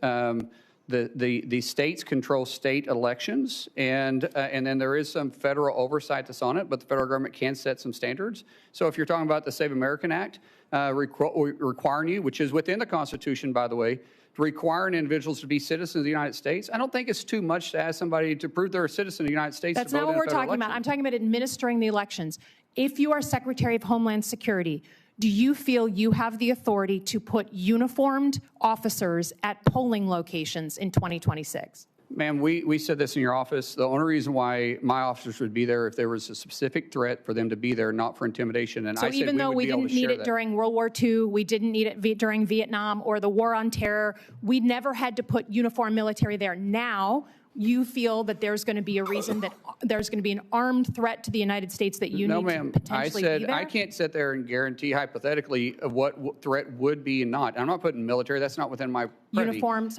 the states control state elections, and then there is some federal oversight that's on it, but the federal government can set some standards. So if you're talking about the Save American Act, requiring you, which is within the Constitution, by the way, requiring individuals to be citizens of the United States, I don't think it's too much to ask somebody to prove they're a citizen of the United States. That's not what we're talking about. I'm talking about administering the elections. If you are Secretary of Homeland Security, do you feel you have the authority to put uniformed officers at polling locations in 2026? Ma'am, we said this in your office. The only reason why my officers would be there if there was a specific threat for them to be there, not for intimidation. And so even though we didn't need it during World War II, we didn't need it during Vietnam or the War on Terror, we never had to put uniformed military there. Now, you feel that there's going to be a reason that there's going to be an armed threat to the United States that you need to potentially be there? I can't sit there and guarantee hypothetically what threat would be and not. I'm not putting military. That's not within my purview. Uniformed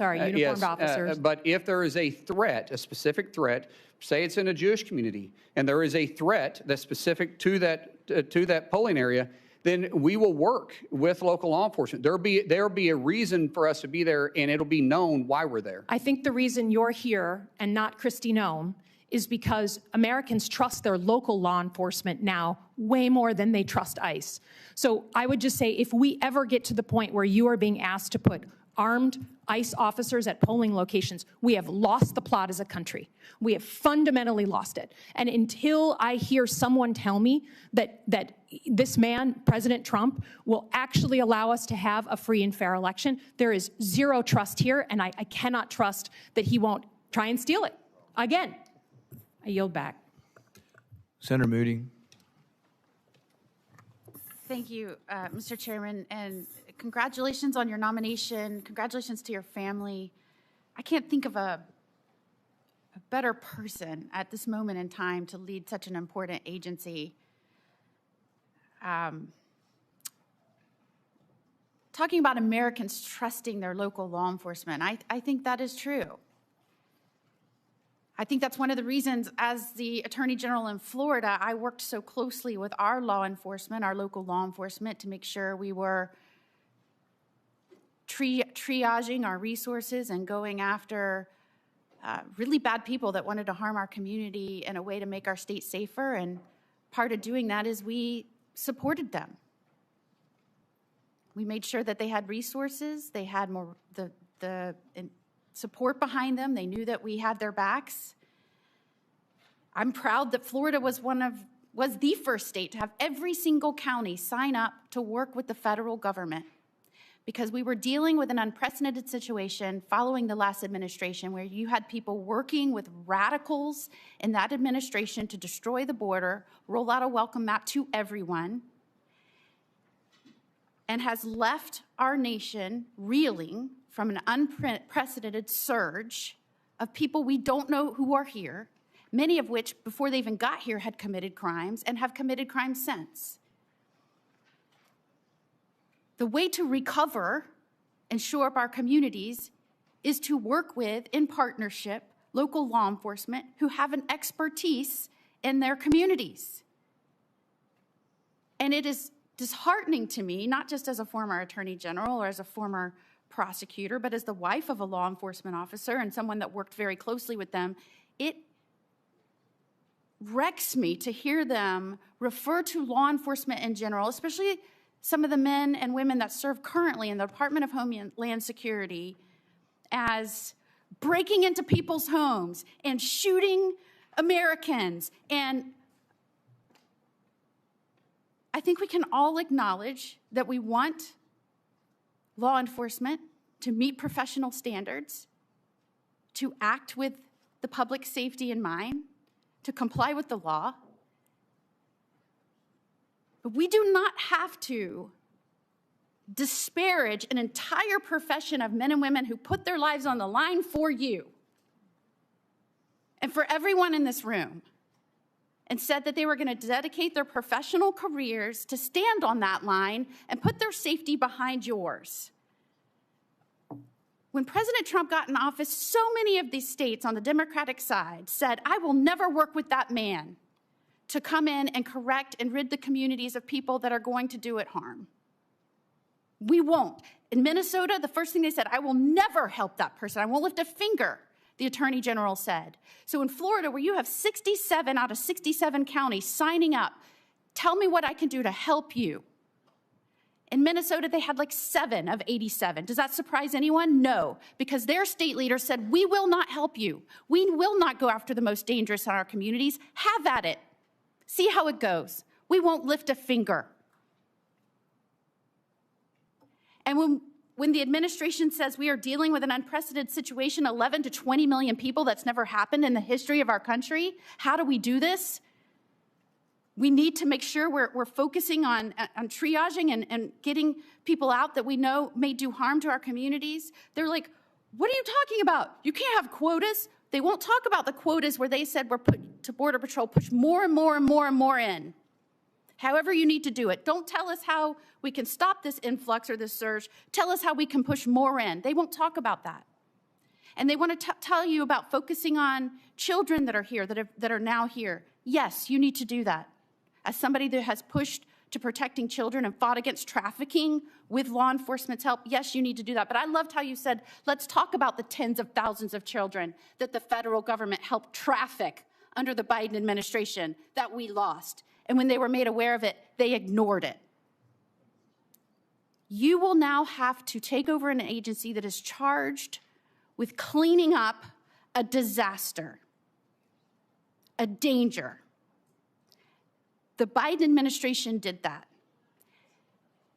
officers. But if there is a threat, a specific threat, say it's in a Jewish community, and there is a threat that's specific to that polling area, then we will work with local law enforcement. There'll be a reason for us to be there, and it'll be known why we're there. I think the reason you're here and not Kristi Noem is because Americans trust their local law enforcement now way more than they trust ICE. So I would just say, if we ever get to the point where you are being asked to put armed ICE officers at polling locations, we have lost the plot as a country. We have fundamentally lost it. And until I hear someone tell me that this man, President Trump, will actually allow us to have a free and fair election, there is zero trust here, and I cannot trust that he won't try and steal it. Again, I yield back. Senator Moody. Thank you, Mr. Chairman, and congratulations on your nomination. Congratulations to your family. I can't think of a better person at this moment in time to lead such an important agency. Talking about Americans trusting their local law enforcement, I think that is true. I think that's one of the reasons, as the Attorney General in Florida, I worked so closely with our law enforcement, our local law enforcement, to make sure we were triaging our resources and going after really bad people that wanted to harm our community in a way to make our state safer. And part of doing that is we supported them. We made sure that they had resources, they had more the support behind them. They knew that we had their backs. I'm proud that Florida was the first state to have every single county sign up to work with the federal government, because we were dealing with an unprecedented situation following the last administration, where you had people working with radicals in that administration to destroy the border, roll out a welcome mat to everyone, and has left our nation reeling from an unprecedented surge of people we don't know who are here, many of which, before they even got here, had committed crimes and have committed crimes since. The way to recover and shore up our communities is to work with, in partnership, local law enforcement who have an expertise in their communities. And it is disheartening to me, not just as a former attorney general or as a former prosecutor, but as the wife of a law enforcement officer and someone that worked very closely with them, it wrecks me to hear them refer to law enforcement in general, especially some of the men and women that serve currently in the Department of Homeland Security, as breaking into people's homes and shooting Americans. And I think we can all acknowledge that we want law enforcement to meet professional standards, to act with the public safety in mind, to comply with the law, But we do not have to disparage an entire profession of men and women who put their lives on the line for you and for everyone in this room, and said that they were going to dedicate their professional careers to stand on that line and put their safety behind yours. When President Trump got in office, so many of these states on the Democratic side said, I will never work with that man to come in and correct and rid the communities of people that are going to do it harm. We won't. In Minnesota, the first thing they said, I will never help that person. I won't lift a finger, the Attorney General said. So in Florida, where you have 67 out of 67 counties signing up, tell me what I can do to help you. In Minnesota, they had like 7 of 87. Does that surprise anyone? No, because their state leader said, we will not help you. We will not go after the most dangerous in our communities. Have at it. See how it goes. We won't lift a finger. And when the administration says we are dealing with an unprecedented situation, 11 to 20 million people, that's never happened in the history of our country, how do we do this? We need to make sure we're focusing on triaging and getting people out that we know may do harm to our communities. They're like, what are you talking about? You can't have quotas. They won't talk about the quotas where they said we're put to Border Patrol, push more and more and more and more in. However you need to do it. Don't tell us how we can stop this influx or this surge. Tell us how we can push more in. They won't talk about that. And they want to tell you about focusing on children that are here, that are now here. Yes, you need to do that. As somebody that has pushed to protecting children and fought against trafficking with law enforcement's help, yes, you need to do that. But I loved how you said, let's talk about the tens of thousands of children that the federal government helped traffic under the Biden administration that we lost. And when they were made aware of it, they ignored it. You will now have to take over an agency that is charged with cleaning up a disaster, a danger. The Biden administration did that.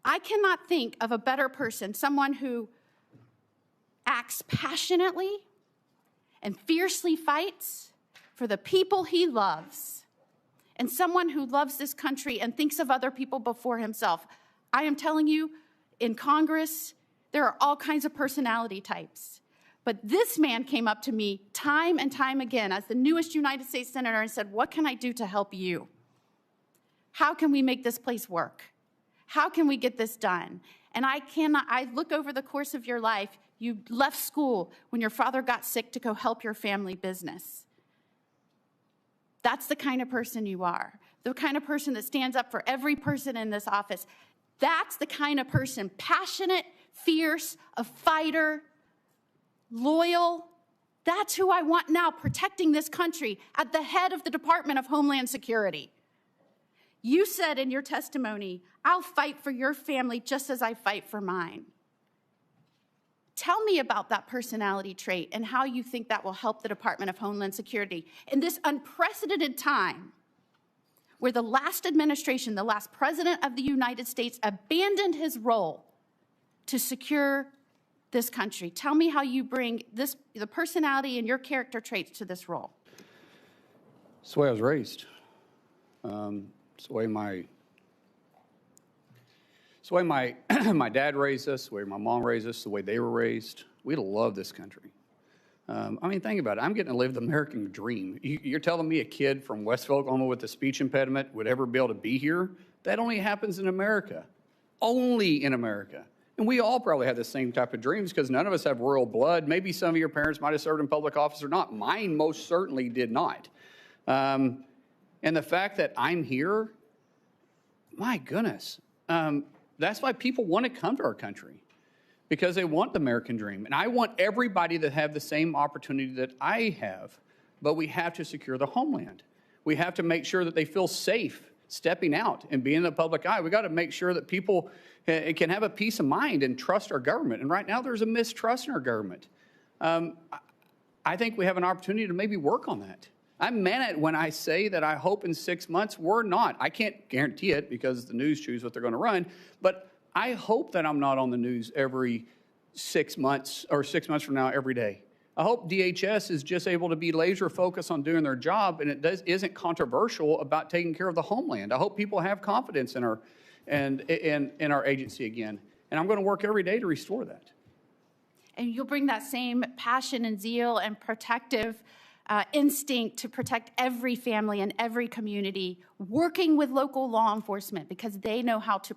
I cannot think of a better person, someone who acts passionately and fiercely fights for the people he loves, and someone who loves this country and thinks of other people before himself. I am telling you, in Congress, there are all kinds of personality types. But this man came up to me time and time again as the newest United States Senator and said, what can I do to help you? How can we make this place work? How can we get this done? And I look over the course of your life, you left school when your father got sick to go help your family business. That's the kind of person you are. The kind of person that stands up for every person in this office. That's the kind of person, passionate, fierce, a fighter, loyal. That's who I want now protecting this country at the head of the Department of Homeland Security. You said in your testimony, I'll fight for your family just as I fight for mine. Tell me about that personality trait and how you think that will help the Department of Homeland Security in this unprecedented time where the last administration, the last president of the United States, abandoned his role to secure this country. Tell me how you bring the personality and your character traits to this role. It's the way I was raised. It's the way my dad raised us, the way my mom raised us, the way they were raised. We love this country. I mean, think about it. I'm getting to live the American dream. You're telling me a kid from Westville, Oklahoma with a speech impediment would ever be able to be here? That only happens in America. Only in America. And we all probably have the same type of dreams because none of us have royal blood. Maybe some of your parents might have served in public office or not. Mine most certainly did not. And the fact that I'm here, my goodness, that's why people want to come to our country, because they want the American dream. And I want everybody to have the same opportunity that I have, but we have to secure the homeland. We have to make sure that they feel safe stepping out and being in the public eye. We got to make sure that people can have a peace of mind and trust our government. And right now there's a mistrust in our government. I think we have an opportunity to maybe work on that. I meant it when I say that I hope in 6 months we're not. I can't guarantee it because the news choose what they're going to run, but I hope that I'm not on the news every 6 months or 6 months from now every day. I hope DHS is just able to be laser focused on doing their job, and isn't controversial about taking care of the homeland. I hope people have confidence in our in our agency again, and I'm going to work every day to restore that. And you'll bring that same passion and zeal and protective instinct to protect every family and every community, working with local law enforcement because they know how to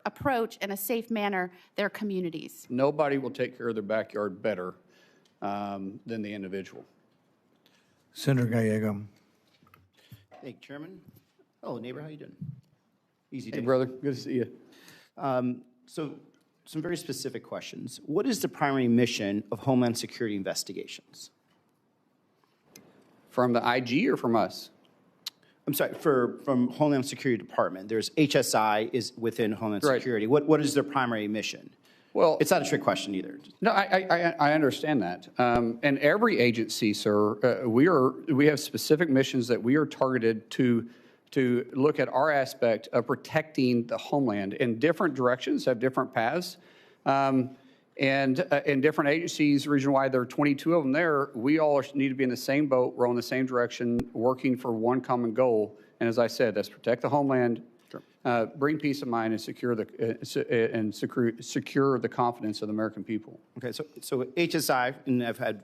approach in a safe manner their communities. Nobody will take care of their backyard better than the individual. Senator Gallego. Thank you, Chairman. Hello, neighbor. How you doing? Easy day. Hey, brother. Good to see you. So, some very specific questions. What is the primary mission of Homeland Security investigations? From the IG or from us? I'm sorry, from Homeland Security Department. There's HSI is within Homeland Security. What is their primary mission? Well, it's not a trick question either. No, I understand that. And every agency, sir, we have specific missions that we are targeted to look at our aspect of protecting the homeland. In different directions, have different paths. And in different agencies, region-wide, there are 22 of them there. We all need to be in the same boat, row in the same direction, working for one common goal. And as I said, that's protect the homeland, bring peace of mind, and secure the confidence of the American people. Okay, so HSI, and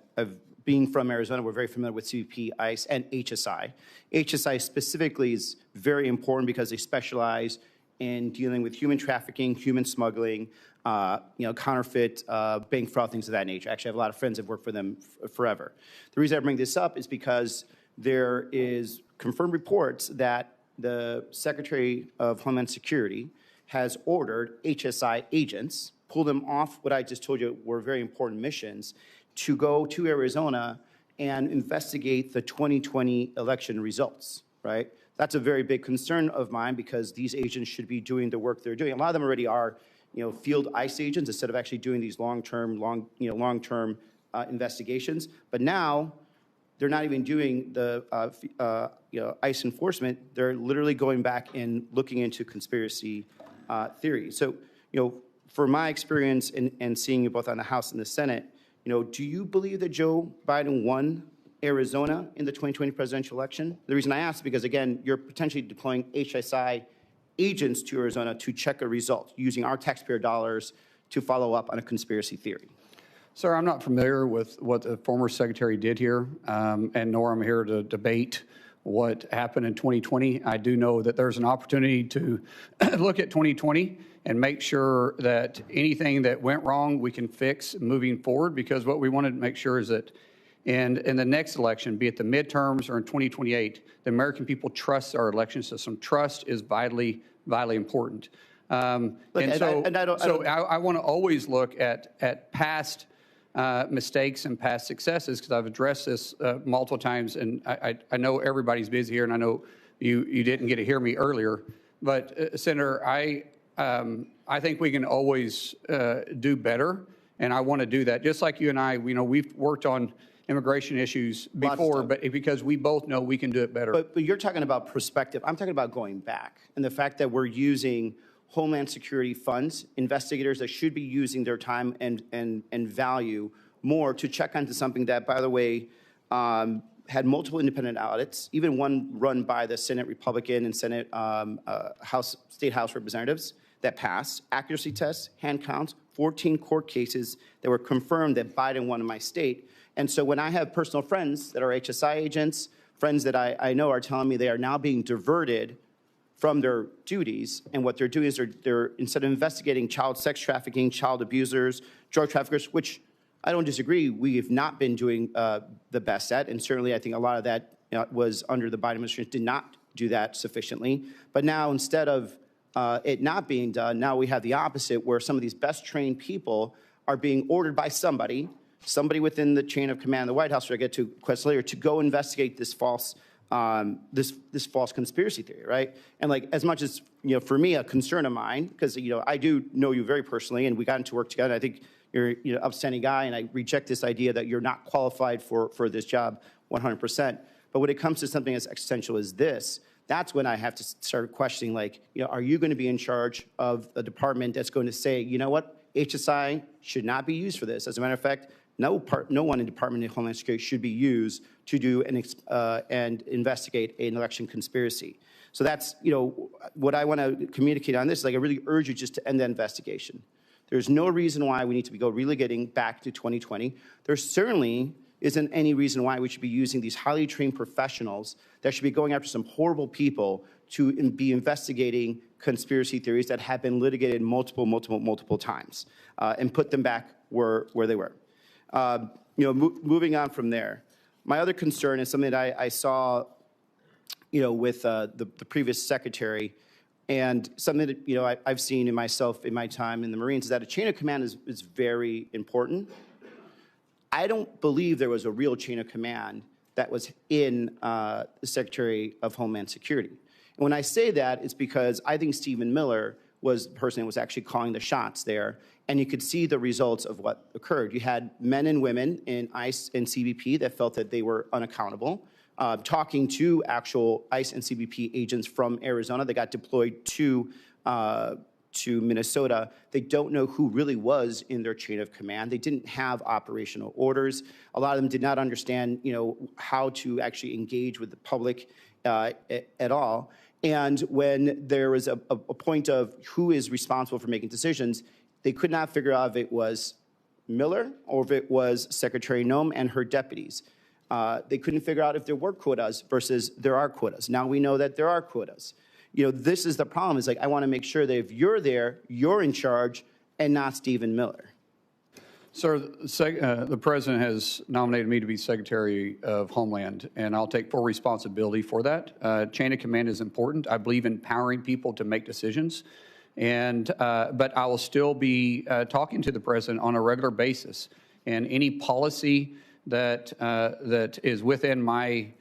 being from Arizona, we're very familiar with CBP, ICE, and HSI. HSI specifically is very important because they specialize in dealing with human trafficking, human smuggling, counterfeit, bank fraud, things of that nature. Actually, I have a lot of friends that have worked for them forever. The reason I bring this up is because there is confirmed reports that the Secretary of Homeland Security has ordered HSI agents, pull them off what I just told you were very important missions, to go to Arizona and investigate the 2020 election results, right? That's a very big concern of mine because these agents should be doing the work they're doing. A lot of them already are, field ICE agents instead of actually doing these long-term investigations. But now they're not even doing the ICE enforcement. They're literally going back and looking into conspiracy theories. So, for my experience and seeing you both on the House and the Senate, do you believe that Joe Biden won Arizona in the 2020 presidential election? The reason I ask is because, again, you're potentially deploying HSI agents to Arizona to check a result using our taxpayer dollars to follow up on a conspiracy theory. Sir, I'm not familiar with what the former secretary did here, and nor am I here to debate what happened in 2020. I do know that there's an opportunity to look at 2020 and make sure that anything that went wrong we can fix moving forward, because what we wanted to make sure is that in the next election, be it the midterms or in 2028, the American people trust our election system. Trust is vitally important. I want to always look at past mistakes and past successes, because I've addressed this multiple times, and I know everybody's busy here, and I know you didn't get to hear me earlier. But Senator, I think we can always do better, and I want to do that. Just like you and I, we've worked on immigration issues before, but because we both know we can do it better. But you're talking about perspective. I'm talking about going back, and the fact that we're using Homeland Security funds, investigators that should be using their time and value more to check onto something that, by the way, had multiple independent audits, even one run by the Senate Republican and Senate State House representatives that passed, accuracy tests, hand counts, 14 court cases that were confirmed that Biden won in my state. And so when I have personal friends that are HSI agents, friends that I know are telling me they are now being diverted from their duties, and what they're doing is they're instead of investigating child sex trafficking, child abusers, drug traffickers, which I don't disagree, we have not been doing the best at, and certainly I think a lot of that was under the Biden administration, did not do that sufficiently. But now instead of it not being done, now we have the opposite, where some of these best trained people are being ordered by somebody within the chain of command of the White House, which I get to question later, to go investigate this false this false conspiracy theory, right? And as much as, for me, a concern of mine, because, I do know you very personally, and we got into work together. I think you're an upstanding guy, and I reject this idea that you're not qualified for this job 100%. But when it comes to something as existential as this, that's when I have to start questioning, are you going to be in charge of a department that's going to say, you know what, HSI should not be used for this? As a matter of fact, no one in Department of Homeland Security should be used to do and investigate an election conspiracy. So that's, what I want to communicate on this is, like, I really urge you just to end that investigation. There's no reason why we need to go relegating back to 2020. There certainly isn't any reason why we should be using these highly trained professionals that should be going after some horrible people to be investigating conspiracy theories that have been litigated multiple times and put them back where they were. Moving on from there, my other concern is something that I saw, with the previous secretary, and something that I've seen in myself in my time in the Marines, is that a chain of command is very important. I don't believe there was a real chain of command that was in the Secretary of Homeland Security. And when I say that, it's because I think Stephen Miller was the person that was actually calling the shots there, and you could see the results of what occurred. You had men and women in ICE and CBP that felt that they were unaccountable, talking to actual ICE and CBP agents from Arizona that got deployed to Minnesota. They don't know who really was in their chain of command. They didn't have operational orders. A lot of them did not understand, how to actually engage with the public at all. And when there was a point of who is responsible for making decisions, they could not figure out if it was Miller or if it was Secretary Noem and her deputies. They couldn't figure out if there were quotas versus there are quotas. Now we know that there are quotas. This is the problem. Is, like, I want to make sure that if you're there, you're in charge and not Stephen Miller. Sir, the President has nominated me to be Secretary of Homeland, and I'll take full responsibility for that. Chain of command is important. I believe in empowering people to make decisions, but I will still be talking to the President on a regular basis. And any policy that is within my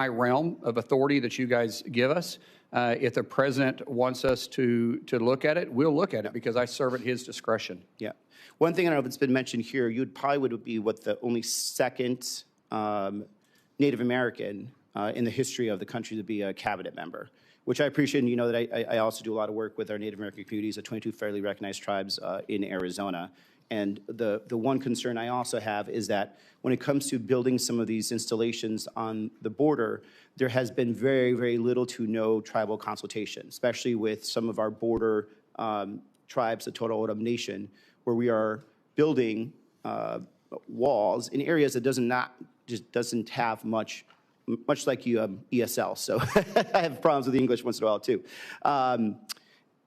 realm of authority that you guys give us, if the President wants us to look at it, we'll look at it, because I serve at his discretion. Yeah. One thing I don't know if it's been mentioned here, you probably would be the only second Native American in the history of the country to be a cabinet member, which I appreciate. And you know that I also do a lot of work with our Native American communities, the 22 federally recognized tribes in Arizona. And the one concern I also have is that when it comes to building some of these installations on the border, there has been very, very little to no tribal consultation, especially with some of our border tribes, the Totowa O'odham Nation, where we are building walls in areas that doesn't have much like ESL. So I have problems with the English once in a while too.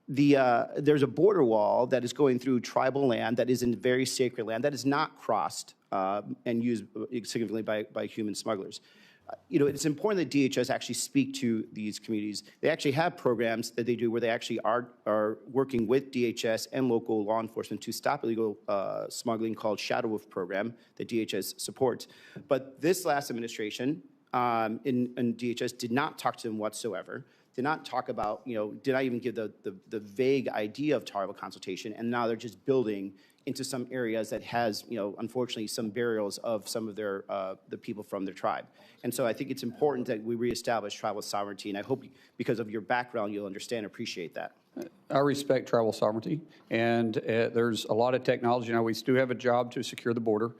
There's a border wall that is going through tribal land that is in very sacred land that is not crossed and used significantly by human smugglers. It's important that DHS actually speak to these communities. They actually have programs that they do where they actually are working with DHS and local law enforcement to stop illegal smuggling, called Shadow Wolf program that DHS supports. But this last administration in DHS did not talk to them whatsoever. Did not talk about, did not even give the vague idea of tribal consultation, and now they're just building into some areas that has, unfortunately, some burials of some of their the people from their tribe. And so I think it's important that we reestablish tribal sovereignty, and I hope because of your background you'll understand and appreciate that. I respect tribal sovereignty, and there's a lot of technology. Now, we do have a job to secure the border,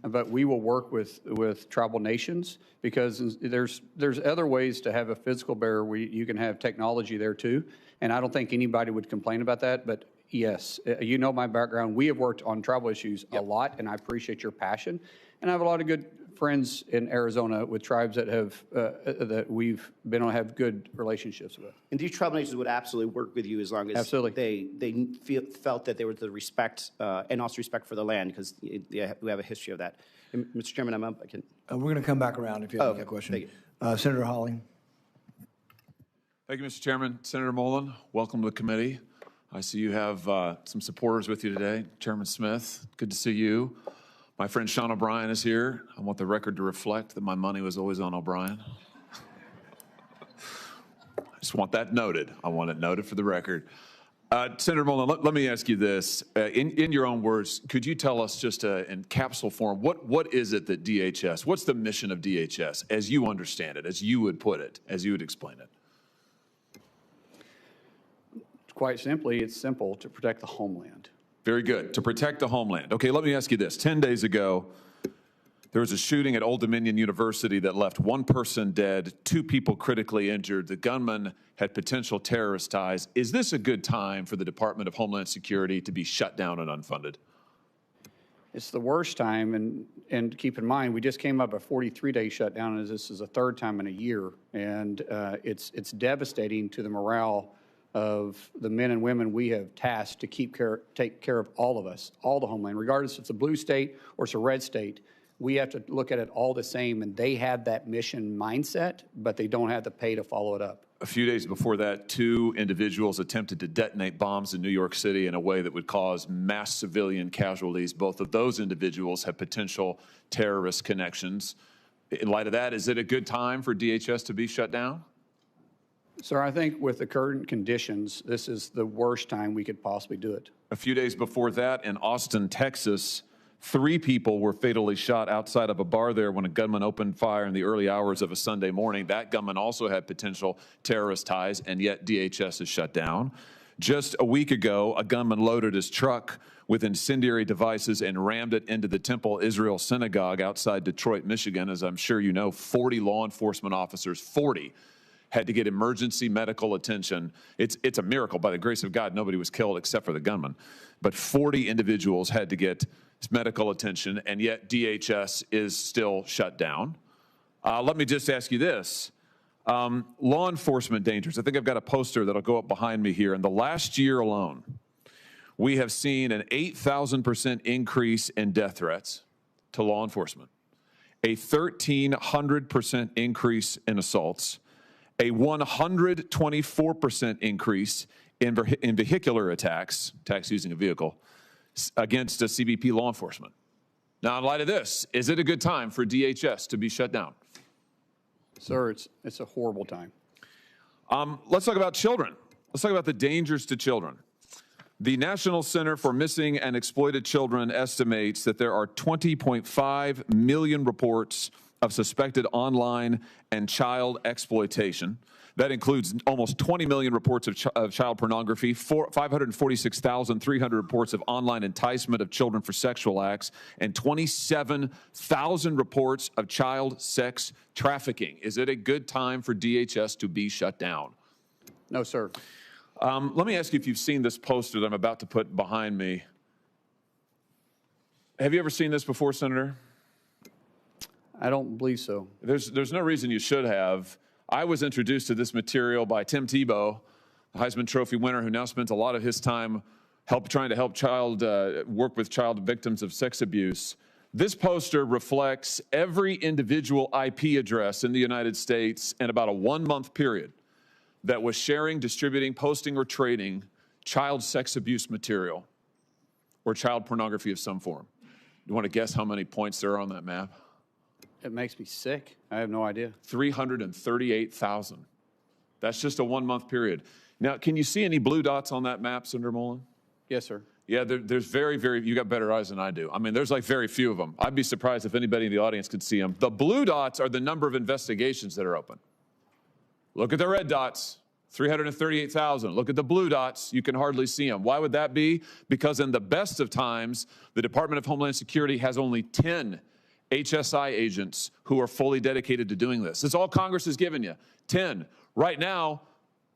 but we will work with tribal nations, because there's other ways to have a physical barrier where you can have technology there too. And I don't think anybody would complain about that. But yes, my background. We have worked on tribal issues a lot, and I appreciate your passion. And I have a lot of good friends in Arizona with tribes that that we've been on, have good relationships with. And these tribal nations would absolutely work with you as long as they felt that there was the respect and also respect for the land, because we have a history of that. And Mr. Chairman, I'm up. I can. We're going to come back around if you have a question. Thank you. Senator Hawley. Thank you, Mr. Chairman. Senator Mullin, welcome to the committee. I see you have some supporters with you today. Chairman Smith, good to see you. My friend Sean O'Brien is here. I want the record to reflect that my money was always on O'Brien. I just want that noted. I want it noted for the record. Senator Mullin, let me ask you this. In your own words, could you tell us just in capsule form, what is it that DHS, what's the mission of DHS as you understand it, as you would put it, as you would explain it? Quite simply, it's simple: to protect the homeland. Very good. To protect the homeland. Okay, let me ask you this. 10 days ago, there was a shooting at Old Dominion University that left one person dead, 2 people critically injured. The gunman had potential terrorist ties. Is this a good time for the Department of Homeland Security to be shut down and unfunded? It's the worst time, and keep in mind, we just came up a 43-day shutdown, and this is the 3rd time in a year, and it's devastating to the morale of the men and women we have tasked to take care of all of us, all the homeland, regardless if it's a blue state or it's a red state. We have to look at it all the same, and they have that mission mindset, but they don't have the pay to follow it up. A few days before that, 2 individuals attempted to detonate bombs in New York City in a way that would cause mass civilian casualties. Both of those individuals have potential terrorist connections. In light of that, is it a good time for DHS to be shut down? Sir, I think with the current conditions, this is the worst time we could possibly do it. A few days before that, in Austin, Texas, 3 people were fatally shot outside of a bar there when a gunman opened fire in the early hours of a Sunday morning. That gunman also had potential terrorist ties, and yet DHS is shut down. Just a week ago, a gunman loaded his truck with incendiary devices and rammed it into the Temple Israel Synagogue outside Detroit, Michigan. As I'm sure you know, 40 law enforcement officers, 40, had to get emergency medical attention. It's a miracle. By the grace of God, nobody was killed except for the gunman. But 40 individuals had to get medical attention, and yet DHS is still shut down. Let me just ask you this. Law enforcement dangers. I think I've got a poster that'll go up behind me here. In the last year alone, we have seen an 8,000% increase in death threats to law enforcement, a 1,300% increase in assaults, a 124% increase in vehicular attacks using a vehicle, against a CBP law enforcement. Now, in light of this, is it a good time for DHS to be shut down? Sir, it's a horrible time. Let's talk about children. Let's talk about the dangers to children. The National Center for Missing and Exploited Children estimates that there are 20.5 million reports of suspected online and child exploitation. That includes almost 20 million reports of child pornography, 546,300 reports of online enticement of children for sexual acts, and 27,000 reports of child sex trafficking. Is it a good time for DHS to be shut down? No, sir. Let me ask you if you've seen this poster that I'm about to put behind me. Have you ever seen this before, Senator? I don't believe so. There's no reason you should have. I was introduced to this material by Tim Tebow, the Heisman Trophy winner, who now spends a lot of his time trying to help work with child victims of sex abuse. This poster reflects every individual IP address in the United States in about a 1-month period that was sharing, distributing, posting, or trading child sex abuse material or child pornography of some form. You want to guess how many points there are on that map? It makes me sick. I have no idea. 338,000. That's just a 1-month period. Now, can you see any blue dots on that map, Senator Mullin? Yes, sir. Yeah, there's very, you got better eyes than I do. I mean, there's like very few of them. I'd be surprised if anybody in the audience could see them. The blue dots are the number of investigations that are open. Look at the red dots, 338,000. Look at the blue dots, you can hardly see them. Why would that be? Because in the best of times, the Department of Homeland Security has only 10 HSI agents who are fully dedicated to doing this. It's all Congress has given you, 10. Right now,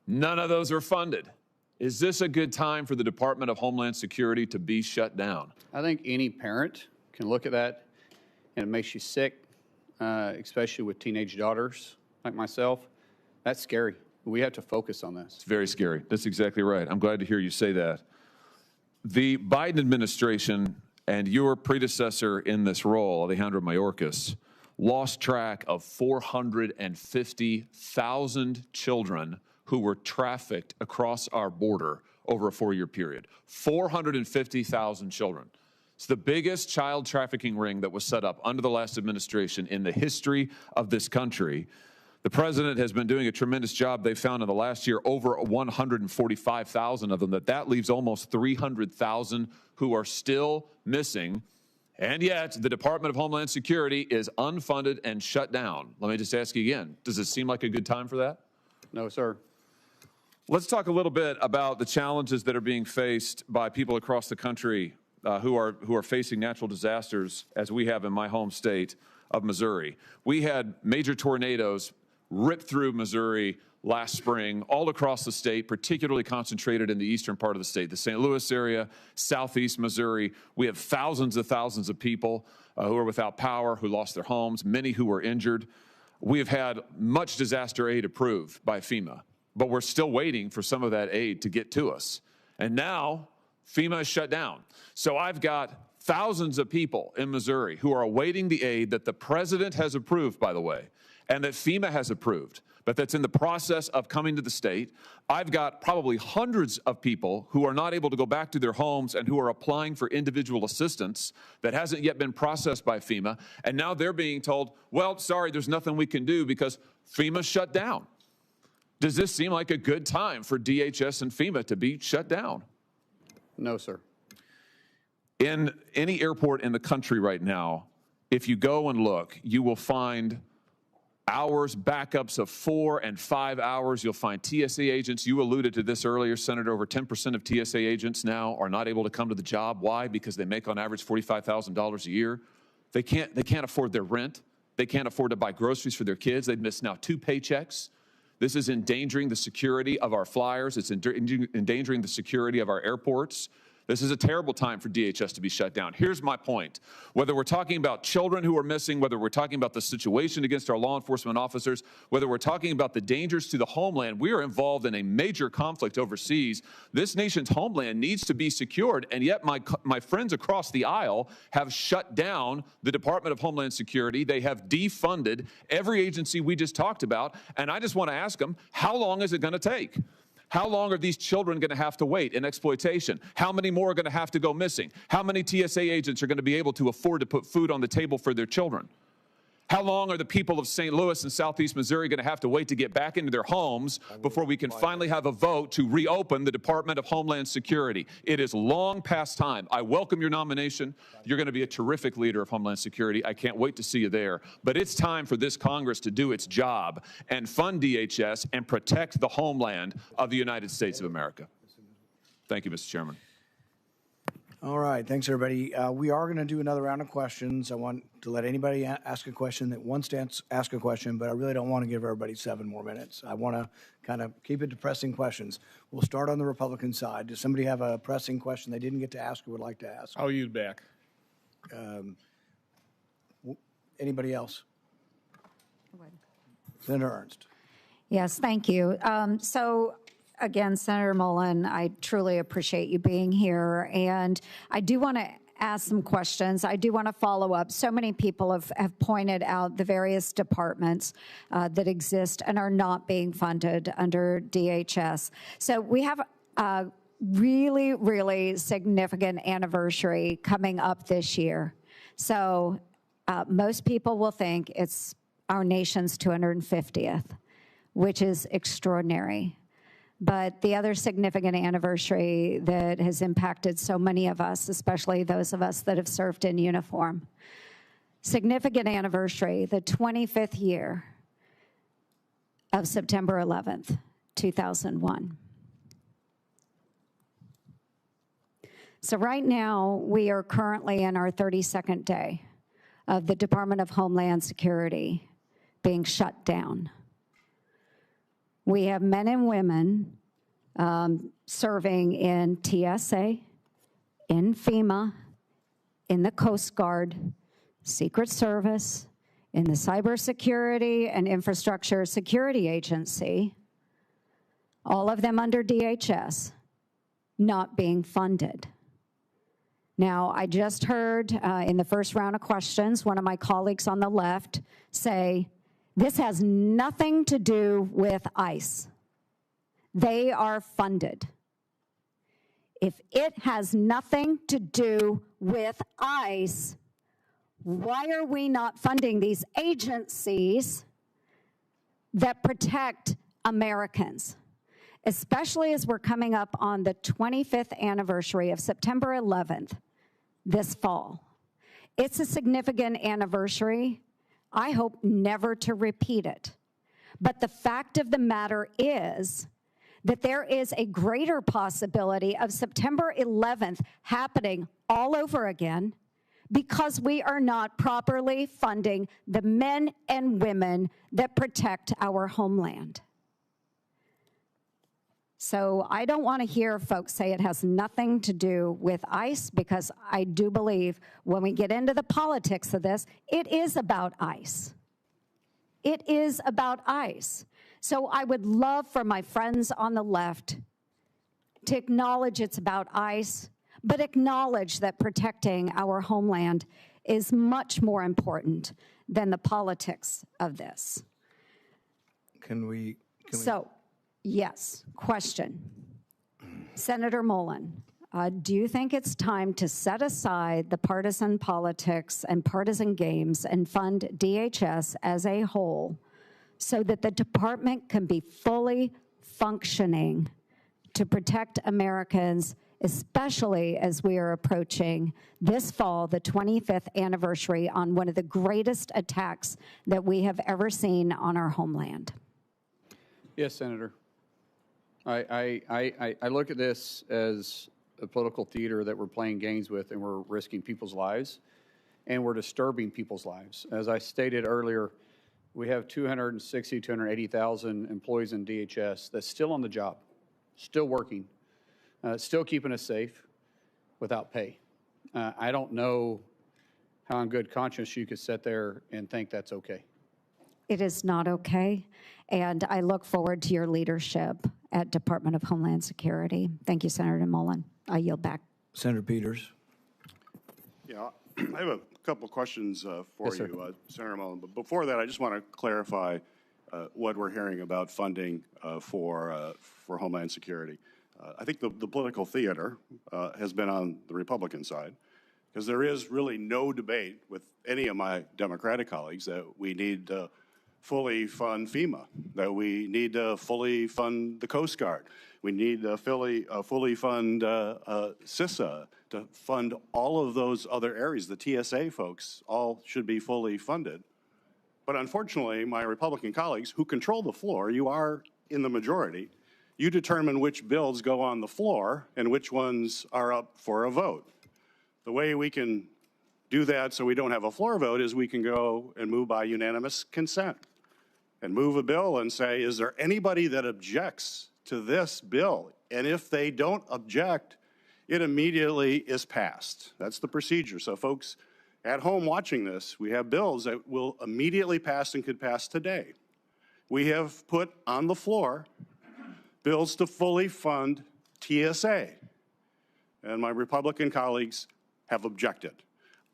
none of those are funded. Is this a good time for the Department of Homeland Security to be shut down? I think any parent can look at that and it makes you sick, especially with teenage daughters like myself. That's scary. We have to focus on this. It's very scary. That's exactly right. I'm glad to hear you say that. The Biden administration and your predecessor in this role, Alejandro Mayorkas, lost track of 450,000 children who were trafficked across our border over a 4-year period. 450,000 children. It's the biggest child trafficking ring that was set up under the last administration in the history of this country. The president has been doing a tremendous job. They found in the last year over 145,000 of them. That leaves almost 300,000 who are still missing. And yet, the Department of Homeland Security is unfunded and shut down. Let me just ask you again, does it seem like a good time for that? No, sir. Let's talk a little bit about the challenges that are being faced by people across the country who are facing natural disasters, as we have in my home state of Missouri. We had major tornadoes rip through Missouri last spring, all across the state, particularly concentrated in the eastern part of the state, the St. Louis area, southeast Missouri. We have thousands of people who are without power, who lost their homes, many who were injured. We have had much disaster aid approved by FEMA, but we're still waiting for some of that aid to get to us. And now FEMA is shut down. So I've got thousands of people in Missouri who are awaiting the aid that the president has approved, by the way, and that FEMA has approved, but that's in the process of coming to the state. I've got probably hundreds of people who are not able to go back to their homes and who are applying for individual assistance that hasn't yet been processed by FEMA. And now they're being told, well, sorry, there's nothing we can do because FEMA shut down. Does this seem like a good time for DHS and FEMA to be shut down? No, sir. In any airport in the country right now, if you go and look, you will find hours, backups of 4 and 5 hours. You'll find TSA agents. You alluded to this earlier, Senator. Over 10% of TSA agents now are not able to come to the job. Why? Because they make on average $45,000 a year. They can't afford their rent. They can't afford to buy groceries for their kids. They've missed now 2 paychecks. This is endangering the security of our flyers. It's endangering the security of our airports. This is a terrible time for DHS to be shut down. Here's my point. Whether we're talking about children who are missing, whether we're talking about the situation against our law enforcement officers, whether we're talking about the dangers to the homeland, we are involved in a major conflict overseas. This nation's homeland needs to be secured, and yet my friends across the aisle have shut down the Department of Homeland Security. They have defunded every agency we just talked about, and I just want to ask them, how long is it going to take? How long are these children going to have to wait in exploitation? How many more are going to have to go missing? How many TSA agents are going to be able to afford to put food on the table for their children? How long are the people of St. Louis and southeast Missouri going to have to wait to get back into their homes before we can finally have a vote to reopen the Department of Homeland Security? It is long past time. I welcome your nomination. You're going to be a terrific leader of Homeland Security. I can't wait to see you there. But it's time for this Congress to do its job and fund DHS and protect the homeland of the United States of America. Thank you, Mr. Chairman. All right, thanks, everybody. We are going to do another round of questions. I want to let anybody ask a question that wants to ask a question, but I really don't want to give everybody 7 more minutes. I want to kind of keep it to pressing questions. We'll start on the Republican side. Does somebody have a pressing question they didn't get to ask or would like to ask? I'll use back. Anybody else? Senator Ernst. Yes, thank you. Again, Senator Mullin, I truly appreciate you being here. And I do want to ask some questions. I do want to follow up. So many people have pointed out the various departments that exist and are not being funded under DHS. So we have a really, really significant anniversary coming up this year. So most people will think it's our nation's 250th, which is extraordinary. But the other significant anniversary that has impacted so many of us, especially those of us that have served in uniform, significant anniversary, the 25th year of September 11th, 2001. So right now, we are currently in our 32nd day of the Department of Homeland Security being shut down. We have men and women serving in TSA, in FEMA, in the Coast Guard, Secret Service, in the Cybersecurity and Infrastructure Security Agency, all of them under DHS, not being funded. Now, I just heard in the first round of questions, one of my colleagues on the left say, this has nothing to do with ICE. They are funded. If it has nothing to do with ICE, why are we not funding these agencies that protect Americans? Especially as we're coming up on the 25th anniversary of September 11th this fall. It's a significant anniversary. I hope never to repeat it. But the fact of the matter is that there is a greater possibility of September 11th happening all over again because we are not properly funding the men and women that protect our homeland. So I don't want to hear folks say it has nothing to do with ICE, because I do believe when we get into the politics of this, it is about ICE. It is about ICE. So I would love for my friends on the left to acknowledge it's about ICE, but acknowledge that protecting our homeland is much more important than the politics of this. Yes, question. Senator Mullin, do you think it's time to set aside the partisan politics and partisan games and fund DHS as a whole so that the department can be fully functioning to protect Americans, especially as we are approaching this fall, the 25th anniversary on one of the greatest attacks that we have ever seen on our homeland? Yes, Senator. I look at this as a political theater that we're playing games with, and we're risking people's lives, and we're disturbing people's lives. As I stated earlier, we have 280,000 employees in DHS that's still on the job, still working, still keeping us safe without pay. I don't know how in good conscience you could sit there and think that's okay. It is not okay, and I look forward to your leadership at Department of Homeland Security. Thank you, Senator Mullin. I yield back. Senator Peters. Yeah, I have a couple of questions for you, Senator Mullin. But before that, I just want to clarify what we're hearing about funding for Homeland Security. I think the political theater has been on the Republican side, because there is really no debate with any of my Democratic colleagues that we need to fully fund FEMA, that we need to fully fund the Coast Guard. We need to fully fund CISA, to fund all of those other areas. The TSA folks all should be fully funded. But unfortunately, my Republican colleagues who control the floor, you are in the majority, you determine which bills go on the floor and which ones are up for a vote. The way we can do that so we don't have a floor vote is we can go and move by unanimous consent and move a bill and say, is there anybody that objects to this bill? And if they don't object, it immediately is passed. That's the procedure. So folks at home watching this, we have bills that will immediately pass and could pass today. We have put on the floor bills to fully fund TSA, and my Republican colleagues have objected.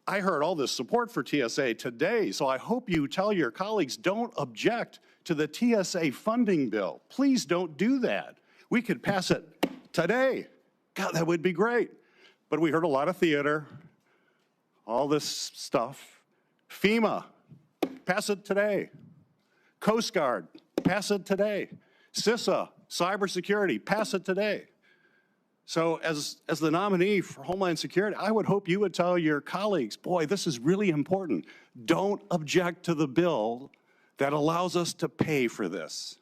I heard all this support for TSA today, so I hope you tell your colleagues, don't object to the TSA funding bill. Please don't do that. We could pass it today. God, that would be great. But we heard a lot of theater, all this stuff. FEMA, pass it today. Coast Guard, pass it today. CISA, cybersecurity, pass it today. So as the nominee for Homeland Security, I would hope you would tell your colleagues, boy, this is really important. Don't object to the bill that allows us to pay for this.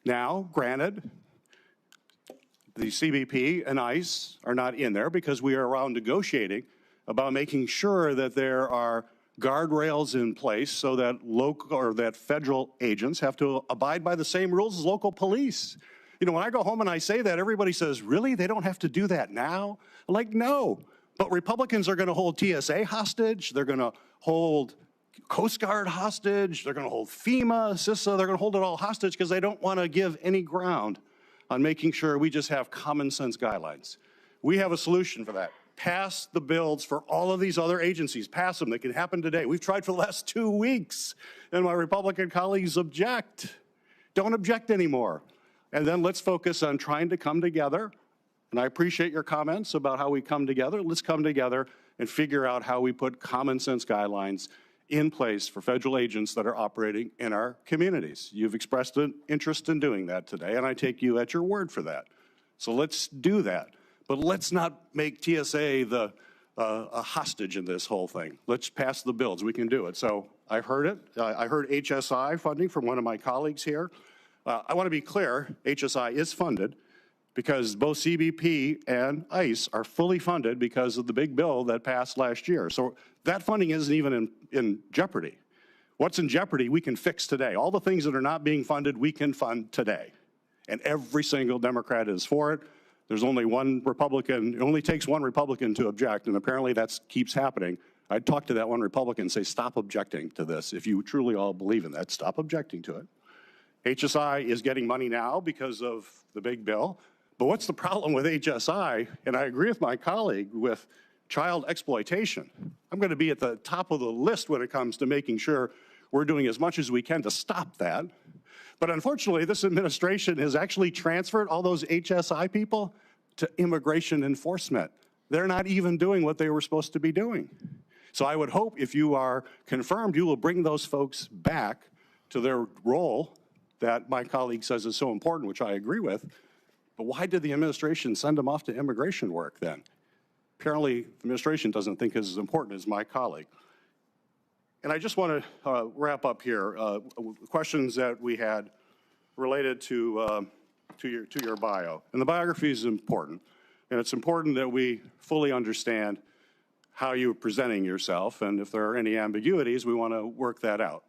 Now, granted, the CBP and ICE are not in there because we are around negotiating about making sure that there are guardrails in place so that local or that federal agents have to abide by the same rules as local police. You know, when I go home and I say that, everybody says, really? They don't have to do that now? I'm like, no. But Republicans are going to hold TSA hostage. They're going to hold Coast Guard hostage. They're going to hold FEMA, CISA. They're going to hold it all hostage because they don't want to give any ground on making sure we just have common sense guidelines. We have a solution for that. Pass the bills for all of these other agencies. Pass them. They can happen today. We've tried for the last 2 weeks, and my Republican colleagues object. Don't object anymore. And then let's focus on trying to come together. And I appreciate your comments about how we come together. Let's come together and figure out how we put common sense guidelines in place for federal agents that are operating in our communities. You've expressed an interest in doing that today, and I take you at your word for that. So let's do that. But let's not make TSA a hostage in this whole thing. Let's pass the bills. We can do it. So I heard it. I heard HSI funding from one of my colleagues here. I want to be clear, HSI is funded because both CBP and ICE are fully funded because of the big bill that passed last year. So that funding isn't even in jeopardy. What's in jeopardy, we can fix today. All the things that are not being funded, we can fund today. And every single Democrat is for it. There's only one Republican. It only takes one Republican to object, and apparently that keeps happening. I'd talk to that one Republican and say, stop objecting to this. If you truly all believe in that, stop objecting to it. HSI is getting money now because of the big bill. But what's the problem with HSI? And I agree with my colleague with child exploitation. I'm going to be at the top of the list when it comes to making sure we're doing as much as we can to stop that. But unfortunately, this administration has actually transferred all those HSI people to immigration enforcement. They're not even doing what they were supposed to be doing. So I would hope if you are confirmed, you will bring those folks back to their role that my colleague says is so important, which I agree with. But why did the administration send them off to immigration work then? Apparently, the administration doesn't think it's as important as my colleague. And I just want to wrap up here. Questions that we had related to your bio. And the biography is important. And it's important that we fully understand how you're presenting yourself. And if there are any ambiguities, we want to work that out.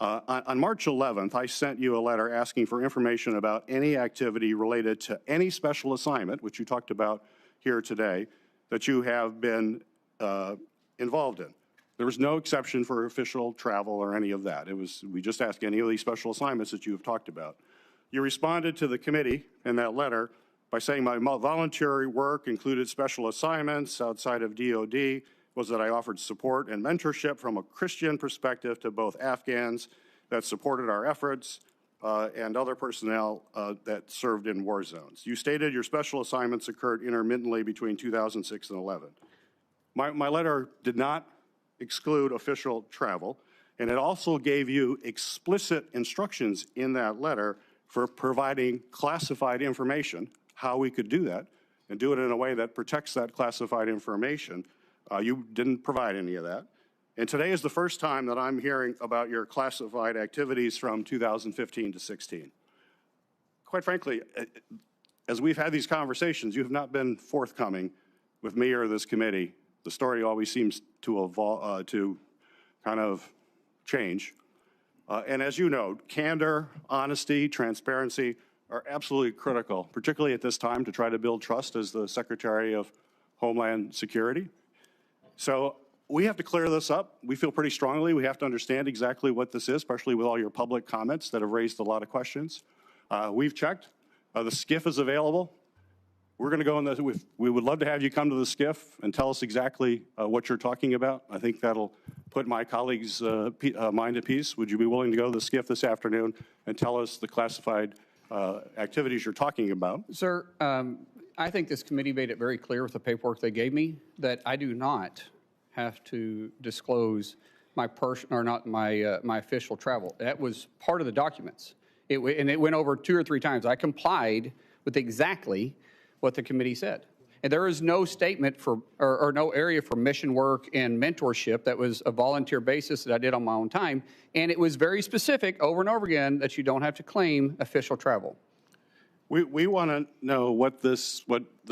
On March 11th, I sent you a letter asking for information about any activity related to any special assignment, which you talked about here today, that you have been involved in. There was no exception for official travel or any of that. We just asked any of these special assignments that you have talked about. You responded to the committee in that letter by saying my voluntary work included special assignments outside of DOD, was that I offered support and mentorship from a Christian perspective to both Afghans that supported our efforts and other personnel that served in war zones. You stated your special assignments occurred intermittently between 2006 and 11. My letter did not exclude official travel, and it also gave you explicit instructions in that letter for providing classified information, how we could do that, and do it in a way that protects that classified information. You didn't provide any of that. And today is the first time that I'm hearing about your classified activities from 2015 to 16. Quite frankly, as we've had these conversations, you have not been forthcoming with me or this committee. The story always seems to evolve, to kind of change. And as you know, candor, honesty, transparency are absolutely critical, particularly at this time to try to build trust as the Secretary of Homeland Security. So we have to clear this up. We feel pretty strongly we have to understand exactly what this is, especially with all your public comments that have raised a lot of questions. We've checked. The SCIF is available. We're going to go in the, we would love to have you come to the SCIF and tell us exactly what you're talking about. I think that'll put my colleagues' mind at peace. Would you be willing to go to the SCIF this afternoon and tell us the classified activities you're talking about? Sir, I think this committee made it very clear with the paperwork they gave me that I do not have to disclose my my official travel. That was part of the documents. And it went over 2 or 3 times. I complied with exactly what the committee said. And there is no statement for, or no area for mission work and mentorship that was a volunteer basis that I did on my own time. And it was very specific over and over again that you don't have to claim official travel. We want to know what this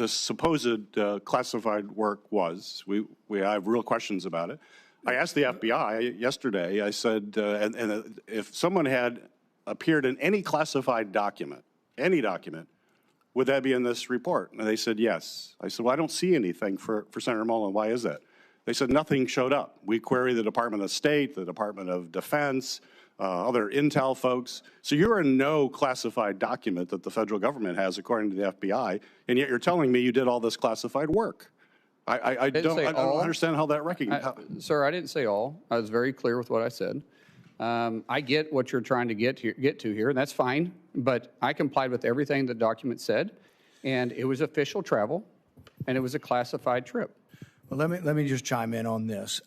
supposed classified work was. We have real questions about it. I asked the FBI yesterday, I said, and if someone had appeared in any classified document, any document, would that be in this report? And they said yes. I said, well, I don't see anything for Senator Mullin. Why is that? They said nothing showed up. We queried the Department of State, the Department of Defense, other intel folks. So you're in no classified document that the federal government has, according to the FBI, and yet you're telling me you did all this classified work. I don't understand how that recognizes. Sir, I didn't say all. I was very clear with what I said. I get what you're trying to get to here, and that's fine. But I complied with everything the document said, and it was official travel, and it was a classified trip. Well, let me just chime in on this.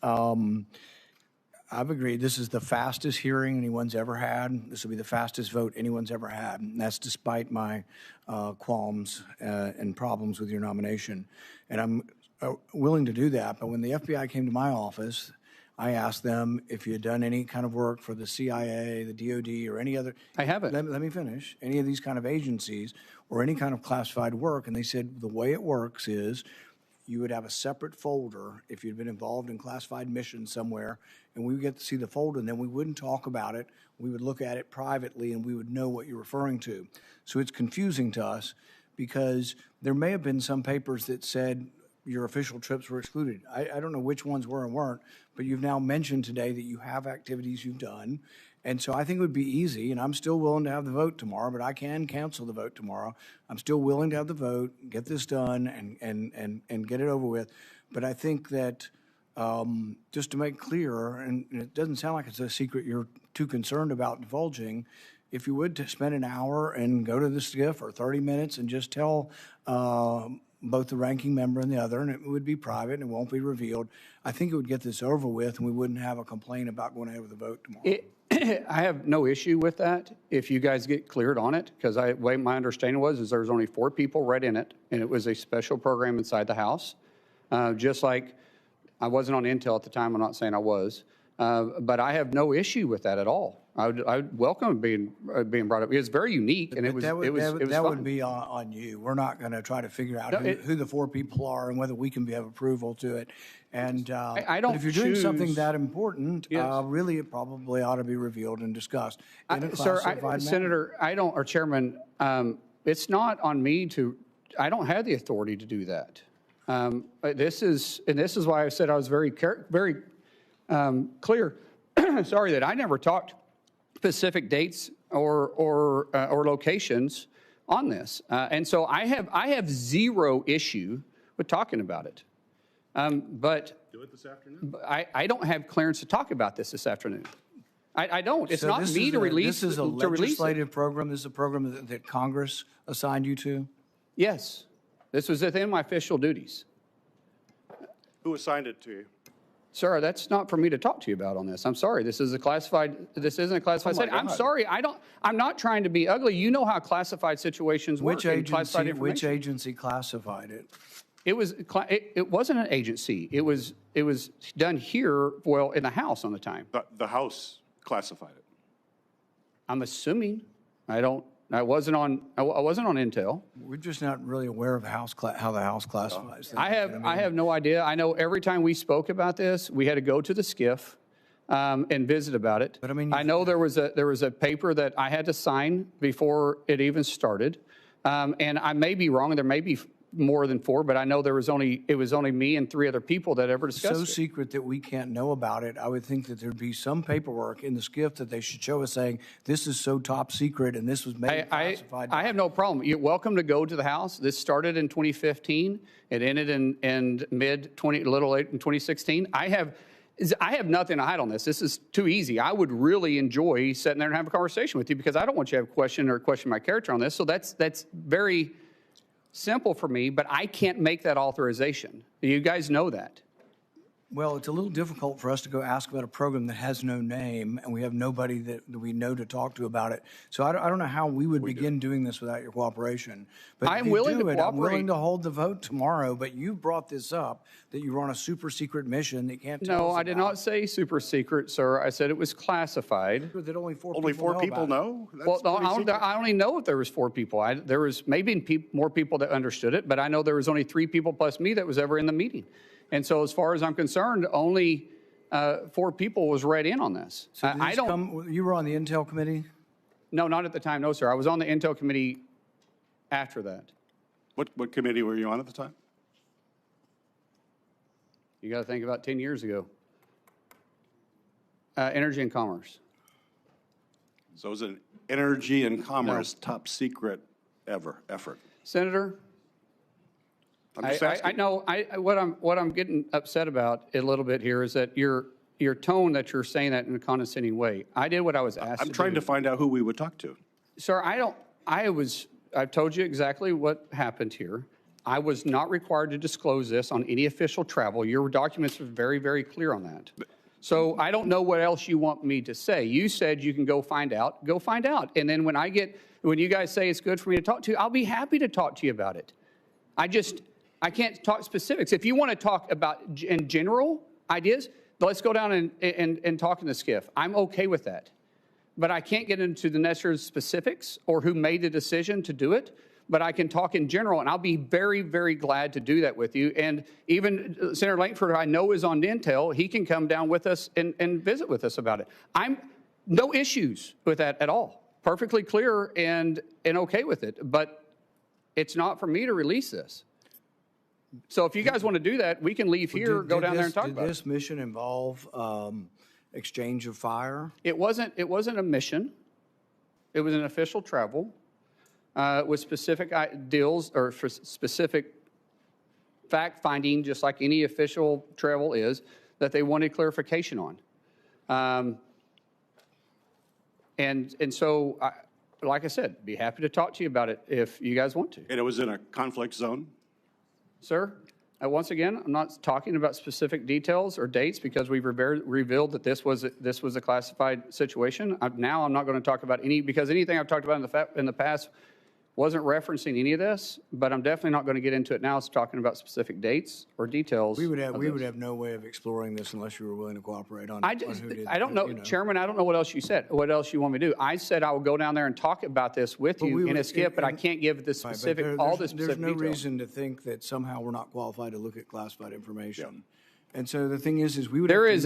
I've agreed this is the fastest hearing anyone's ever had. This will be the fastest vote anyone's ever had, and that's despite my qualms and problems with your nomination. And I'm willing to do that, but when the FBI came to my office, I asked them if you had done any kind of work for the CIA, the DOD, or any other. I haven't. Let me finish. Any of these kind of agencies or any kind of classified work. And they said the way it works is you would have a separate folder if you'd been involved in classified missions somewhere, and we would get to see the folder, and then we wouldn't talk about it. We would look at it privately, and we would know what you're referring to. So it's confusing to us because there may have been some papers that said your official trips were excluded. I don't know which ones were and weren't, but you've now mentioned today that you have activities you've done. And so I think it would be easy, and I'm still willing to have the vote tomorrow, but I can cancel the vote tomorrow. I'm still willing to have the vote, get this done, and get it over with. But I think that just to make clear, and it doesn't sound like it's a secret you're too concerned about divulging, if you would to spend an hour and go to the SCIF or 30 minutes and just tell both the ranking member and the other, and it would be private and it won't be revealed, I think it would get this over with and we wouldn't have a complaint about going ahead with the vote tomorrow. I have no issue with that if you guys get cleared on it, because way my understanding was there was only 4 people read in it, and it was a special program inside the House. Just like I wasn't on Intel at the time, I'm not saying I was, but I have no issue with that at all. I would welcome being brought up. It was very unique, and that fun. would be on you. We're not going to try to figure out who the 4 people are and whether we can have approval to it. And I don't but if you're doing something that important, really it probably ought to be revealed and discussed in a classified manner. Senator, or Chairman, it's not on me to. I don't have the authority to do that. This is why I said I was very clear. Sorry that I never talked specific dates or locations on this, and so I have zero issue with talking about it. But do it this afternoon. I don't have clearance to talk about this afternoon. I don't. It's So not me to release. This is a legislative program. This is a program that Congress assigned you to. Yes, this was within my official duties. Who assigned it to you? Sir, that's not for me to talk to you about on this. I'm sorry. This isn't a classified setting. I'm sorry. I'm not trying to be ugly. You know how classified situations work. Which agency classified it? It wasn't an agency. It was done here, well, in the House on the time. The House classified it. I'm assuming. I wasn't on Intel. We're just not really aware of how the House classifies things. I have no idea. I know every time we spoke about this, we had to go to the SCIF and visit about it. But I know there was a paper that I had to sign before it even started, and I may be wrong. There may be more than 4, but I know it was only me and 3 other people that ever discussed it. So secret that we can't know about it. I would think that there'd be some paperwork in the SCIF that they should show us saying this is so top secret and this was made classified. I have no problem. You're welcome to go to the House. This started in 2015. It ended in little late in 2016. I have nothing to hide on this. This is too easy. I would really enjoy sitting there and have a conversation with you because I don't want you to have a question my character on this. So that's very simple for me, but I can't make that authorization. You guys know that. Well, it's a little difficult for us to go ask about a program that has no name, and we have nobody that we know to talk to about it. So I don't know how we would begin doing this without your cooperation. But I'm willing to cooperate. I'm willing to hold the vote tomorrow, but you brought this up, that you were on a super secret mission that you can't tell us No, I did not say super secret, sir. I said it was classified. That only 4 people know? Well, I only know if there was 4 people. There was maybe more people that understood it, but I know there was only 3 people plus me that was ever in the meeting. And so as far as I'm concerned, only 4 people was read in on this. So you were on the Intel committee? No, not at the time. No, sir. I was on the Intel committee after that. What committee were you on at the time? You got to think about 10 years ago. Energy and Commerce. So it was an Energy and Commerce top secret effort. Senator, I know what I'm getting upset about a little bit here is that your tone that you're saying that in a condescending way. I did what I was asked. I'm trying to find out who we would talk to. Sir, I've told you exactly what happened here. I was not required to disclose this on any official travel. Your documents are very, very clear on that. So I don't know what else you want me to say. You said you can go find out. Go find out. And then when you guys say it's good for me to talk to you, I'll be happy to talk to you about it. I can't talk specifics. If you want to talk about in general ideas, let's go down and talk in the skiff. I'm okay with that. But I can't get into the necessary specifics or who made the decision to do it. But I can talk in general, and I'll be very, very glad to do that with you. And even Senator Langford, I know, is on Intel. He can come down with us and visit with us about it. I'm no issues with that at all. Perfectly clear and okay with it. But it's not for me to release this. So if you guys want to do that, we can leave here, go down there and talk about it. Did this mission involve exchange of fire? It wasn't a mission. It was an official travel. With specific deals or for specific fact-finding, just like any official travel is, that they wanted clarification on. And so, like I said, be happy to talk to you about it if you guys want to. And it was in a conflict zone? Sir, once again, I'm not talking about specific details or dates because we've revealed that this was a classified situation. Now I'm not going to talk about because anything I've talked about in the past wasn't referencing any of this, but I'm definitely not going to get into it now. It's talking about specific dates or details. We would have no way of exploring this unless you were willing to cooperate on. I don't know, Chairman. I don't know what else you said. What else you want me to do? I said I will go down there and talk about this with you in a skip, but I can't give the specific all the specific There's no details. reason to think that somehow we're not qualified to look at classified information. Yeah. And so the thing is we would. There is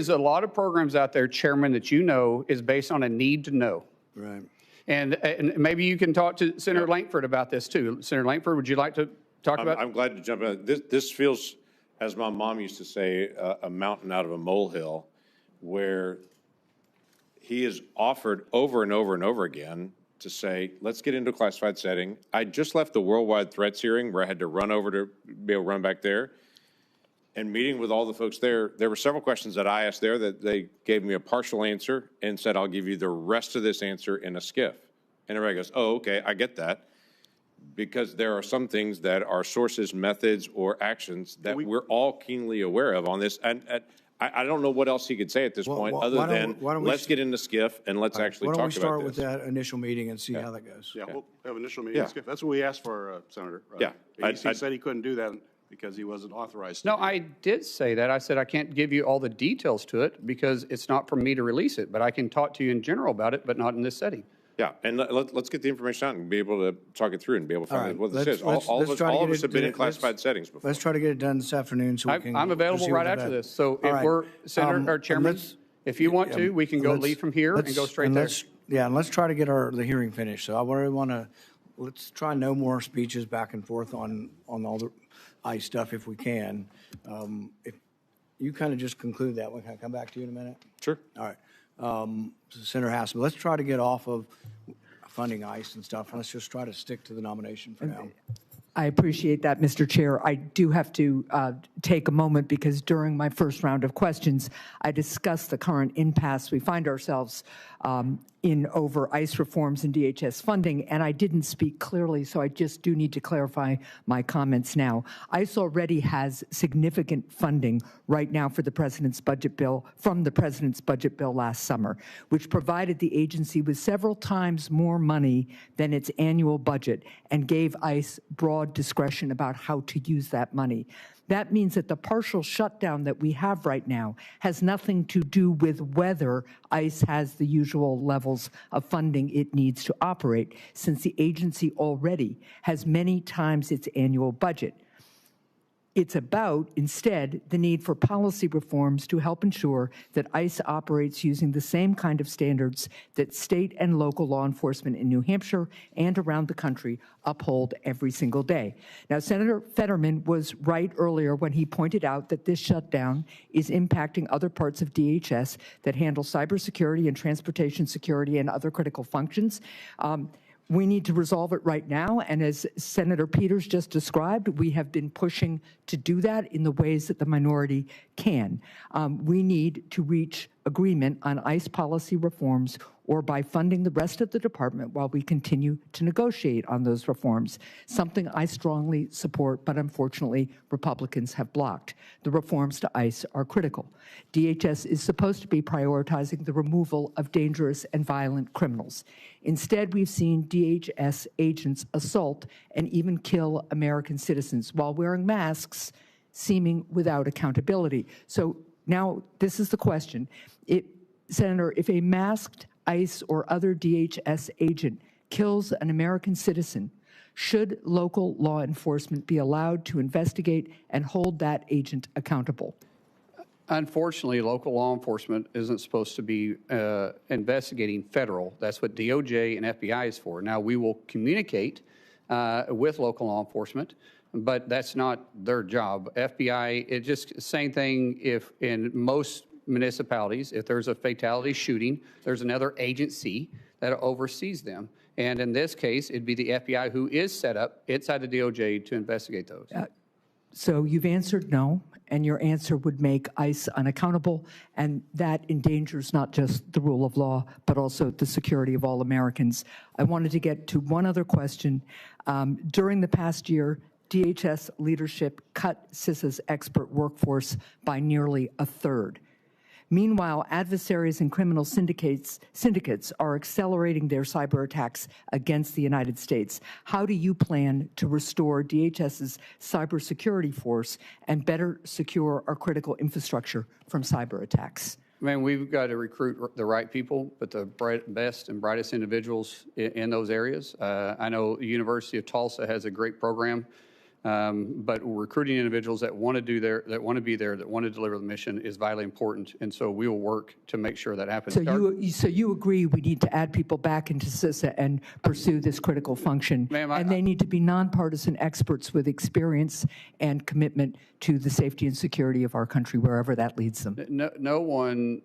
a lot of programs out there, Chairman, that you know is based on a need to know. Right. And maybe you can talk to Senator Langford about this too. Senator Langford, would you like to talk about? I'm glad to jump in. This feels, as my mom used to say, a mountain out of a molehill, where he is offered over and over and over again to say, let's get into a classified setting. I just left the worldwide threats hearing where I had to run over to be able to run back there. And meeting with all the folks there were several questions that I asked there that they gave me a partial answer and said, I'll give you the rest of this answer in a skiff. And everybody goes, oh, okay, I get that. Because there are some things that are sources, methods, or actions that we're all keenly aware of on this. And I don't know what else he could say at this point other than let's get in the skiff and let's actually talk about this. Why don't we start with that initial meeting and see how that goes? Yeah, we'll have an initial meeting. Yeah. That's what we asked for, Senator. Yeah. He said he couldn't do that because he wasn't authorized to. No, I did say that. I said I can't give you all the details to it because it's not for me to release it, but I can talk to you in general about it, but not in this setting. Yeah, and let's get the information out and be able to talk it through and be able to find out what this is. All of us have been in classified settings before. Let's try to get it done this afternoon so we can. I'm available right after this. So if we're, Senator or Chairman, if you want to, we can go leave from here and go straight there. Yeah, and let's try to get the hearing finished. So I really want to, let's try no more speeches back and forth on all the ICE stuff if we can. If you kind of just conclude that one, can I come back to you in a minute? Sure. All right. Senator Hassan, let's try to get off of funding ICE and stuff. Let's just try to stick to the nomination for now. I appreciate that, Mr. Chair. I do have to take a moment because during my first round of questions, I discussed the current impasse we find ourselves in over ICE reforms and DHS funding, and I didn't speak clearly, so I just do need to clarify my comments now. ICE already has significant funding right now for the President's budget bill, from the President's budget bill last summer, which provided the agency with several times more money than its annual budget and gave ICE broad discretion about how to use that money. That means that the partial shutdown that we have right now has nothing to do with whether ICE has the usual levels of funding it needs to operate, since the agency already has many times its annual budget. It's about, instead, the need for policy reforms to help ensure that ICE operates using the same kind of standards that state and local law enforcement in New Hampshire and around the country uphold every single day. Now, Senator Fetterman was right earlier when he pointed out that this shutdown is impacting other parts of DHS that handle cybersecurity and transportation security and other critical functions. We need to resolve it right now, and as Senator Peters just described, we have been pushing to do that in the ways that the minority can. We need to reach agreement on ICE policy reforms or by funding the rest of the department while we continue to negotiate on those reforms, something I strongly support, but unfortunately Republicans have blocked. The reforms to ICE are critical. DHS is supposed to be prioritizing the removal of dangerous and violent criminals. Instead, we've seen DHS agents assault and even kill American citizens while wearing masks, seeming without accountability. So now this is the question. Senator, if a masked ICE or other DHS agent kills an American citizen, should local law enforcement be allowed to investigate and hold that agent accountable? Unfortunately, local law enforcement isn't supposed to be investigating federal. That's what DOJ and FBI is for. Now, we will communicate with local law enforcement, but that's not their job. FBI, it's just the same thing if in most municipalities, if there's a fatality shooting, there's another agency that oversees them. And in this case, it'd be the FBI who is set up inside the DOJ to investigate those. So you've answered no, and your answer would make ICE unaccountable, and that endangers not just the rule of law, but also the security of all Americans. I wanted to get to one other question. During the past year, DHS leadership cut CISA's expert workforce by nearly a third. Meanwhile, adversaries and criminal syndicates are accelerating their cyber attacks against the United States. How do you plan to restore DHS's cybersecurity force and better secure our critical infrastructure from cyber attacks? Man, we've got to recruit the right people, but the best and brightest individuals in those areas. I know the University of Tulsa has a great program. But recruiting individuals that want to be there, that want to deliver the mission is vitally important, and so we will work to make sure that happens. So you agree we need to add people back into CISA and pursue this critical function, and they need to be nonpartisan experts with experience and commitment to the safety and security of our country, wherever that leads them. No one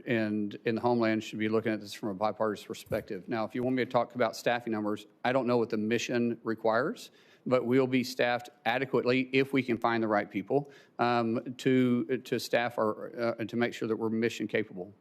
in the Homeland should be looking at this from a bipartisan perspective. Now, if you want me to talk about staffing numbers, I don't know what the mission requires, but we'll be staffed adequately if we can find the right people to staff our and to make sure that we're mission capable.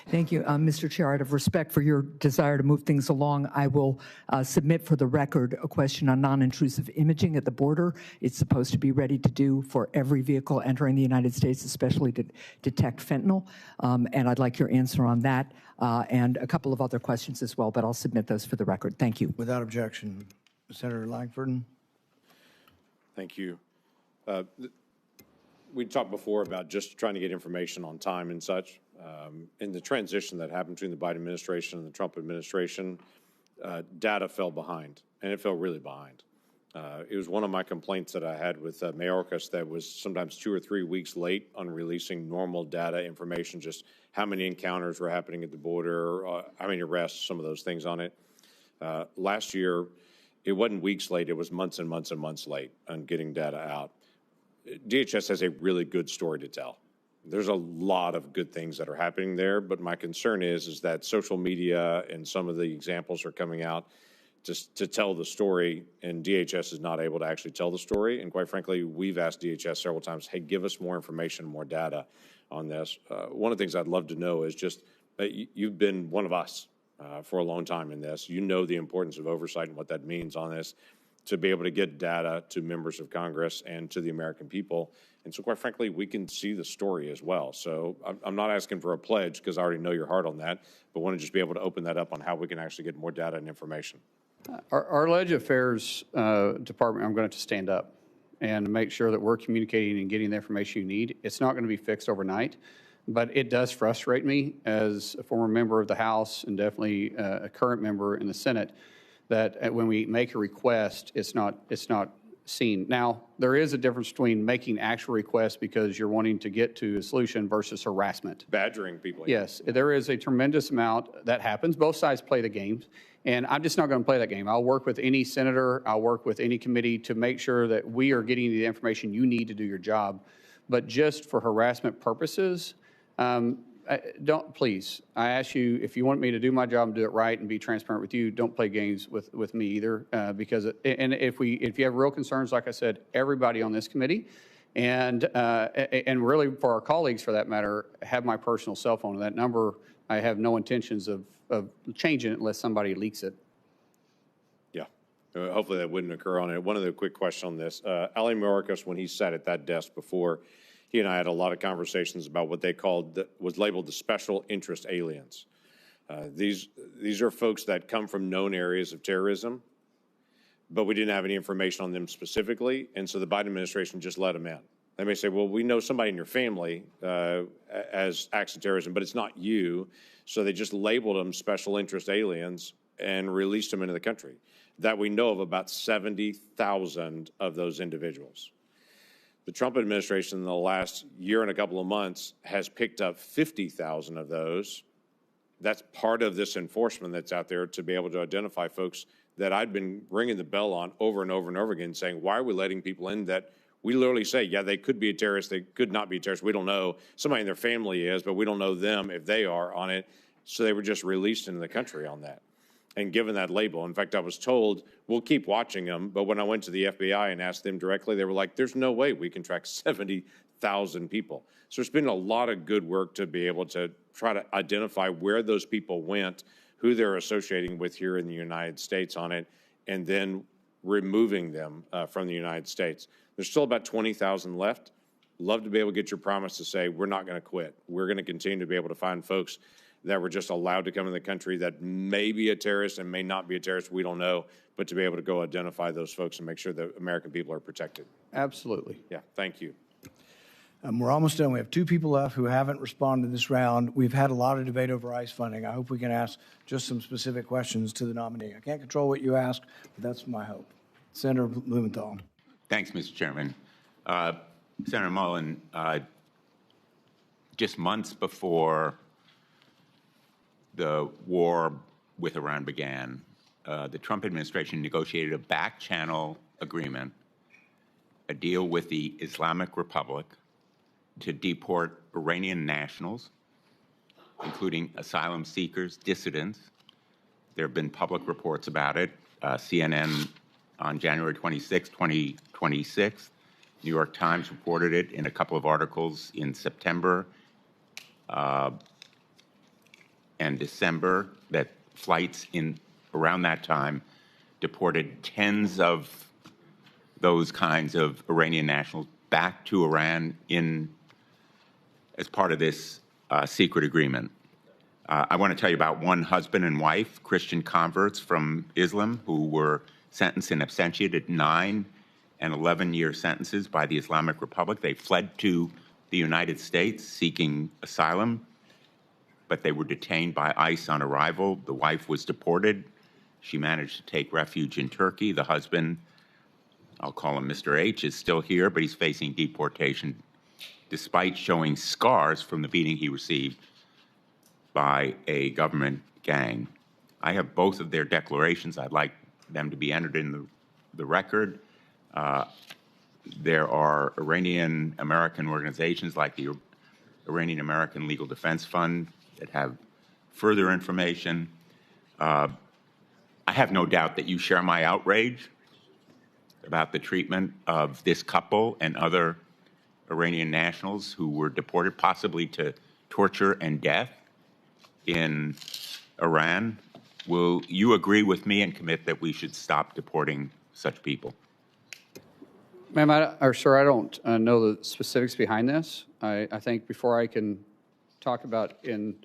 Thank you, Mr. Chair. Out of respect for your desire to move things along, I will submit for the record a question on non-intrusive imaging at the border. It's supposed to be ready to do for every vehicle entering the United States, especially to detect fentanyl. And I'd like your answer on that and a couple of other questions as well, but I'll submit those for the record. Thank you. Without objection. Senator Langford. Thank you. We talked before about just trying to get information on time and such. In the transition that happened between the Biden administration and the Trump administration, data fell behind, and it fell really behind. It was one of my complaints that I had with Mayorkas that was sometimes 2 or 3 weeks late on releasing normal data information, just how many encounters were happening at the border, how many arrests, some of those things on it. Last year, it wasn't weeks late, it was months and months and months late on getting data out. DHS has a really good story to tell. There's a lot of good things that are happening there, but my concern is that social media and some of the examples are coming out just to tell the story, and DHS is not able to actually tell the story. And quite frankly, we've asked DHS several times, hey, give us more information, more data on this. One of the things I'd love to know is just, you've been one of us for a long time in this. You know the importance of oversight and what that means on this, to be able to get data to members of Congress and to the American people. And so quite frankly, we can see the story as well. So I'm not asking for a pledge because I already know your heart on that, but want to just be able to open that up on how we can actually get more data and information. Our Legislative Affairs Department, I'm going to have to stand up and make sure that we're communicating and getting the information you need. It's not going to be fixed overnight. But it does frustrate me as a former member of the House and definitely a current member in the Senate that when we make a request, it's not seen. Now, there is a difference between making actual requests because you're wanting to get to a solution versus harassment. Badgering people. Yes, there is a tremendous amount that happens. Both sides play the games, and I'm just not going to play that game. I'll work with any senator, I'll work with any committee to make sure that we are getting the information you need to do your job. But just for harassment purposes, don't, please, I ask you, if you want me to do my job and do it right and be transparent with you, don't play games with me either, because, if you have real concerns, like I said, everybody on this committee, and really for our colleagues for that matter, have my personal cell phone. That number, I have no intentions of changing it unless somebody leaks it. Yeah, hopefully that wouldn't occur on it. One other quick question on this. Ali Mayorkas, when he sat at that desk before, he and I had a lot of conversations about what they called, was labeled the special interest aliens. These are folks that come from known areas of terrorism, but we didn't have any information on them specifically, and so the Biden administration just let them in. They may say, well, we know somebody in your family as acts of terrorism, but it's not you. So they just labeled them special interest aliens and released them into the country. That we know of about 70,000 of those individuals. The Trump administration in the last year and a couple of months has picked up 50,000 of those. That's part of this enforcement that's out there to be able to identify folks that I've been ringing the bell on over and over and over again, saying, why are we letting people in that we literally say, yeah, they could be a terrorist, they could not be a terrorist, we don't know. Somebody in their family is, but we don't know them if they are on it. So they were just released into the country on that and given that label. In fact, I was told, we'll keep watching them, but when I went to the FBI and asked them directly, they were like, there's no way we can track 70,000 people. So there's been a lot of good work to be able to try to identify where those people went, who they're associating with here in the United States on it, and then removing them from the United States. There's still about 20,000 left. Love to be able to get your promise to say we're not going to quit. We're going to continue to be able to find folks that were just allowed to come in the country that may be a terrorist and may not be a terrorist. We don't know, but to be able to go identify those folks and make sure that American people are protected. Absolutely. Yeah, thank you. We're almost done. We have 2 people left who haven't responded this round. We've had a lot of debate over ICE funding. I hope we can ask just some specific questions to the nominee. I can't control what you ask, but that's my hope. Senator Blumenthal. Thanks, Mr. Chairman. Senator Mullin, just months before the war with Iran began, the Trump administration negotiated a back-channel agreement, a deal with the Islamic Republic to deport Iranian nationals, including asylum seekers, dissidents. There have been public reports about it. CNN on January 26, 2026. New York Times reported it in a couple of articles in September and December, that flights in around that time deported tens of those kinds of Iranian nationals back to Iran as part of this secret agreement. I want to tell you about one husband and wife, Christian converts from Islam, who were sentenced in absentia to 9 and 11-year sentences by the Islamic Republic. They fled to the United States seeking asylum, but they were detained by ICE on arrival. The wife was deported. She managed to take refuge in Turkey. The husband, I'll call him Mr. H, is still here, but he's facing deportation despite showing scars from the beating he received by a government gang. I have both of their declarations. I'd like them to be entered in the record. There are Iranian American organizations like the Iranian American Legal Defense Fund that have further information. I have no doubt that you share my outrage about the treatment of this couple and other Iranian nationals who were deported possibly to torture and death in Iran. Will you agree with me and commit that we should stop deporting such people? Ma'am, sir, I don't know the specifics behind this. I think before I can talk about in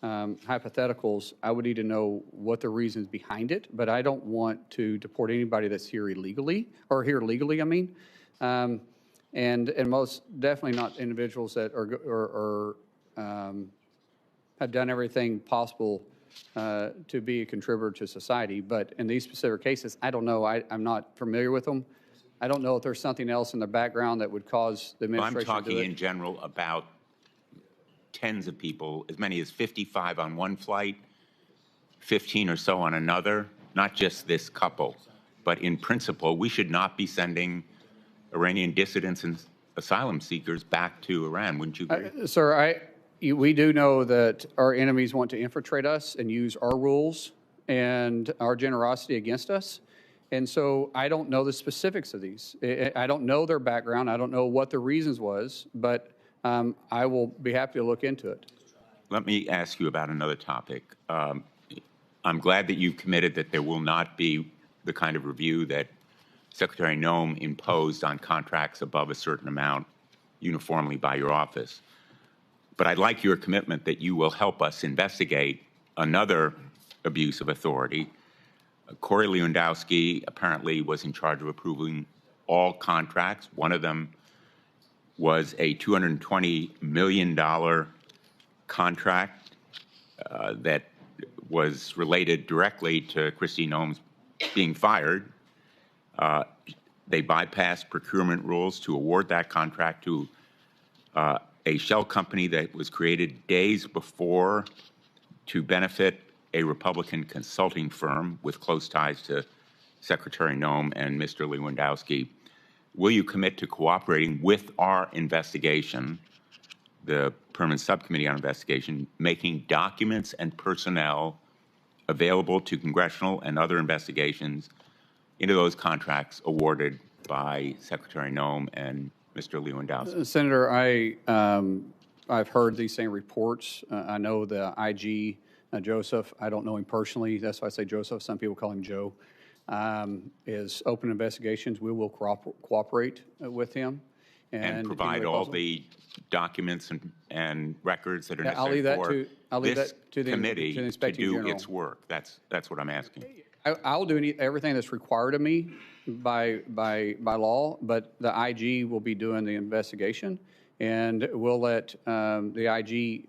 hypotheticals, I would need to know what the reasons behind it, but I don't want to deport anybody that's here illegally, or here legally, I mean. And most definitely not individuals that have done everything possible to be a contributor to society. But in these specific cases, I don't know. I'm not familiar with them. I don't know if there's something else in the background that would cause the administration I'm to do talking it. in general about tens of people, as many as 55 on one flight, 15 or so on another, not just this couple. But in principle, we should not be sending Iranian dissidents and asylum seekers back to Iran. Wouldn't you agree? Sir, we do know that our enemies want to infiltrate us and use our rules and our generosity against us. And so I don't know the specifics of these. I don't know their background. I don't know what the reasons was, but I will be happy to look into it. Let me ask you about another topic. I'm glad that you've committed that there will not be the kind of review that Secretary Noem imposed on contracts above a certain amount uniformly by your office. But I'd like your commitment that you will help us investigate another abuse of authority. Corey Lewandowski apparently was in charge of approving all contracts. One of them was a $220 million contract that was related directly to Kristi Noem's being fired. They bypassed procurement rules to award that contract to a shell company that was created days before to benefit a Republican consulting firm with close ties to Secretary Noem and Mr. Lewandowski. Will you commit to cooperating with our investigation, the Permanent Subcommittee on Investigation, making documents and personnel available to congressional and other investigations into those contracts awarded by Secretary Noem and Mr. Lewandowski? Senator, I've heard these same reports. I know the IG, Joseph. I don't know him personally. That's why I say Joseph. Some people call him Joe. Is open investigations. We will cooperate with him and provide all the documents and records that are necessary I'll leave that for to the committee to Inspector do General. its work. That's what I'm asking. I'll do everything that's required of me by law, but the IG will be doing the investigation, and we'll let the IG,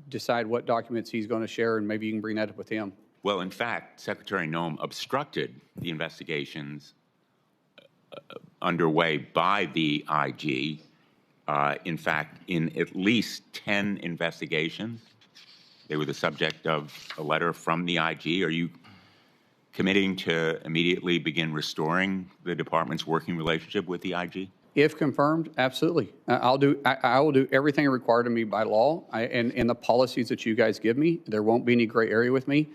decide what documents he's going to share, and maybe you can bring that up with him. Well, in fact, Secretary Noem obstructed the investigations underway by the IG. In fact, in at least 10 investigations, they were the subject of a letter from the IG. Are you committing to immediately begin restoring the department's working relationship with the IG? If confirmed, absolutely. I will do everything required of me by law and the policies that you guys give me. There won't be any gray area with me.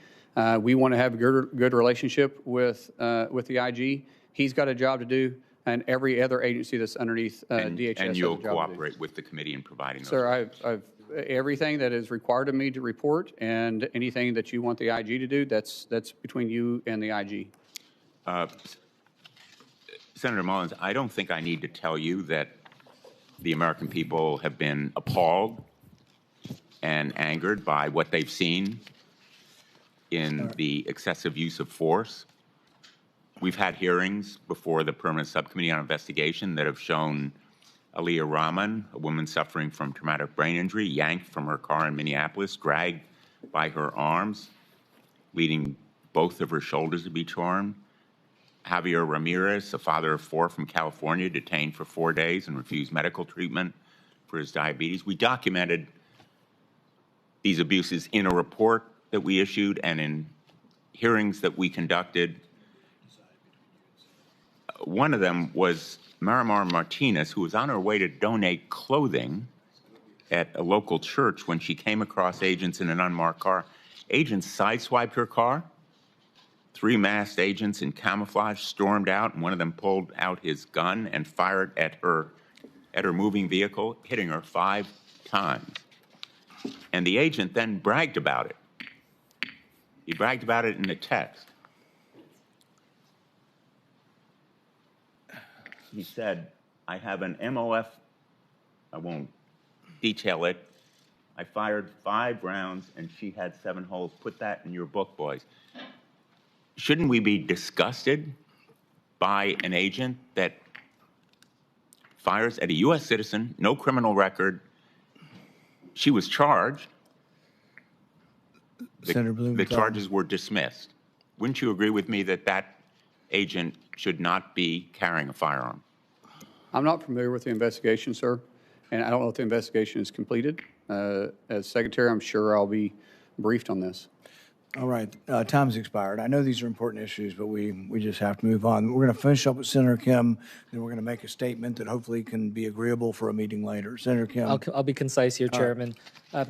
We want to have a good relationship with the IG. He's got a job to do, and every other agency that's underneath DHS and has you'll a job cooperate to do. with the committee in providing those. Sir, I've everything that is required of me to report, and anything that you want the IG to do, that's between you and the IG. Senator Mullins, I don't think I need to tell you that the American people have been appalled and angered by what they've seen in the excessive use of force. We've had hearings before the Permanent Subcommittee on Investigation that have shown Aliyah Rahman, a woman suffering from traumatic brain injury, yanked from her car in Minneapolis, dragged by her arms, leading both of her shoulders to be torn. Javier Ramirez, a father of 4 from California, detained for 4 days and refused medical treatment for his diabetes. We documented these abuses in a report that we issued and in hearings that we conducted. One of them was Marimar Martinez, who was on her way to donate clothing at a local church when she came across agents in an unmarked car. Agents sideswiped her car. 3 masked agents in camouflage stormed out, and one of them pulled out his gun and fired at her moving vehicle, hitting her 5 times. And the agent then bragged about it. He bragged about it in a text. He said, I have an MOF, I won't detail it. I fired 5 rounds and she had 7 holes. Put that in your book, boys. Shouldn't we be disgusted by an agent that fires at a U.S. citizen, no criminal record? She was charged. Senator Blumenthal. The charges were dismissed. Wouldn't you agree with me that that agent should not be carrying a firearm? I'm not familiar with the investigation, sir, and I don't know if the investigation is completed. As Secretary, I'm sure I'll be briefed on this. All right, time's expired. I know these are important issues, but we just have to move on. We're going to finish up with Senator Kim, then we're going to make a statement that hopefully can be agreeable for a meeting later. Senator Kim. I'll be concise here, Chairman.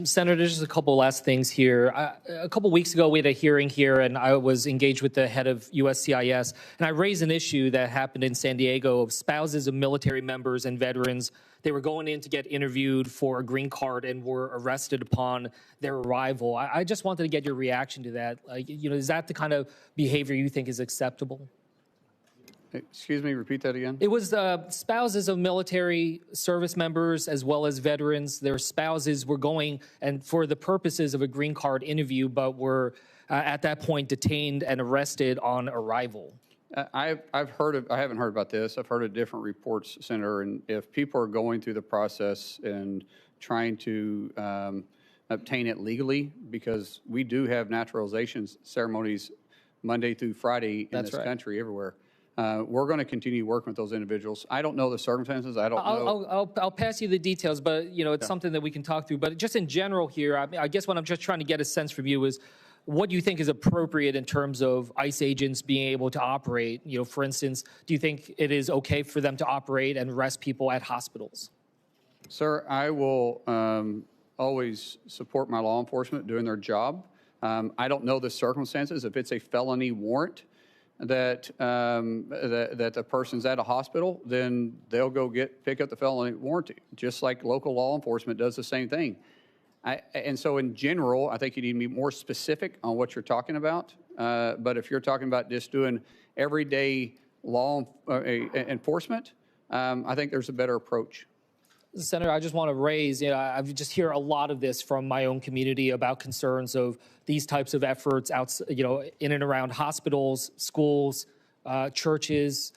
Senator, there's just a couple last things here. A couple weeks ago, we had a hearing here, and I was engaged with the head of USCIS, and I raised an issue that happened in San Diego of spouses of military members and veterans. They were going in to get interviewed for a green card and were arrested upon their arrival. I just wanted to get your reaction to that. Is that the kind of behavior you think is acceptable? Excuse me, repeat that again. It was spouses of military service members as well as veterans. Their spouses were going and for the purposes of a green card interview, but were at that point detained and arrested on arrival. I haven't heard about this. I've heard of different reports, Senator, and if people are going through the process and trying to obtain it legally, because we do have naturalization ceremonies Monday through Friday in this country, everywhere. We're going to continue working with those individuals. I don't know the circumstances. I don't know. I'll pass you the details, but it's something that we can talk through. But just in general here, I guess what I'm just trying to get a sense from you is what do you think is appropriate in terms of ICE agents being able to operate? For instance, do you think it is okay for them to operate and arrest people at hospitals? Sir, I will always support my law enforcement doing their job. I don't know the circumstances. If it's a felony warrant that that the person's at a hospital, then they'll go pick up the felony warrant, just like local law enforcement does the same thing. And so in general, I think you need to be more specific on what you're talking about. But if you're talking about just doing everyday law enforcement, I think there's a better approach. Senator, I just want to raise, I just hear a lot of this from my own community about concerns of these types of efforts out, in and around hospitals, schools, churches.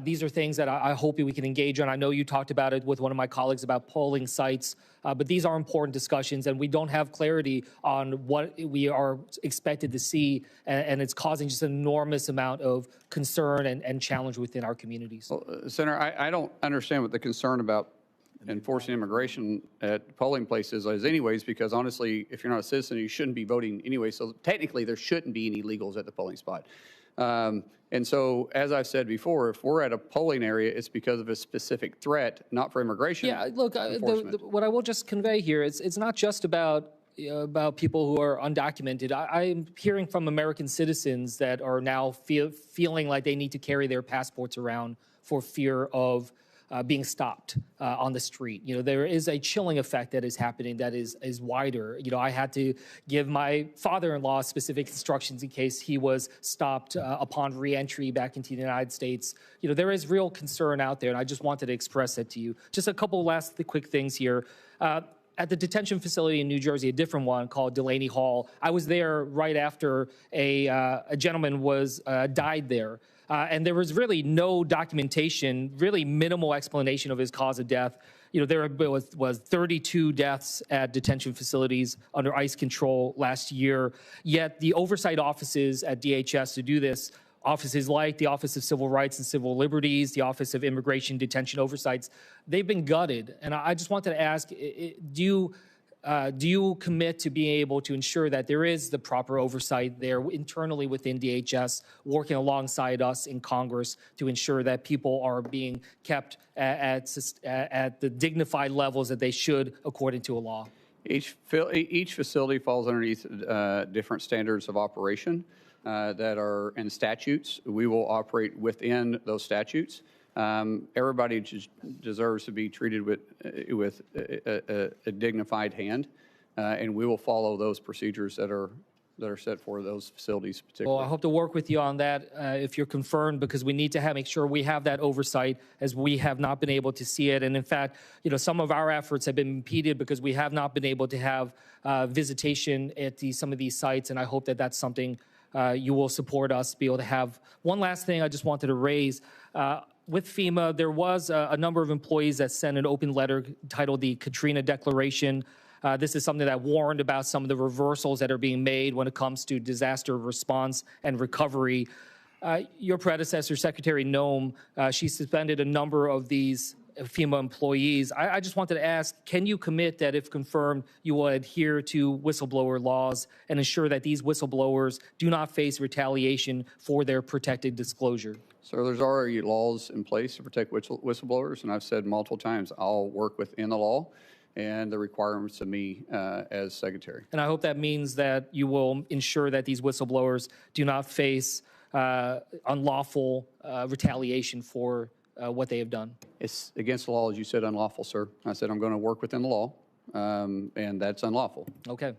These are things that I hope we can engage on. I know you talked about it with one of my colleagues about polling sites, but these are important discussions, and we don't have clarity on what we are expected to see, and it's causing just an enormous amount of concern and challenge within our communities. Well, Senator, I don't understand what the concern about enforcing immigration at polling places is anyways, because honestly, if you're not a citizen, you shouldn't be voting anyway. So technically, there shouldn't be any illegals at the polling spot. And so, as I've said before, if we're at a polling area, it's because of a specific threat, not for immigration. Yeah, look, what I will just convey here is it's not just about people who are undocumented. I'm hearing from American citizens that are now feeling like they need to carry their passports around for fear of being stopped on the street. There is a chilling effect that is happening that is wider. I had to give my father-in-law specific instructions in case he was stopped upon re-entry back into the United States. There is real concern out there, and I just wanted to express that to you. Just a couple last quick things here. At the detention facility in New Jersey, a different one called Delaney Hall, I was there right after a gentleman died there. And there was really no documentation, really minimal explanation of his cause of death. There was 32 deaths at detention facilities under ICE control last year. Yet the oversight offices at DHS to do this, offices like the Office of Civil Rights and Civil Liberties, the Office of Immigration Detention Oversights, they've been gutted. And I just wanted to ask, do you commit to being able to ensure that there is the proper oversight there internally within DHS, working alongside us in Congress to ensure that people are being kept at the dignified levels that they should according to a law? Each facility falls underneath different standards of operation that are in statutes. We will operate within those statutes. Everybody deserves to be treated with a dignified hand, and we will follow those procedures that are set for those facilities particularly. Well, I hope to work with you on that if you're confirmed, because we need to make sure we have that oversight, as we have not been able to see it. And in fact, some of our efforts have been impeded because we have not been able to have visitation at some of these sites, and I hope that that's something you will support us to be able to have. One last thing I just wanted to raise. With FEMA, there was a number of employees that sent an open letter titled the Katrina Declaration. This is something that warned about some of the reversals that are being made when it comes to disaster response and recovery. Your predecessor, Secretary Noem, she suspended a number of these FEMA employees. I just wanted to ask, can you commit that if confirmed, you will adhere to whistleblower laws and ensure that these whistleblowers do not face retaliation for their protected disclosure? So there's already laws in place to protect whistleblowers, and I've said multiple times I'll work within the law and the requirements of me as secretary. And I hope that means that you will ensure that these whistleblowers do not face unlawful retaliation for what they have done. It's against the law, as you said, unlawful, sir. I said I'm going to work within the law, and that's unlawful. Okay.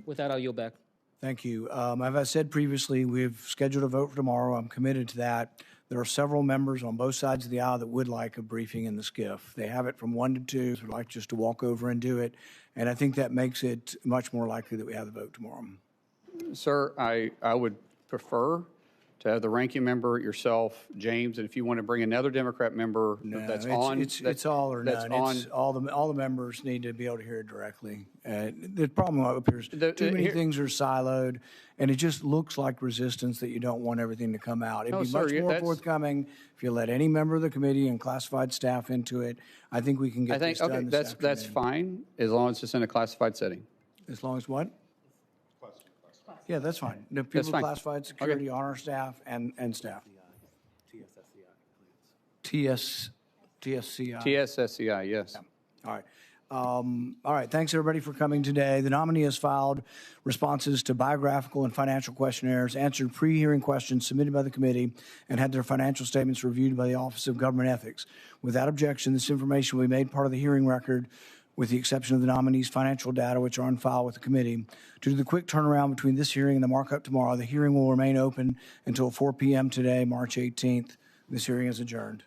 With that, I'll yield back. Thank you. As I said previously, we've scheduled a vote for tomorrow. I'm committed to that. There are several members on both sides of the aisle that would like a briefing in the SCIF. They have it from 1 to 2. Would like just to walk over and do it. And I think that makes it much more likely that we have the vote tomorrow. Sir, I would prefer to have the ranking member, yourself, James, and if you want to bring another Democrat member that's on. It's all or that's none. It's all the members need to be able to hear it directly. The problem up here is too many things are siloed, and it just looks like resistance that you don't want everything to come out. It'd be much more forthcoming if you let any member of the committee and classified staff into it. I think we can get this done okay, this that's fine as long as it's in a classified setting. As long as what? Yeah, that's fine. The people fine. classified security on our staff and staff. TSSCI, yes. Yeah. All right. All right. Thanks, everybody, for coming today. The nominee has filed responses to biographical and financial questionnaires, answered pre-hearing questions submitted by the committee, and had their financial statements reviewed by the Office of Government Ethics. Without objection, this information will be made part of the hearing record, with the exception of the nominee's financial data, which are on file with the committee. Due to the quick turnaround between this hearing and the markup tomorrow, the hearing will remain open until 4 p.m. today, March 18th. This hearing is adjourned.